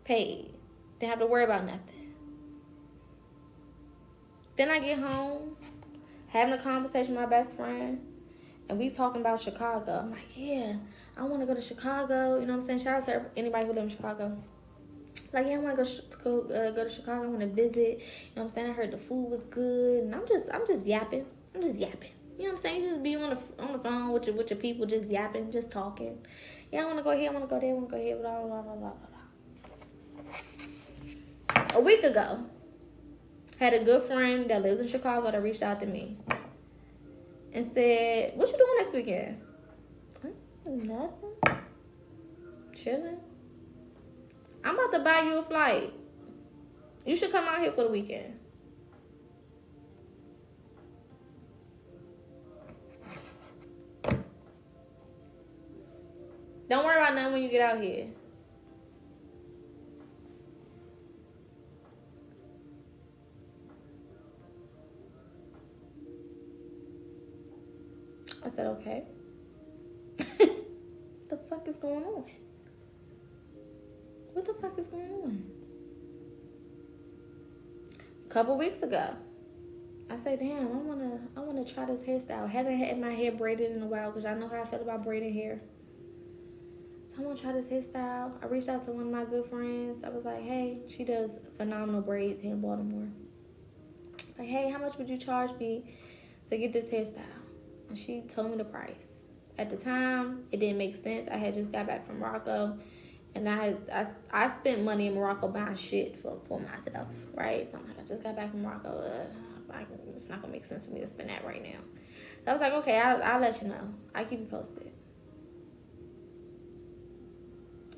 A: paid. Didn't have to worry about nothing. Then I get home, having a conversation with my best friend, and we talking about Chicago. I'm like, yeah, I want to go to Chicago. You know what I'm saying? Shout out to anybody who lives in Chicago. Like, yeah, I want to go to Chicago. I want to visit. You know what I'm saying? I heard the food was good, and I'm just yapping. I'm just yapping. You know what I'm saying? Just be on the phone with your people, just yapping, just talking. Yeah, I want to go here. I want to go there. I want to go here. Blah blah blah blah blah. A week ago, had a good friend that lives in Chicago that reached out to me and said, "What you doing next weekend?" I said, nothing. Chilling. I'm about to buy you a flight. You should come out here for the weekend. Don't worry about nothing when you get out here. I said, okay. What the fuck is going on? What the fuck is going on? A couple weeks ago, I said, damn, I wanna try this hairstyle. I haven't had my hair braided in a while because I know how I feel about braiding hair. So I want to try this hairstyle. I reached out to one of my good friends. I was like, hey, she does phenomenal braids here in Baltimore. Like, hey, how much would you charge me to get this hairstyle? And she told me the price. At the time, it didn't make sense. I had just got back from Morocco, and I spent money in Morocco buying shit for myself, right? So I'm like, I just got back from Morocco. It's not gonna make sense for me to spend that right now. So I was like, okay, I'll let you know. I'll keep you posted.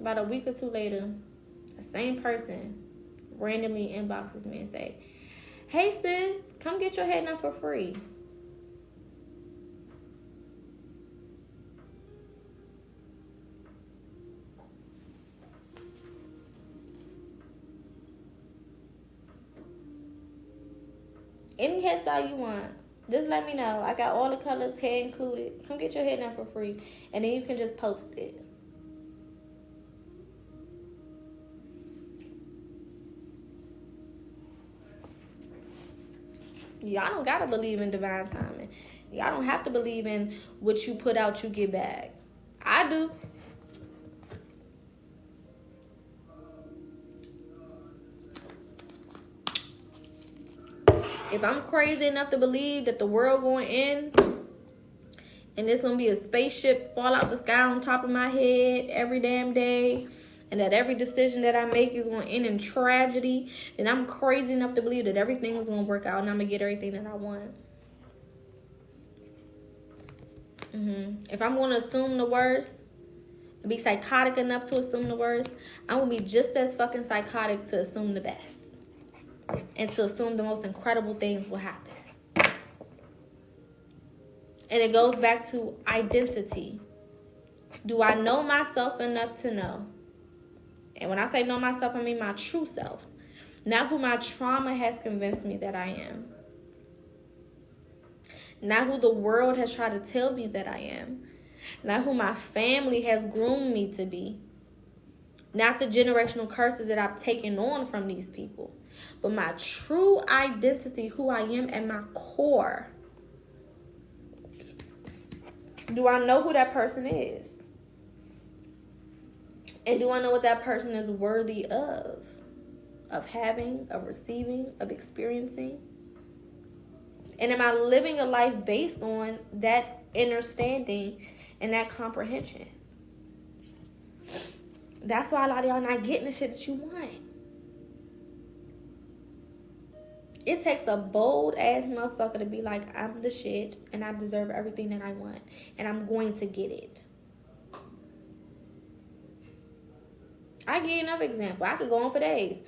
A: About a week or two later, the same person randomly inboxes me and say, hey sis, come get your hair done for free. Any hairstyle you want, just let me know. I got all the colors, hair included. Come get your hair done for free, and then you can just post it. Y'all don't gotta believe in divine timing. Y'all don't have to believe in what you put out, you get back. I do. If I'm crazy enough to believe that the world going to end and there's going to be a spaceship fall out the sky on top of my head every damn day, and that every decision that I make is going to end in tragedy, then I'm crazy enough to believe that everything is going to work out and I'm going to get everything that I want. If I'm going to assume the worst and be psychotic enough to assume the worst, I'm going to be just as fucking psychotic to assume the best. And to assume the most incredible things will happen. And it goes back to identity. Do I know myself enough to know? And when I say know myself, I mean my true self. Not who my trauma has convinced me that I am. Not who the world has tried to tell me that I am. Not who my family has groomed me to be. Not the generational curses that I've taken on from these people. But my true identity, who I am at my core. Do I know who that person is? And do I know what that person is worthy of? Of having, of receiving, of experiencing? And am I living a life based on that understanding and that comprehension? That's why a lot of y'all not getting the shit that you want. It takes a bold ass motherfucker to be like, I'm the shit and I deserve everything that I want and I'm going to get it. I give you another example. I could go on for days.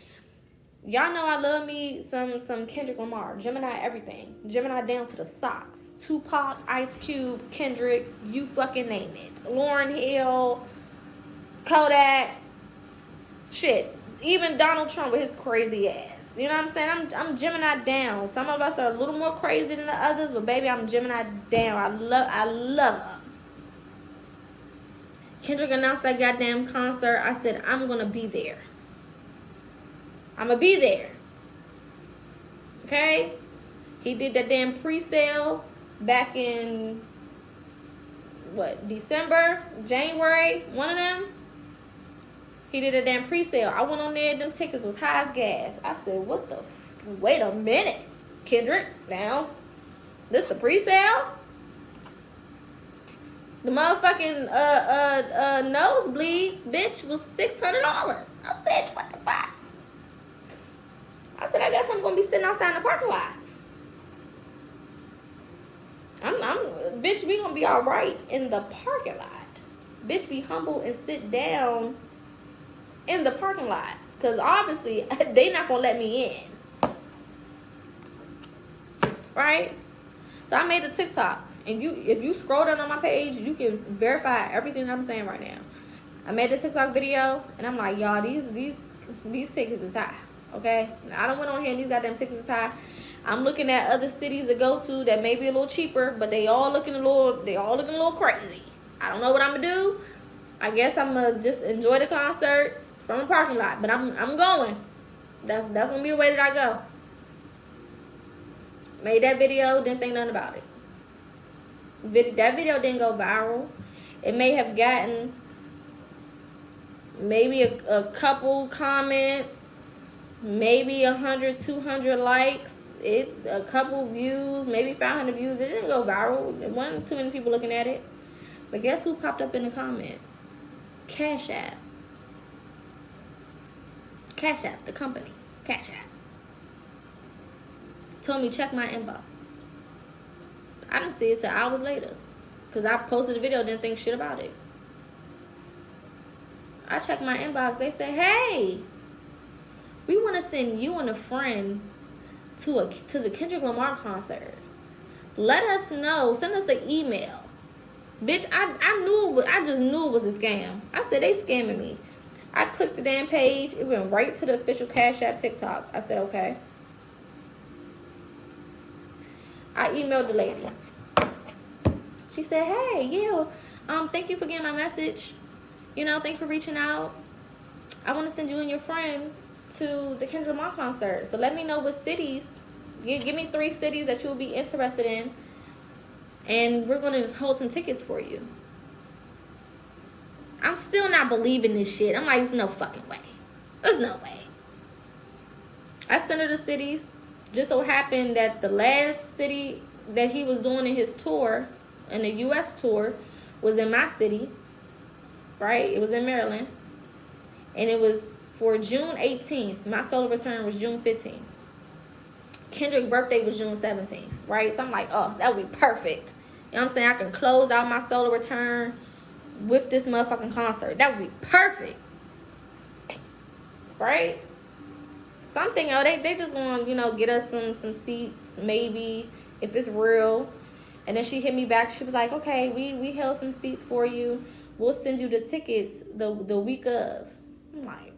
A: Y'all know I love me some Kendrick Lamar. Gemini everything. Gemini down to the socks. Tupac, Ice Cube, Kendrick, you fucking name it. Lauryn Hill, Kodak, shit. Even Donald Trump with his crazy ass. You know what I'm saying? I'm Gemini down. Some of us are a little more crazy than the others, but baby, I'm Gemini down. I love her. Kendrick announced that goddamn concert. I said, I'm gonna be there. I'm gonna be there. Okay? He did that damn pre-sale back in, what, December, January, one of them. He did a damn pre-sale. I went on there, them tickets was high as gas. I said, what the, wait a minute, Kendrick, now, this the pre-sale? The motherfucking nosebleeds, bitch, was $600. I said, what the fuck? I said, I guess I'm gonna be sitting outside in the parking lot. Bitch, we gonna be all right in the parking lot. Bitch, be humble and sit down in the parking lot, cause obviously they not gonna let me in, right? So I made a TikTok, and if you scroll down on my page, you can verify everything I'm saying right now. I made a TikTok video, and I'm like, y'all, these tickets is high. Okay, I don't went on here and these goddamn tickets is high. I'm looking at other cities to go to that may be a little cheaper, but they all looking a little crazy. I don't know what I'm gonna do. I guess I'm gonna just enjoy the concert from the parking lot, but I'm going. That's gonna be the way that I go. Made that video, didn't think nothing about it. That video didn't go viral. It may have gotten maybe a couple comments, maybe 100, 200 likes, a couple views, maybe 500 views. It didn't go viral. There wasn't too many people looking at it. But guess who popped up in the comments? Cash App. Cash App, the company. Cash App. Told me check my inbox. I didn't see it till hours later, because I posted the video, didn't think shit about it. I checked my inbox. They said, hey, we want to send you and a friend to the Kendrick Lamar concert. Let us know. Send us an email. Bitch, I just knew it was a scam. I said, they scamming me. I clicked the damn page. It went right to the official Cash App TikTok. I said, okay. I emailed the lady. She said, hey, yeah, thank you for getting my message. You know, thanks for reaching out. I want to send you and your friend to the Kendrick Lamar concert. So let me know what cities. Give me 3 cities that you'll be interested in. And we're going to hold some tickets for you. I'm still not believing this shit. I'm like, there's no fucking way. There's no way. I sent her the cities. Just so happened that the last city that he was doing in his tour, in the U.S. tour, was in my city. Right? It was in Maryland. And it was for June 18th. My solo return was June 15th. Kendrick's birthday was June 17th. Right? So I'm like, oh, that would be perfect. You know what I'm saying? I can close out my solo return with this motherfucking concert. That would be perfect. Right? So I'm thinking, oh, they just want, you know, get us some seats, maybe, if it's real. And then she hit me back. She was like, okay, we held some seats for you. We'll send you the tickets the week of. I'm like,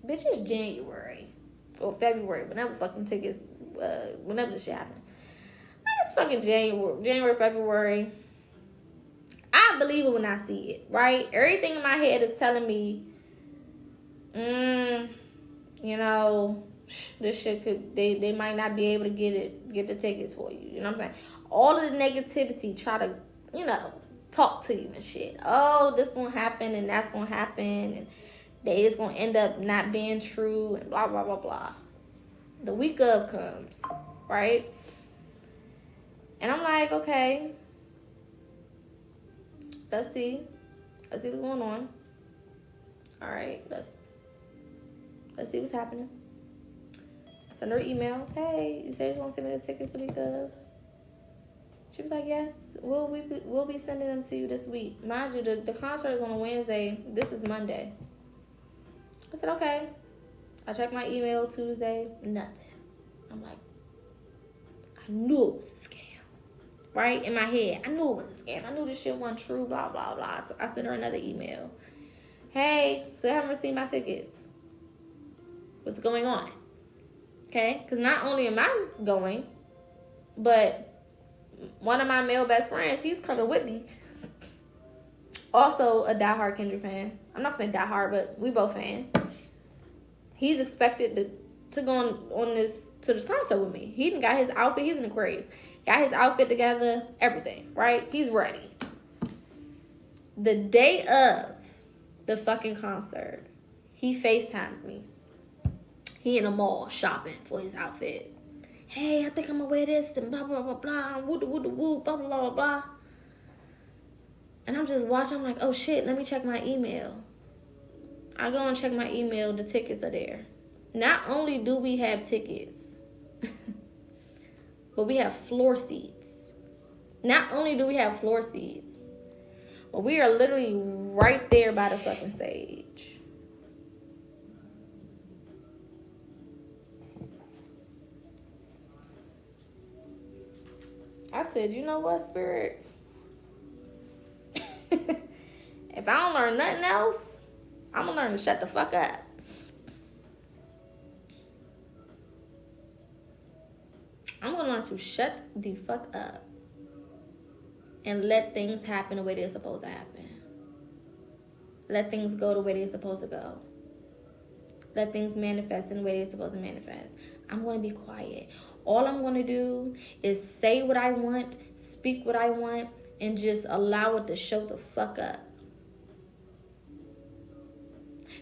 A: bitch, it's January. Or February, whenever fucking tickets, whenever the shit happened. It's fucking January, February. I believe it when I see it, right? Everything in my head is telling me, you know, this shit they might not be able to get the tickets for you. You know what I'm saying? All of the negativity try to, you know, talk to you and shit. Oh, this gonna happen and that's gonna happen and it's gonna end up not being true and blah blah blah blah. The week of comes, right? And I'm like, okay, let's see what's going on. All right, let's see what's happening. send her an email. Hey, you said you want to send me the tickets the week of. She was like, yes, we'll be sending them to you this week. Mind you, the concert is on a Wednesday. This is Monday. I said, okay. I checked my email Tuesday. Nothing. I'm like, I knew it was a scam. Right? In my head, I knew it was a scam. I knew this shit wasn't true, blah, blah, blah. So I sent her another email. Hey, so I haven't received my tickets. What's going on? Okay? Because not only am I going, but one of my male best friends, he's coming with me. Also a diehard Kendrick fan. I'm not saying diehard, but we both fans. He's expected to go to this concert with me. He even got his outfit. He's in Aquarius. Got his outfit together, everything, right? He's ready. The day of the fucking concert, he FaceTimes me. He in a mall shopping for his outfit. Hey, I think I'm gonna wear this and blah, blah, blah, blah, woo, woo, woo, blah, blah, blah, blah. And I'm just watching, I'm like, oh shit, let me check my email. I go and check my email, the tickets are there. Not only do we have tickets, but we have floor seats. Not only do we have floor seats, but we are literally right there by the fucking stage. I said, you know what, Spirit? If I don't learn nothing else, I'm gonna learn to shut the fuck up. I'm gonna learn to shut the fuck up and let things happen the way they're supposed to happen. Let things go the way they're supposed to go. Let things manifest in the way they're supposed to manifest. I'm gonna be quiet. All I'm gonna do is say what I want, speak what I want, and just allow it to show the fuck up.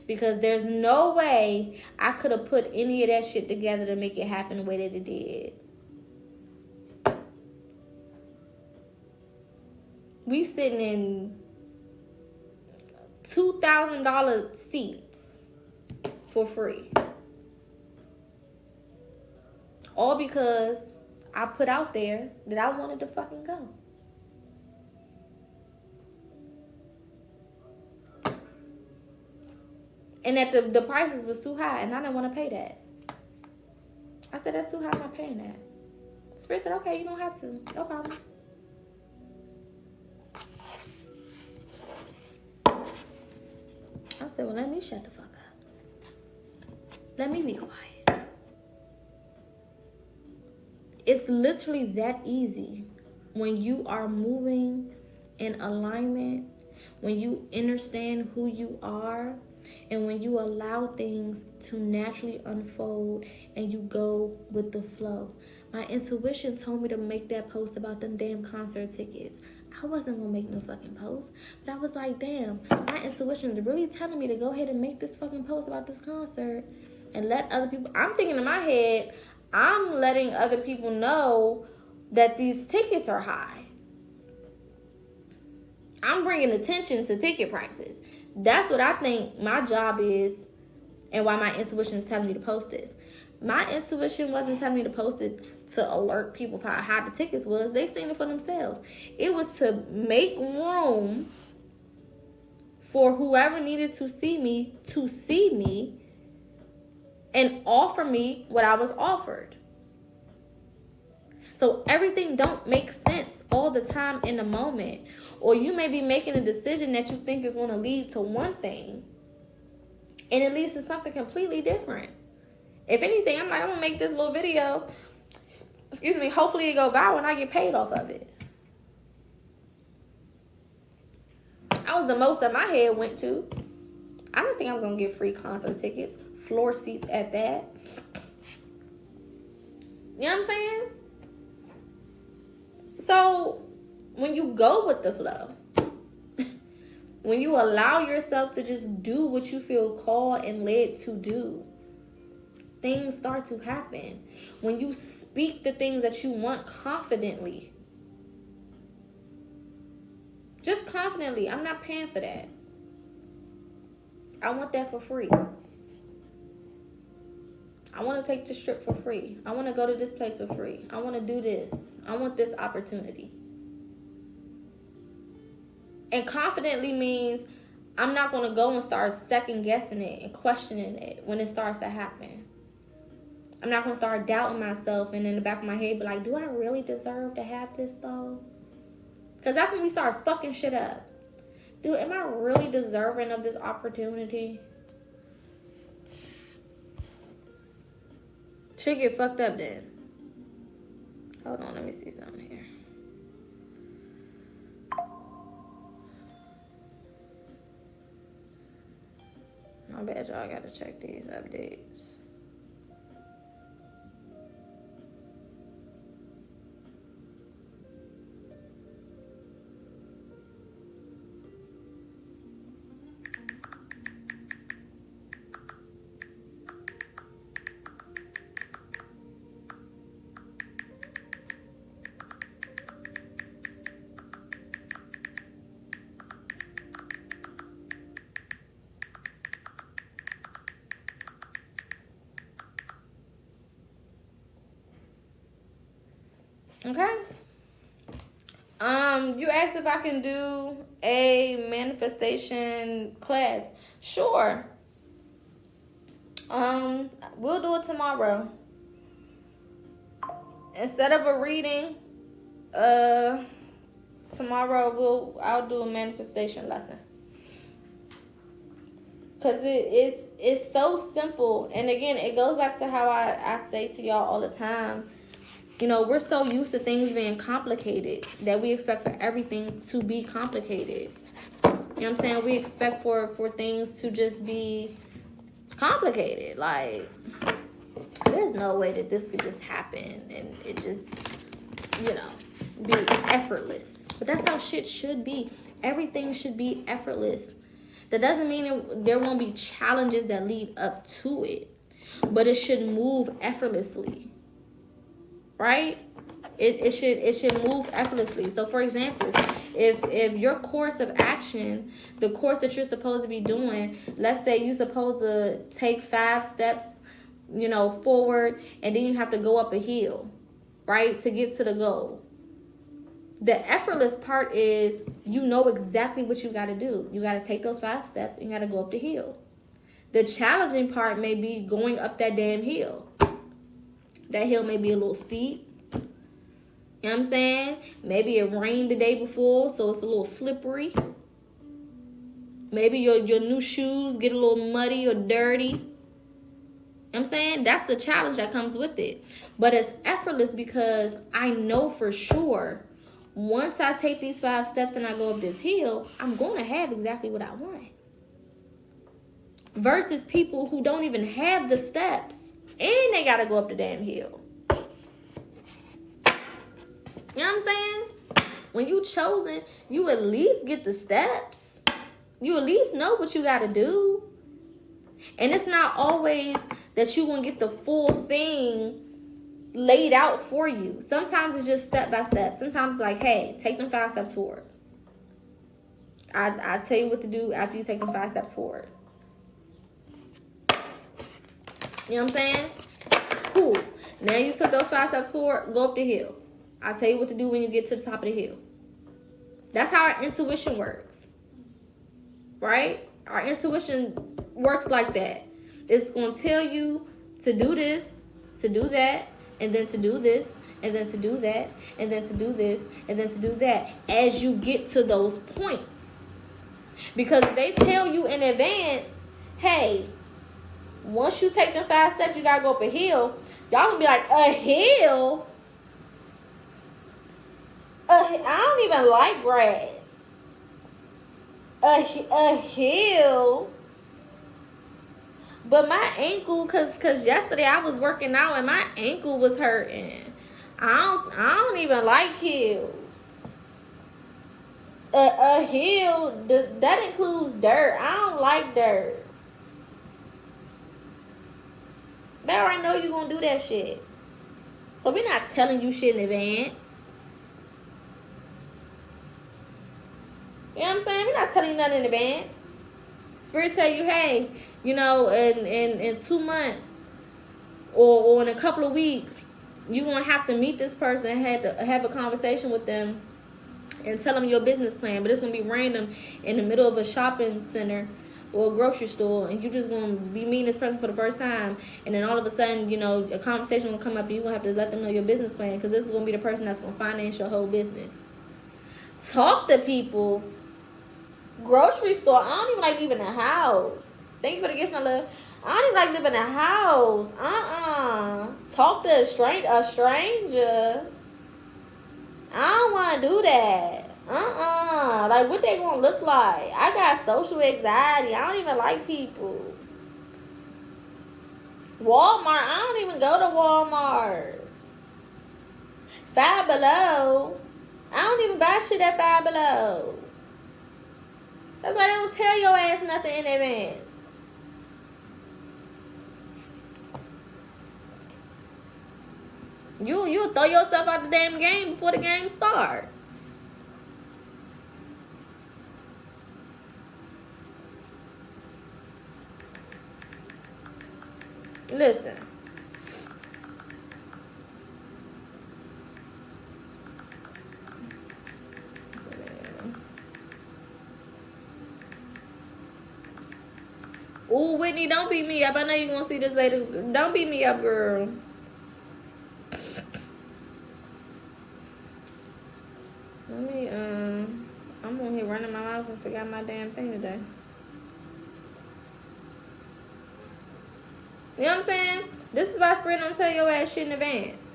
A: Because there's no way I could have put any of that shit together to make it happen the way that it did. We sitting in $2,000 seats for free. All because I put out there that I wanted to fucking go. And that the prices was too high, and I didn't want to pay that. I said, that's too high, I'm not paying that. Spirit said, okay, you don't have to. No problem. I said, well, let me shut the fuck up. Let me be quiet. It's literally that easy when you are moving in alignment, when you understand who you are, and when you allow things to naturally unfold and you go with the flow. My intuition told me to make that post about them damn concert tickets. I wasn't gonna make no fucking post, but I was like, damn, my intuition is really telling me to go ahead and make this fucking post about this concert and let other people. I'm thinking in my head, I'm letting other people know that these tickets are high. I'm bringing attention to ticket prices. That's what I think my job is, and why my intuition is telling me to post this. My intuition wasn't telling me to post it to alert people of how high the tickets was. They seen it for themselves. It was to make room for whoever needed to see me and offer me what I was offered. So everything don't make sense all the time in the moment. Or you may be making a decision that you think is going to lead to one thing, and it leads to something completely different. If anything, I'm going to make this little video, hopefully it go viral and I get paid off of it. That was the most that my head went to. I didn't think I was going to get free concert tickets, floor seats at that. You know what I'm saying? So, when you go with the flow, when you allow yourself to just do what you feel called and led to do, things start to happen. When you speak the things that you want confidently, just confidently, I'm not paying for that. I want that for free. I want to take this trip for free. I want to go to this place for free. I want to do this. I want this opportunity. And confidently means I'm not going to go and start second guessing it and questioning it when it starts to happen. I'm not going to start doubting myself and in the back of my head be like, do I really deserve to have this though? Because that's when we start fucking shit up. Dude, am I really deserving of this opportunity? Shit get fucked up then. Hold on, let me see something here. My bad, y'all. I gotta check these updates. Okay. You asked if I can do a manifestation class. Sure. We'll do it tomorrow. Instead of a reading, tomorrow I'll do a manifestation lesson. Cause it's so simple, and again, it goes back to how I say to y'all all the time. You know, we're so used to things being complicated that we expect for everything to be complicated. You know what I'm saying? We expect for things to just be complicated. Like, there's no way that this could just happen and it just, you know, be effortless. But that's how shit should be. Everything should be effortless. That doesn't mean there won't be challenges that lead up to it, but it should move effortlessly. Right? It should move effortlessly. So for example, if your course of action, the course that you're supposed to be doing, let's say you're supposed to take 5 steps, you know, forward, and then you have to go up a hill, right, to get to the goal. The effortless part is you know exactly what you got to do. You got to take those 5 steps and you got to go up the hill. The challenging part may be going up that damn hill. That hill may be a little steep. You know what I'm saying? Maybe it rained the day before, so it's a little slippery. Maybe your new shoes get a little muddy or dirty. You know what I'm saying? That's the challenge that comes with it. But it's effortless because I know for sure once I take these 5 steps and I go up this hill, I'm going to have exactly what I want. Versus people who don't even have the steps. And they got to go up the damn hill. You know what I'm saying? When you chosen, you at least get the steps. You at least know what you got to do. And it's not always that you going to get the full thing laid out for you. Sometimes it's just step by step. Sometimes it's like, hey, take them 5 steps forward. I tell you what to do after you take them 5 steps forward. You know what I'm saying? Cool. Now you took those 5 steps forward, go up the hill. I'll tell you what to do when you get to the top of the hill. That's how our intuition works. Right? Our intuition works like that. It's going to tell you to do this, to do that, and then to do this, and then to do that, and then to do this, and then to do that as you get to those points. Because they tell you in advance, hey, once you take them 5 steps, you gotta go up a hill. Y'all gonna be like, a hill? I don't even like grass. A hill? But my ankle, cause yesterday I was working out and my ankle was hurting. I don't even like hills. A hill, that includes dirt. I don't like dirt. They already know you gonna do that shit. So we're not telling you shit in advance. You know what I'm saying? We're not telling you nothing in advance. Spirit tell you, hey, you know, in 2 months, or in a couple of weeks, you're going to have to meet this person, have a conversation with them, and tell them your business plan. But it's going to be random in the middle of a shopping center or a grocery store, and you're just going to be meeting this person for the first time, and then all of a sudden, you know, a conversation will come up, and you're going to have to let them know your business plan, because this is going to be the person that's going to finance your whole business. Talk to people. Grocery store, I don't even like leaving the house. Thank you for the gifts, my love. I don't even like living in a house. Talk to a stranger. I don't want to do that. Like, what they gonna look like? I got social anxiety. I don't even like people. Walmart, I don't even go to Walmart. Five Below, I don't even buy shit at Five Below. That's why they don't tell your ass nothing in advance. You throw yourself out the damn game before the game start. Listen. Ooh, Whitney, don't beat me up. I know you're gonna see this later. Don't beat me up, girl. Let me, I'm on here running my mouth and forgot my damn thing today. You know what I'm saying? This is why Spirit don't tell your ass shit in advance.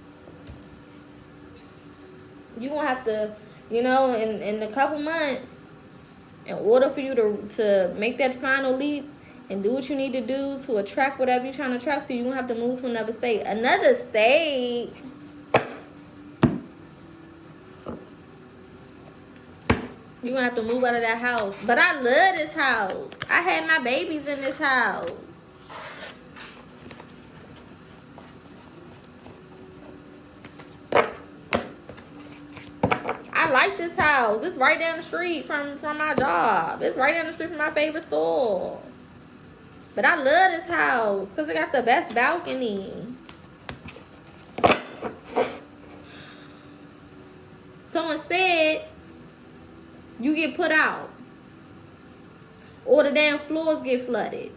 A: You gonna have to, you know, in a couple months, in order for you to make that final leap and do what you need to do to attract whatever you're trying to attract to, you're gonna have to move to another state. Another state. You're gonna have to move out of that house. But I love this house. I had my babies in this house. I like this house. It's right down the street from my job. It's right down the street from my favorite store. But I love this house because it got the best balcony. So instead, you get put out. Or the damn floors get flooded.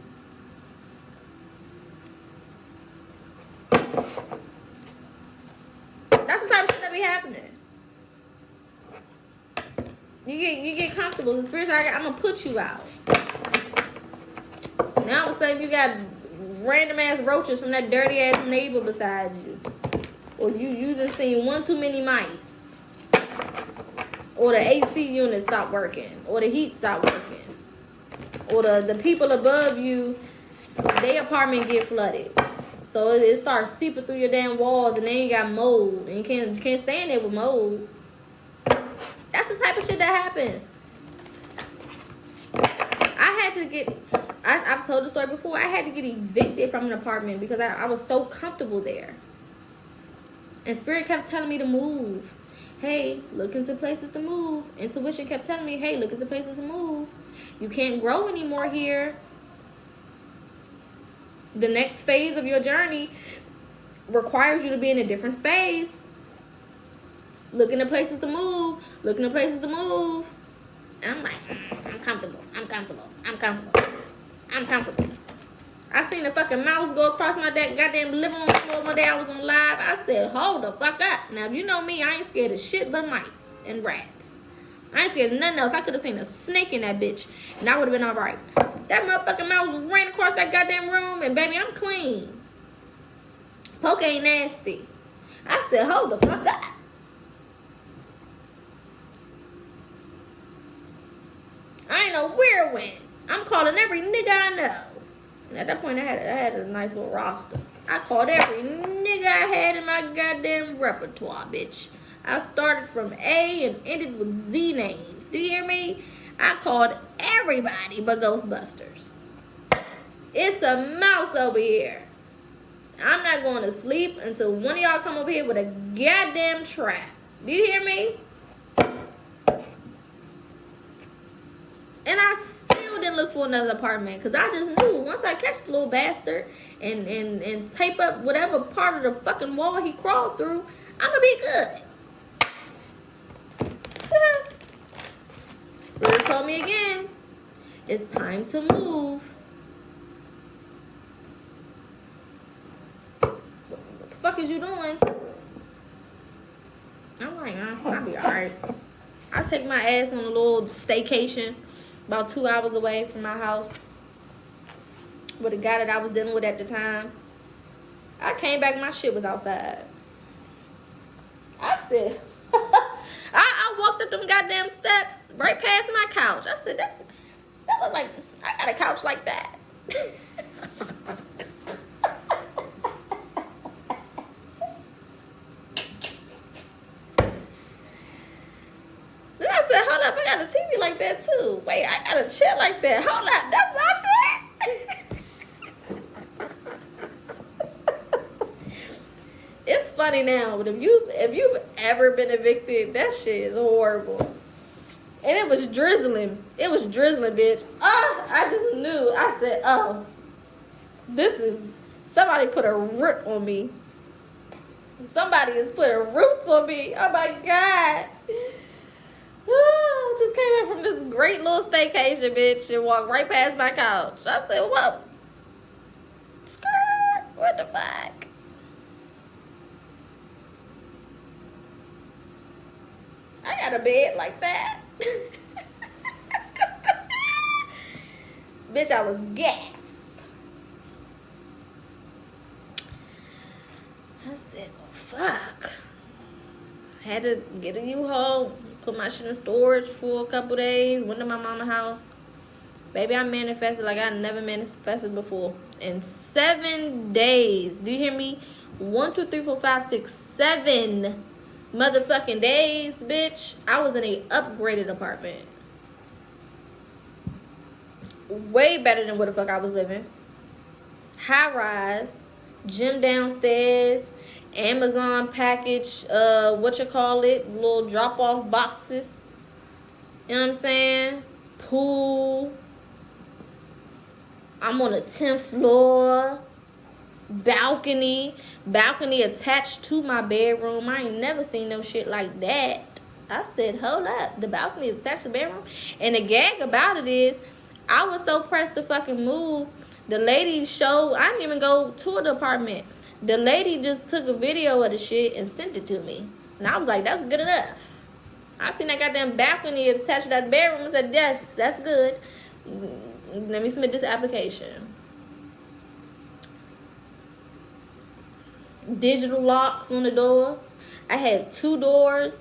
A: That's the type of shit that be happening. You get comfortable. The spirit's like, I'm gonna put you out. Now all of a sudden you got random ass roaches from that dirty ass neighbor beside you. Or you just seen one too many mice. Or the AC unit stopped working. Or the heat stopped working. Or the people above you, their apartment get flooded. So it starts seeping through your damn walls, and then you got mold. And you can't stay in there with mold. That's the type of shit that happens. I had to get... I've told the story before. I had to get evicted from an apartment because I was so comfortable there. And Spirit kept telling me to move. Hey, look into places to move. Intuition kept telling me, hey, look into places to move. You can't grow anymore here. The next phase of your journey requires you to be in a different space. Look into places to move. Look into places to move. And I'm like, I'm comfortable. I'm comfortable. I'm comfortable. I'm comfortable. I seen a fucking mouse go across my goddamn living room floor one day. I was on live. I said, hold the fuck up. Now, if you know me, I ain't scared of shit but mice and rats. I ain't scared of nothing else. I could have seen a snake in that bitch, and I would have been all right. That motherfucking mouse ran across that goddamn room, and baby, I'm clean. Poke ain't nasty. I said, hold the fuck up. I ain't know where it went. I'm calling every nigga I know. And at that point, I had a nice little roster. I called every nigga I had in my goddamn repertoire, bitch. I started from A and ended with Z names. Do you hear me? I called everybody but Ghostbusters. It's a mouse over here. I'm not going to sleep until one of y'all come over here with a goddamn trap. Do you hear me? And I still didn't look for another apartment because I just knew once I catch the little bastard and tape up whatever part of the fucking wall he crawled through, I'm gonna be good. Spirit told me again, it's time to move. What the fuck is you doing? I'm like, I'll be alright. I take my ass on a little staycation about 2 hours away from my house with a guy that I was dealing with at the time. I came back, my shit was outside. I said, I walked up them goddamn steps right past my couch. I said, that look like I got a couch like that. Then I said, hold up, I got a TV like that too. Wait, I got a chair like that. Hold up, that's my shit. It's funny now, but if you've ever been evicted, that shit is horrible. And it was drizzling. It was drizzling, bitch. Oh, I just knew. I said, oh, this is, somebody put a root on me. Somebody is putting roots on me. Oh my God. I just came in from this great little staycation, bitch, and walked right past my couch. I said, whoa. Skirt. What the fuck? I got a bed like that. Bitch, I was gasped. I said, oh, fuck. I had to get a U-Haul, put my shit in storage for a couple days, went to my mama's house. Baby, I manifested like I never manifested before. In 7 days. Do you hear me? 1, 2, 3, 4, 5, 6, 7 motherfucking days, bitch. I was in a upgraded apartment. Way better than where the fuck I was living. High rise, gym downstairs, Amazon package, little drop off boxes. You know what I'm saying? Pool. I'm on the 10th floor. Balcony attached to my bedroom. I ain't never seen no shit like that. I said, hold up, the balcony is attached to the bedroom. And the gag about it is, I was so pressed to fucking move. The lady showed, I didn't even go to the apartment. The lady just took a video of the shit and sent it to me. And I was like, that's good enough. I seen that goddamn balcony attached to that bedroom and said, yes, that's good. Let me submit this application. Digital locks on the door. I had 2 doors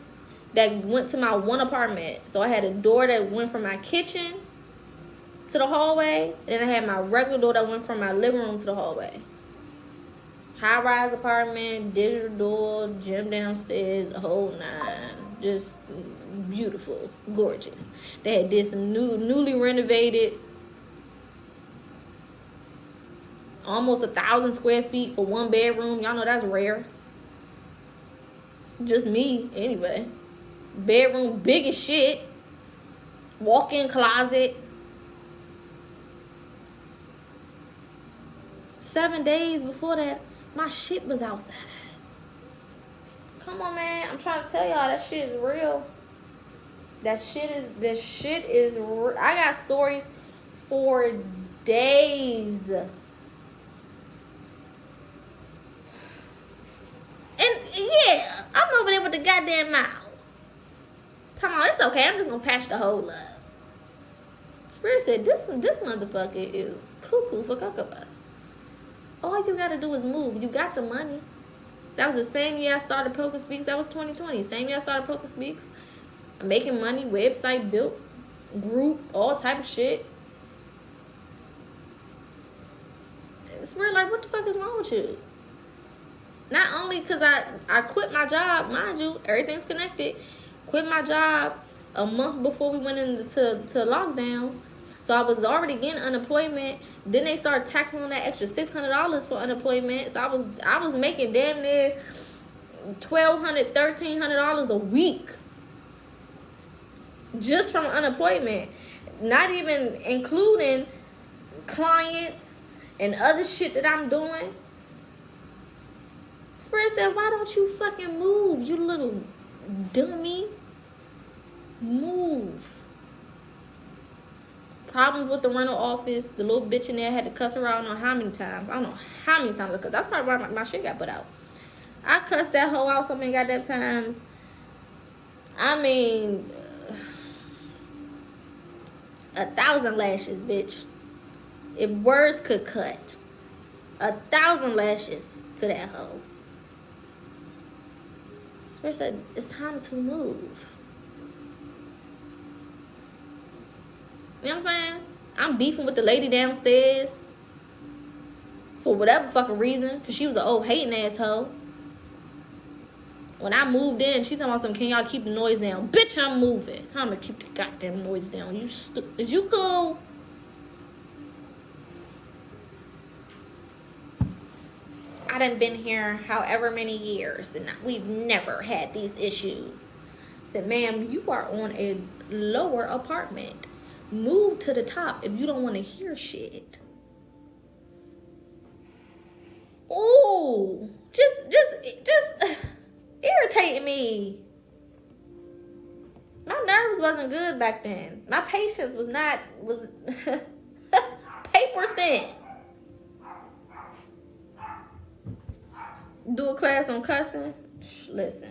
A: that went to my one apartment. So I had a door that went from my kitchen to the hallway, and then I had my regular door that went from my living room to the hallway. High-rise apartment, digital door, gym downstairs, the whole 9. Just beautiful, gorgeous. They had did some newly renovated, almost 1,000 square feet for 1 bedroom. Y'all know that's rare. Just me, anyway. Bedroom big as shit. Walk-in closet. 7 days before that, my shit was outside. Come on, man. I'm trying to tell y'all that shit is real. This shit is real. I got stories for days. And yeah, I'm over there with the goddamn mouse. Tell me, it's okay. I'm just gonna patch the hole up. Spirit said, this motherfucker is cuckoo for Cocoa Puffs. All you gotta do is move. You got the money. That was the same year I started PocaSPEAKS. That was 2020. Same year I started PocaSPEAKS. I'm making money, website built, group, all type of shit. Spirit like, what the fuck is wrong with you? Not only because I quit my job, mind you, everything's connected. Quit my job a month before we went into lockdown. So I was already getting unemployment. Then they started taxing on that extra $600 for unemployment. So I was making damn near $1,200, $1,300 a week just from unemployment. Not even including clients and other shit that I'm doing. Spirit said, why don't you fucking move, you little dummy? Move. Problems with the rental office. The little bitch in there had to cuss her out. I don't know how many times. I don't know how many times. That's probably why my shit got put out. I cussed that hoe out so many goddamn times. I mean, 1,000 lashes, bitch. If words could cut, 1,000 lashes to that hoe. Spirit said, it's time to move. You know what I'm saying? I'm beefing with the lady downstairs for whatever fucking reason, because she was an old hating asshole. When I moved in, she talking about something, can y'all keep the noise down? Bitch, I'm moving. I'm gonna keep the goddamn noise down. Is you cool? I done been here however many years, and we've never had these issues. I said, ma'am, you are on a lower apartment. Move to the top if you don't want to hear shit. Ooh, just irritating me. My nerves wasn't good back then. My patience was paper thin. Do a class on cussing. Listen,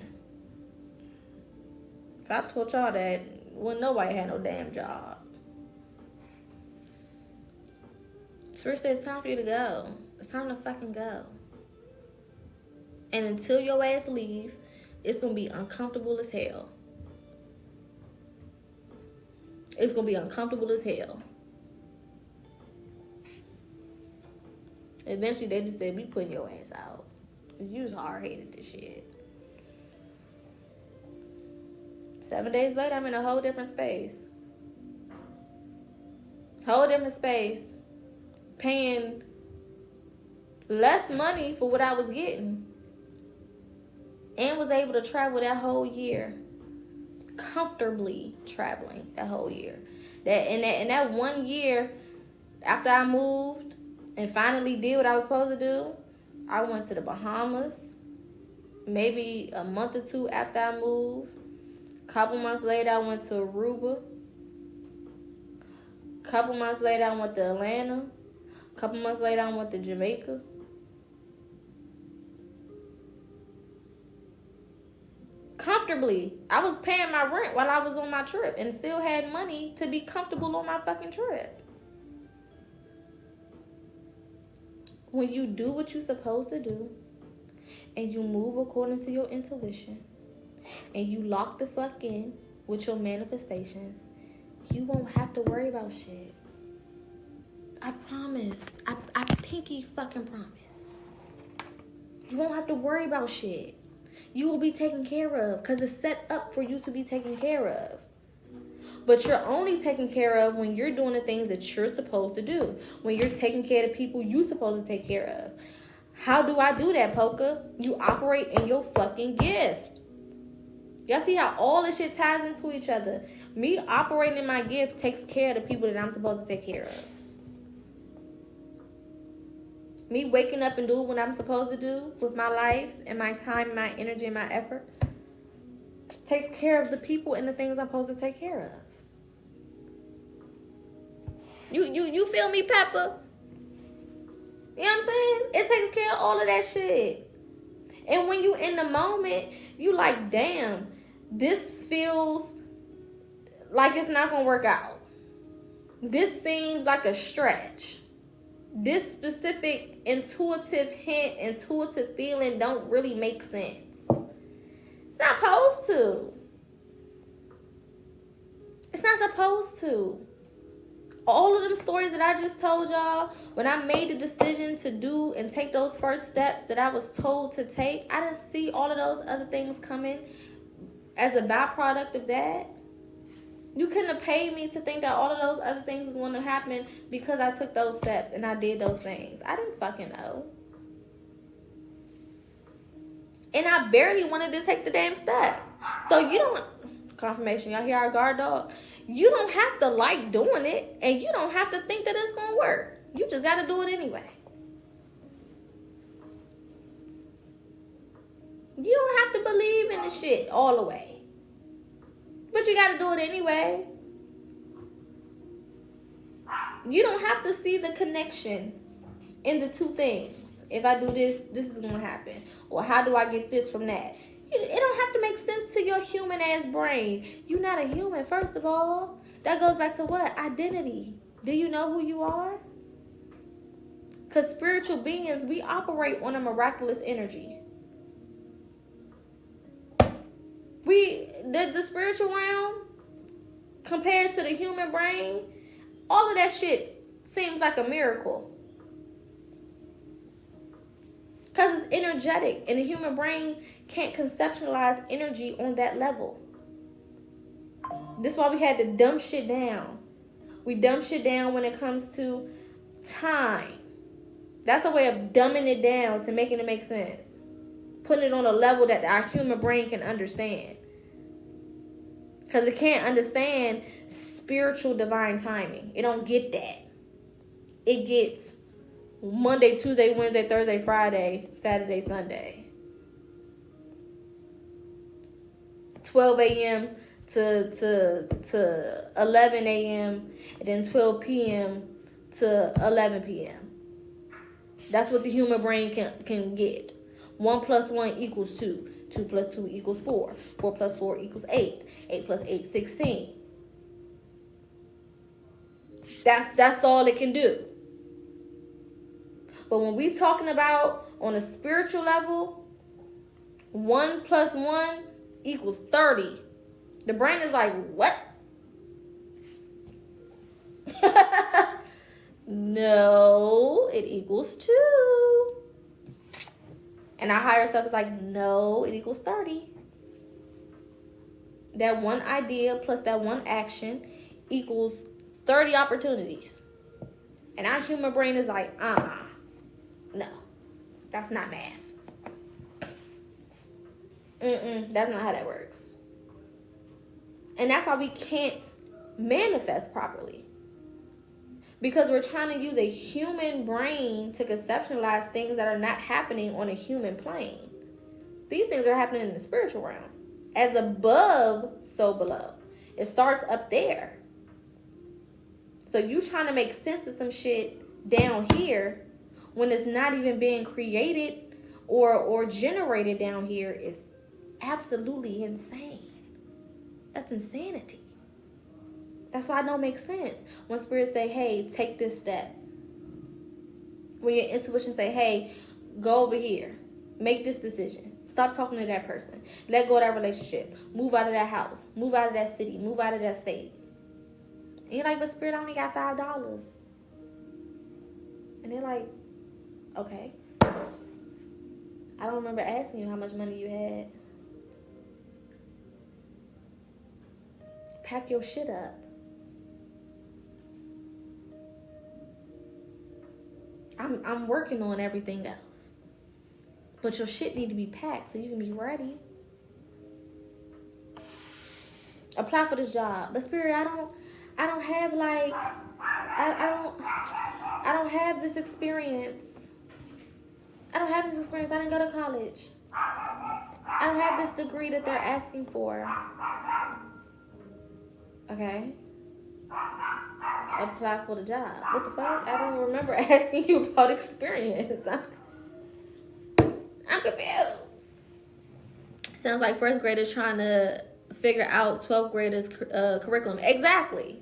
A: if I told y'all that, wouldn't nobody had no damn job. Spirit says it's time for you to go. It's time to fucking go. And until your ass leave, it's gonna be uncomfortable as hell. It's gonna be uncomfortable as hell. Eventually, they just said, we putting your ass out. You was hard-headed this shit. 7 days later, I'm in a whole different space. Whole different space. Paying less money for what I was getting. And was able to travel that whole year. Comfortably traveling that whole year. That 1 year after I moved and finally did what I was supposed to do, I went to the Bahamas. Maybe a month or two after I moved. Couple months later, I went to Aruba. Couple months later, I went to Atlanta. Couple months later, I went to Jamaica. Comfortably. I was paying my rent while I was on my trip and still had money to be comfortable on my fucking trip. When you do what you're supposed to do and you move according to your intuition and you lock the fuck in with your manifestations, you won't have to worry about shit. I promise. I pinky fucking promise. You won't have to worry about shit. You will be taken care of because it's set up for you to be taken care of. But you're only taken care of when you're doing the things that you're supposed to do. When you're taking care of the people you're supposed to take care of. How do I do that, Poca? You operate in your fucking gift. Y'all see how all this shit ties into each other? Me operating in my gift takes care of the people that I'm supposed to take care of. Me waking up and doing what I'm supposed to do with my life and my time, my energy, and my effort takes care of the people and the things I'm supposed to take care of. You feel me, Pepper? You know what I'm saying? It takes care of all of that shit. And when you in the moment, you like, damn, this feels like it's not gonna work out. This seems like a stretch. This specific intuitive hint, intuitive feeling don't really make sense. It's not supposed to. It's not supposed to. All of them stories that I just told y'all, when I made the decision to do and take those first steps that I was told to take, I didn't see all of those other things coming as a byproduct of that. You couldn't have paid me to think that all of those other things was going to happen because I took those steps and I did those things. I didn't fucking know. And I barely wanted to take the damn step. So you don't... Confirmation. Y'all hear our guard dog? You don't have to like doing it, and you don't have to think that it's going to work. You just got to do it anyway. You don't have to believe in the shit all the way. But you got to do it anyway. You don't have to see the connection in the two things. If I do this, this is going to happen. Or how do I get this from that? It don't have to make sense to your human ass brain. You're not a human, first of all. That goes back to what? Identity. Do you know who you are? Because spiritual beings, we operate on a miraculous energy. The spiritual realm, compared to the human brain, all of that shit seems like a miracle. Because it's energetic, and the human brain can't conceptualize energy on that level. This is why we had to dumb shit down. We dumb shit down when it comes to time. That's a way of dumbing it down to making it make sense. Putting it on a level that our human brain can understand. Because it can't understand spiritual divine timing. It don't get that. It gets Monday, Tuesday, Wednesday, Thursday, Friday, Saturday, Sunday. 12 a.m. to 11 a.m. and then 12 p.m. to 11 p.m. That's what the human brain can get. 1 plus 1 equals 2. 2 plus 2 equals 4. 4 plus 4 equals 8. 8 plus 8, 16. That's all it can do. But when we talking about on a spiritual level, 1 plus 1 equals 30. The brain is like, what? No, it equals 2. And our higher self is like, no, it equals 30. That one idea plus that one action equals 30 opportunities. And our human brain is like, no, that's not math. That's not how that works. And that's why we can't manifest properly. Because we're trying to use a human brain to conceptualize things that are not happening on a human plane. These things are happening in the spiritual realm. As above, so below. It starts up there. So you trying to make sense of some shit down here when it's not even being created or generated down here is absolutely insane. That's insanity. That's why it don't make sense. When spirits say, hey, take this step. When your intuition say, hey, go over here. Make this decision. Stop talking to that person. Let go of that relationship. Move out of that house. Move out of that city. Move out of that state. And you're like, but spirit, I only got $5. And they're like, okay. I don't remember asking you how much money you had. Pack your shit up. I'm working on everything else. But your shit need to be packed so you can be ready. Apply for this job. But spirit, I don't have like I don't have this experience. I don't have this experience. I didn't go to college. I don't have this degree that they're asking for. Okay. Apply for the job. What the fuck? I don't remember asking you about experience. I'm confused. Sounds like first graders trying to figure out 12th graders' curriculum. Exactly.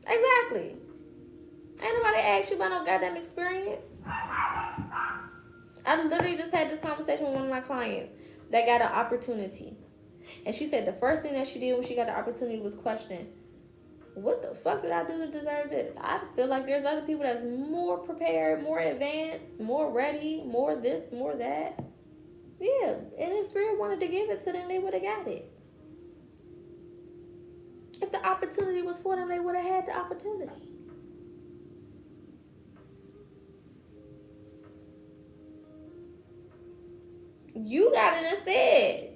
A: Ain't nobody asked you about no goddamn experience. I literally just had this conversation with one of my clients that got an opportunity. And she said the first thing that she did when she got the opportunity was question, what the fuck did I do to deserve this? I feel like there's other people that's more prepared, more advanced, more ready, more this, more that. Yeah, and if spirit wanted to give it to them, they would have got it. If the opportunity was for them, they would have had the opportunity. You got it instead.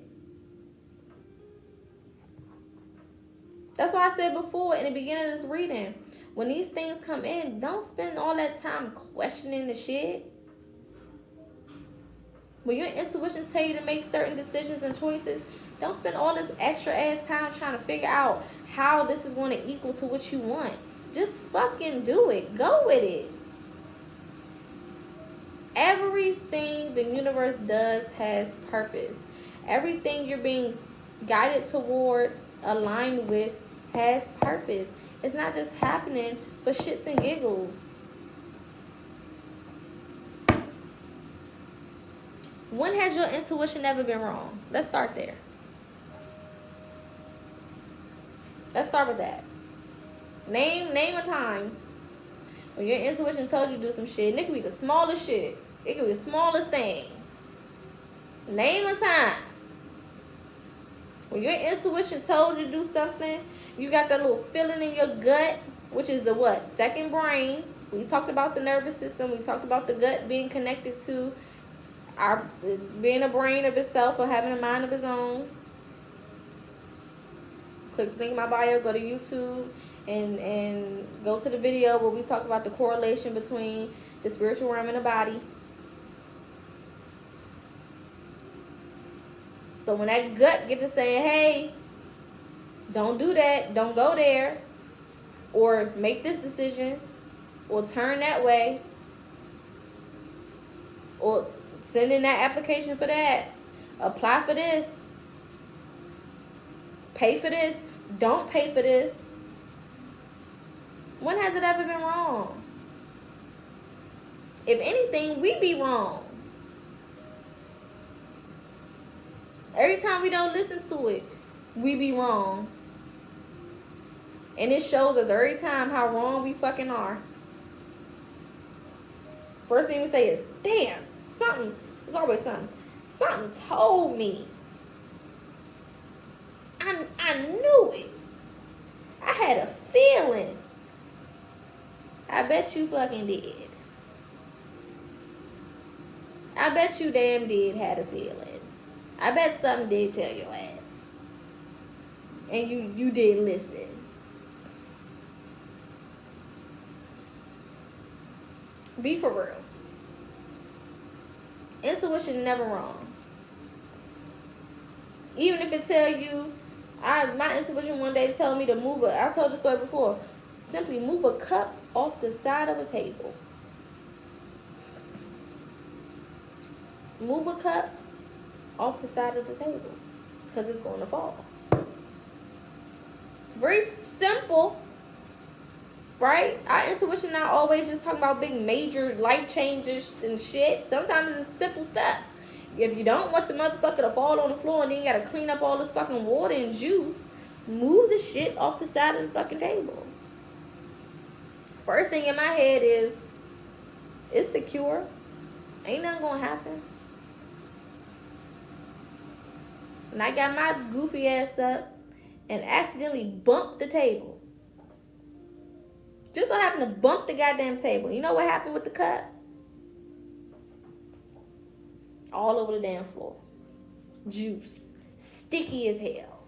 A: That's why I said before in the beginning of this reading, when these things come in, don't spend all that time questioning the shit. When your intuition tell you to make certain decisions and choices, don't spend all this extra ass time trying to figure out how this is going to equal to what you want. Just fucking do it. Go with it. Everything the universe does has purpose. Everything you're being guided toward, aligned with, has purpose. It's not just happening for shits and giggles. When has your intuition ever been wrong? Let's start there. Let's start with that. Name a time when your intuition told you to do some shit. And it could be the smallest shit. It could be the smallest thing. Name a time when your intuition told you to do something. You got that little feeling in your gut, which is the what? Second brain. We talked about the nervous system. We talked about the gut being connected to our being a brain of itself or having a mind of its own. Click the link in my bio, go to YouTube, and go to the video where we talk about the correlation between the spiritual realm and the body. So when that gut gets to saying, hey, don't do that, don't go there, or make this decision, or turn that way, or send in that application for that, apply for this, pay for this, don't pay for this. When has it ever been wrong? If anything, we be wrong. Every time we don't listen to it, we be wrong. And it shows us every time how wrong we fucking are. First thing we say is, damn, something. There's always something. Something told me. I knew it. I had a feeling. I bet you fucking did. I bet you damn did had a feeling. I bet something did tell your ass. And you didn't listen. Be for real. Intuition never wrong. Even if it tell you, my intuition one day told me to move I told the story before, simply move a cup off the side of a table. Move a cup off the side of the table because it's going to fall. Very simple, right? Our intuition not always just talking about big major life changes and shit. Sometimes it's simple stuff. If you don't want the motherfucker to fall on the floor and then you gotta clean up all this fucking water and juice, move the shit off the side of the fucking table. First thing in my head is, it's secure. Ain't nothing gonna happen. And I got my goofy ass up and accidentally bumped the table. Just so happened to bump the goddamn table. You know what happened with the cup? All over the damn floor. Juice. Sticky as hell.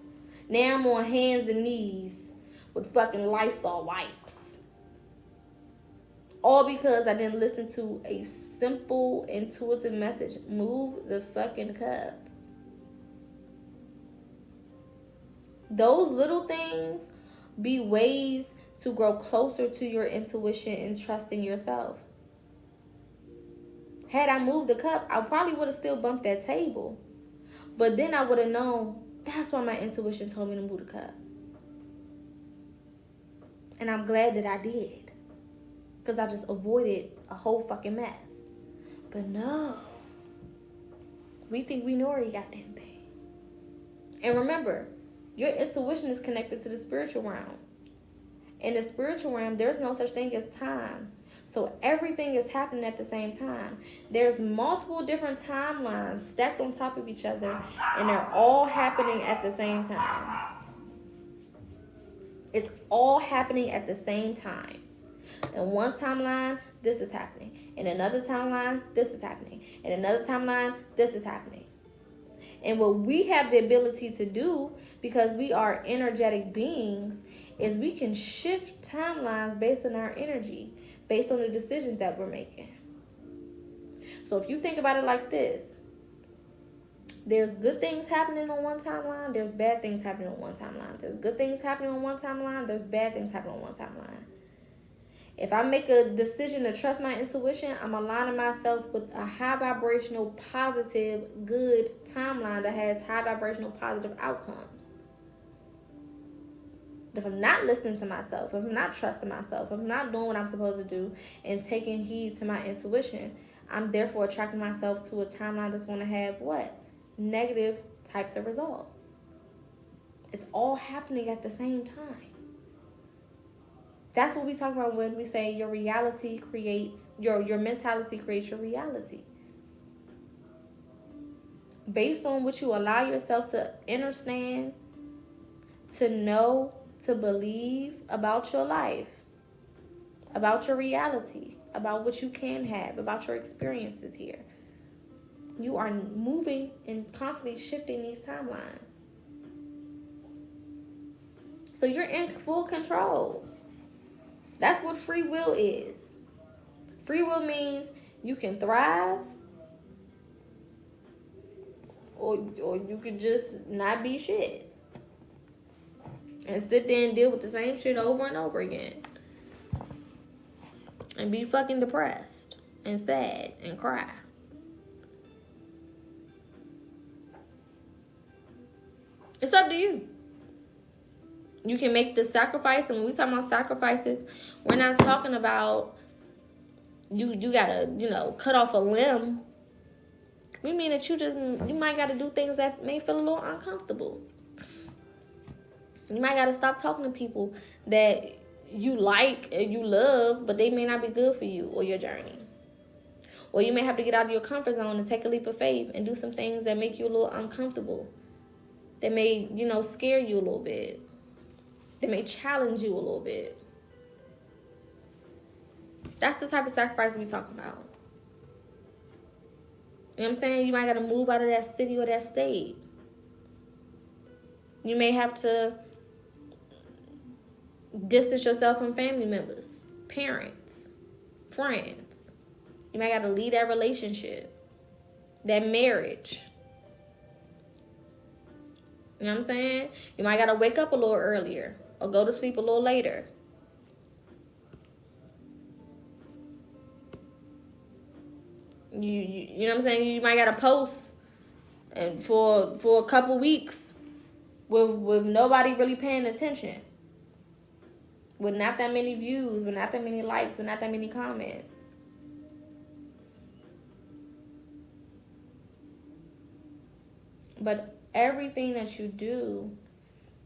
A: Now I'm on hands and knees with fucking Lysol wipes. All because I didn't listen to a simple, intuitive message. Move the fucking cup. Those little things be ways to grow closer to your intuition and trusting yourself. Had I moved the cup, I probably would have still bumped that table. But then I would have known that's why my intuition told me to move the cup. And I'm glad that I did. Because I just avoided a whole fucking mess. But no. We think we know every goddamn thing. And remember, your intuition is connected to the spiritual realm. In the spiritual realm, there's no such thing as time. So everything is happening at the same time. There's multiple different timelines stacked on top of each other, and they're all happening at the same time. It's all happening at the same time. In one timeline, this is happening. In another timeline, this is happening. In another timeline, this is happening. And what we have the ability to do, because we are energetic beings, is we can shift timelines based on our energy, based on the decisions that we're making. So if you think about it like this, there's good things happening on one timeline, there's bad things happening on one timeline. There's good things happening on one timeline, there's bad things happening on one timeline. If I make a decision to trust my intuition, I'm aligning myself with a high vibrational, positive, good timeline that has high vibrational, positive outcomes. If I'm not listening to myself, if I'm not trusting myself, if I'm not doing what I'm supposed to do and taking heed to my intuition, I'm therefore attracting myself to a timeline that's going to have what? Negative types of results. It's all happening at the same time. That's what we talk about when we say your reality creates, your mentality creates your reality. Based on what you allow yourself to understand, to know, to believe about your life, about your reality, about what you can have, about your experiences here. You are moving and constantly shifting these timelines. So you're in full control. That's what free will is. Free will means you can thrive, or you could just not be shit and sit there and deal with the same shit over and over again and be fucking depressed and sad and cry. It's up to you. You can make the sacrifice, and when we talk about sacrifices, we're not talking about you gotta, cut off a limb. We mean that you might gotta do things that may feel a little uncomfortable. You might gotta stop talking to people that you like and you love, but they may not be good for you or your journey. Or you may have to get out of your comfort zone and take a leap of faith and do some things that make you a little uncomfortable. That may, scare you a little bit. That may challenge you a little bit. That's the type of sacrifice we talking about. You know what I'm saying? You might got to move out of that city or that state. You may have to distance yourself from family members, parents, friends. You might got to leave that relationship, that marriage. You know what I'm saying? You might got to wake up a little earlier or go to sleep a little later. You know what I'm saying? You might got to post and for a couple weeks with nobody really paying attention. With not that many views, with not that many likes, with not that many comments. But everything that you do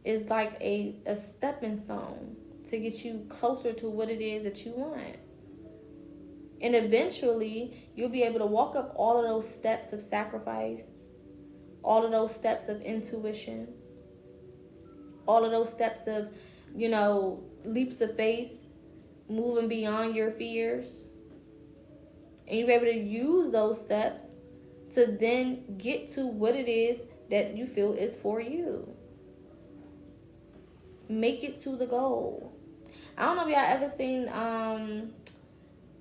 A: is like a stepping stone to get you closer to what it is that you want. And eventually, you'll be able to walk up all of those steps of sacrifice, all of those steps of intuition, all of those steps of, leaps of faith, moving beyond your fears. And you'll be able to use those steps to then get to what it is that you feel is for you. Make it to the goal. I don't know if y'all ever seen,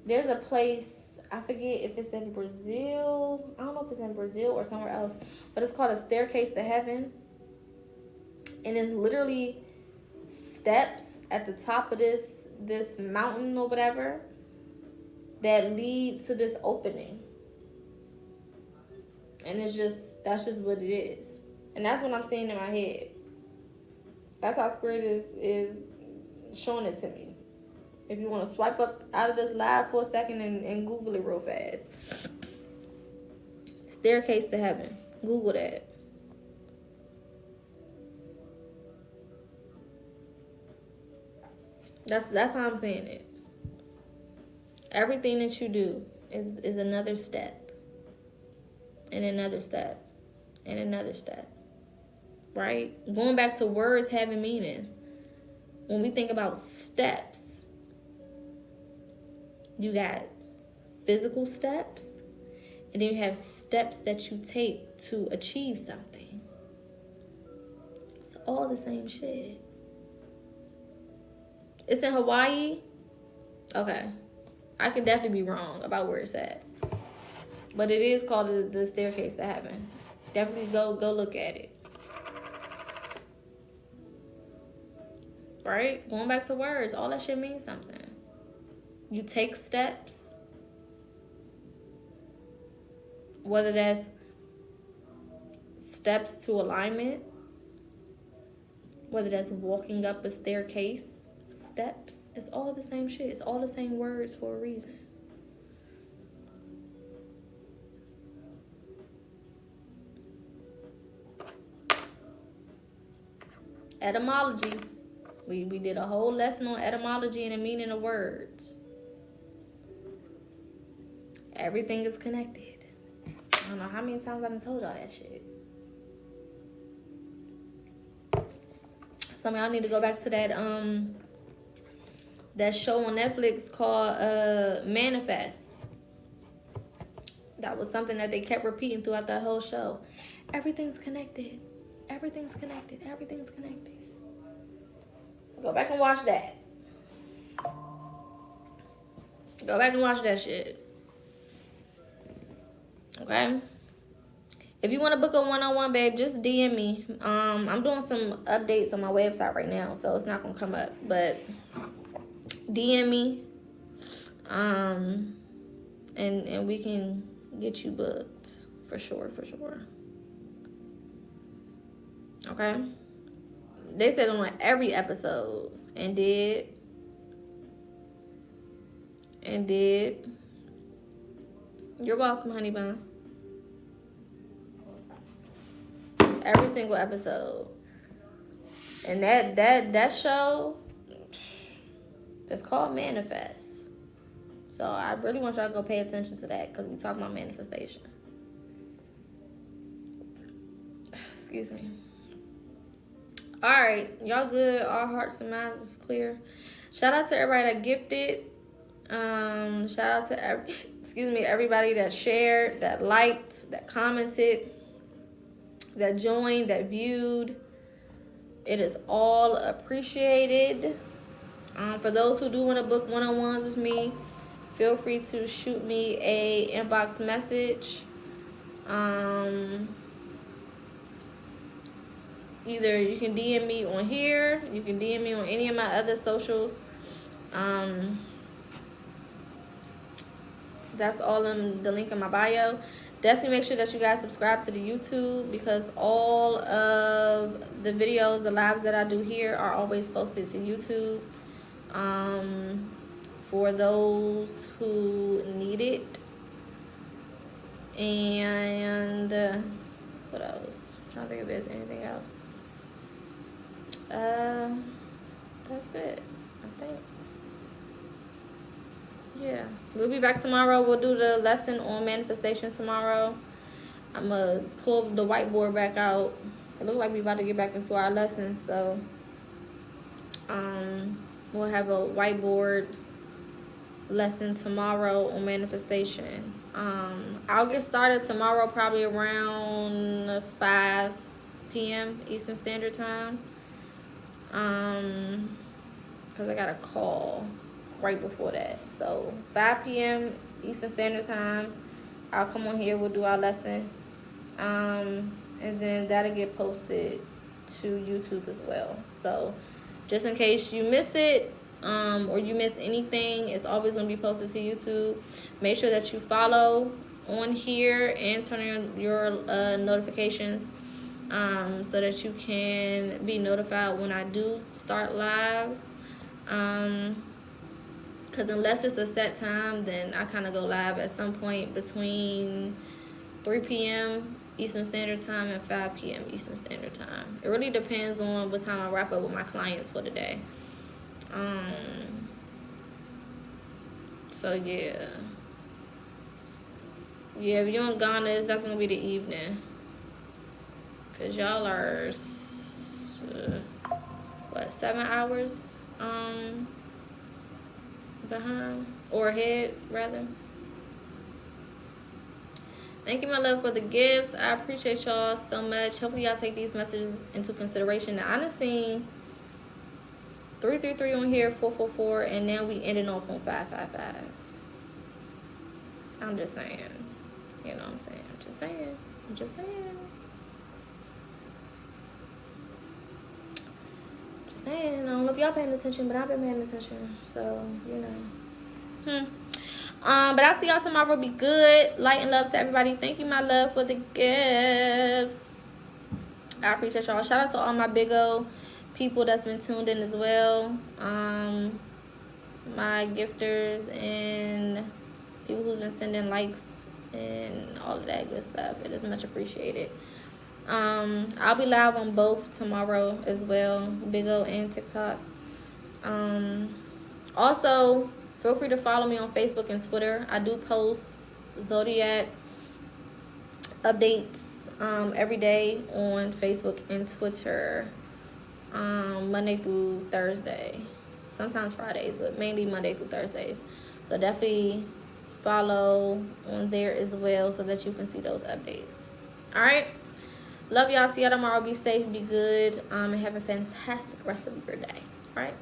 A: there's a place, I forget if it's in Brazil. I don't know if it's in Brazil or somewhere else, but it's called a staircase to heaven. And it's literally steps at the top of this mountain or whatever that lead to this opening. And that's just what it is. And that's what I'm seeing in my head. That's how Spirit is showing it to me. If you want to swipe up out of this live for a second and Google it real fast. Staircase to heaven. Google that. That's how I'm saying it. Everything that you do is another step. And another step. And another step. Right? Going back to words having meanings. When we think about steps, you got physical steps And then you have steps that you take to achieve something. It's all the same shit. It's in Hawaii? Okay. I could definitely be wrong about where it's at. But it is called the Staircase to Heaven. Definitely go look at it. Right? Going back to words, all that shit means something. You take steps, whether that's steps to alignment, whether that's walking up a staircase, steps, it's all the same shit. It's all the same words for a reason. Etymology. We did a whole lesson on etymology and the meaning of words. Everything is connected. I don't know how many times I done told y'all that shit. Some of y'all need to go back to that show on Netflix called Manifest. That was something that they kept repeating throughout that whole show. Everything's connected. Everything's connected. Everything's connected. Go back and watch that. Go back and watch that shit. Okay? If you want to book a one-on-one, babe, just DM me. I'm doing some updates on my website right now, so it's not going to come up. But DM me. And we can get you booked. For sure, for sure. Okay? They said on every episode. And did. You're welcome, honey bun. Every single episode. And that show, it's called Manifest. So I really want y'all to go pay attention to that, because we talk about manifestation. Excuse me. Alright, y'all good. All hearts and minds is clear. Shout out to everybody that gifted. Shout out to everybody that shared, that liked, that commented, that joined, that viewed. It is all appreciated. For those who do want to book one-on-ones with me, feel free to shoot me a inbox message. Either you can DM me on here, you can DM me on any of my other socials. That's all in the link in my bio. Definitely make sure that you guys subscribe to the YouTube, because all of the videos, the lives that I do here are always posted to YouTube. For those who need it. And what else? I'm trying to think if there's anything else. That's it, I think. Yeah, we'll be back tomorrow. We'll do the lesson on manifestation tomorrow. I'm gonna pull the whiteboard back out. It looks like we're about to get back into our lessons, so we'll have a whiteboard lesson tomorrow on manifestation. I'll get started tomorrow probably around 5 p.m. Eastern Standard Time. Because I got a call right before that. So 5 p.m. Eastern Standard Time, I'll come on here, we'll do our lesson. And then that'll get posted to YouTube as well. So just in case you miss it, or you miss anything, it's always going to be posted to YouTube. Make sure that you follow on here and turn on your notifications, so that you can be notified when I do start lives. Because unless it's a set time, then I kind of go live at some point between 3 p.m. Eastern Standard Time and 5 p.m. Eastern Standard Time. It really depends on what time I wrap up with my clients for the day. So yeah, if you're in Ghana, it's definitely gonna be the evening, cause y'all are 7 hours behind, or ahead rather. Thank you, my love, for the gifts. I appreciate y'all so much. Hopefully y'all take these messages into consideration. Now, I done seen 333 on here, 444, and now we ending off on 555. I'm just saying. You know what I'm saying? I'm just saying. I'm just saying. Just saying. I don't know if y'all paying attention, but I've been paying attention. So, you know. But I'll see y'all tomorrow. Be good. Light and love to everybody. Thank you, my love, for the gifts. I appreciate y'all. Shout out to all my big old people that's been tuned in as well. My gifters and people who've been sending likes and all of that good stuff. It is much appreciated. I'll be live on both tomorrow as well, Big O and TikTok. Also, feel free to follow me on Facebook and Twitter. I do post Zodiac updates every day on Facebook and Twitter, Monday through Thursday. Sometimes Fridays, but mainly Monday through Thursdays. So definitely follow on there as well so that you can see those updates. All right. Love y'all. See y'all tomorrow. Be safe. Be good. And have a fantastic rest of your day. All right.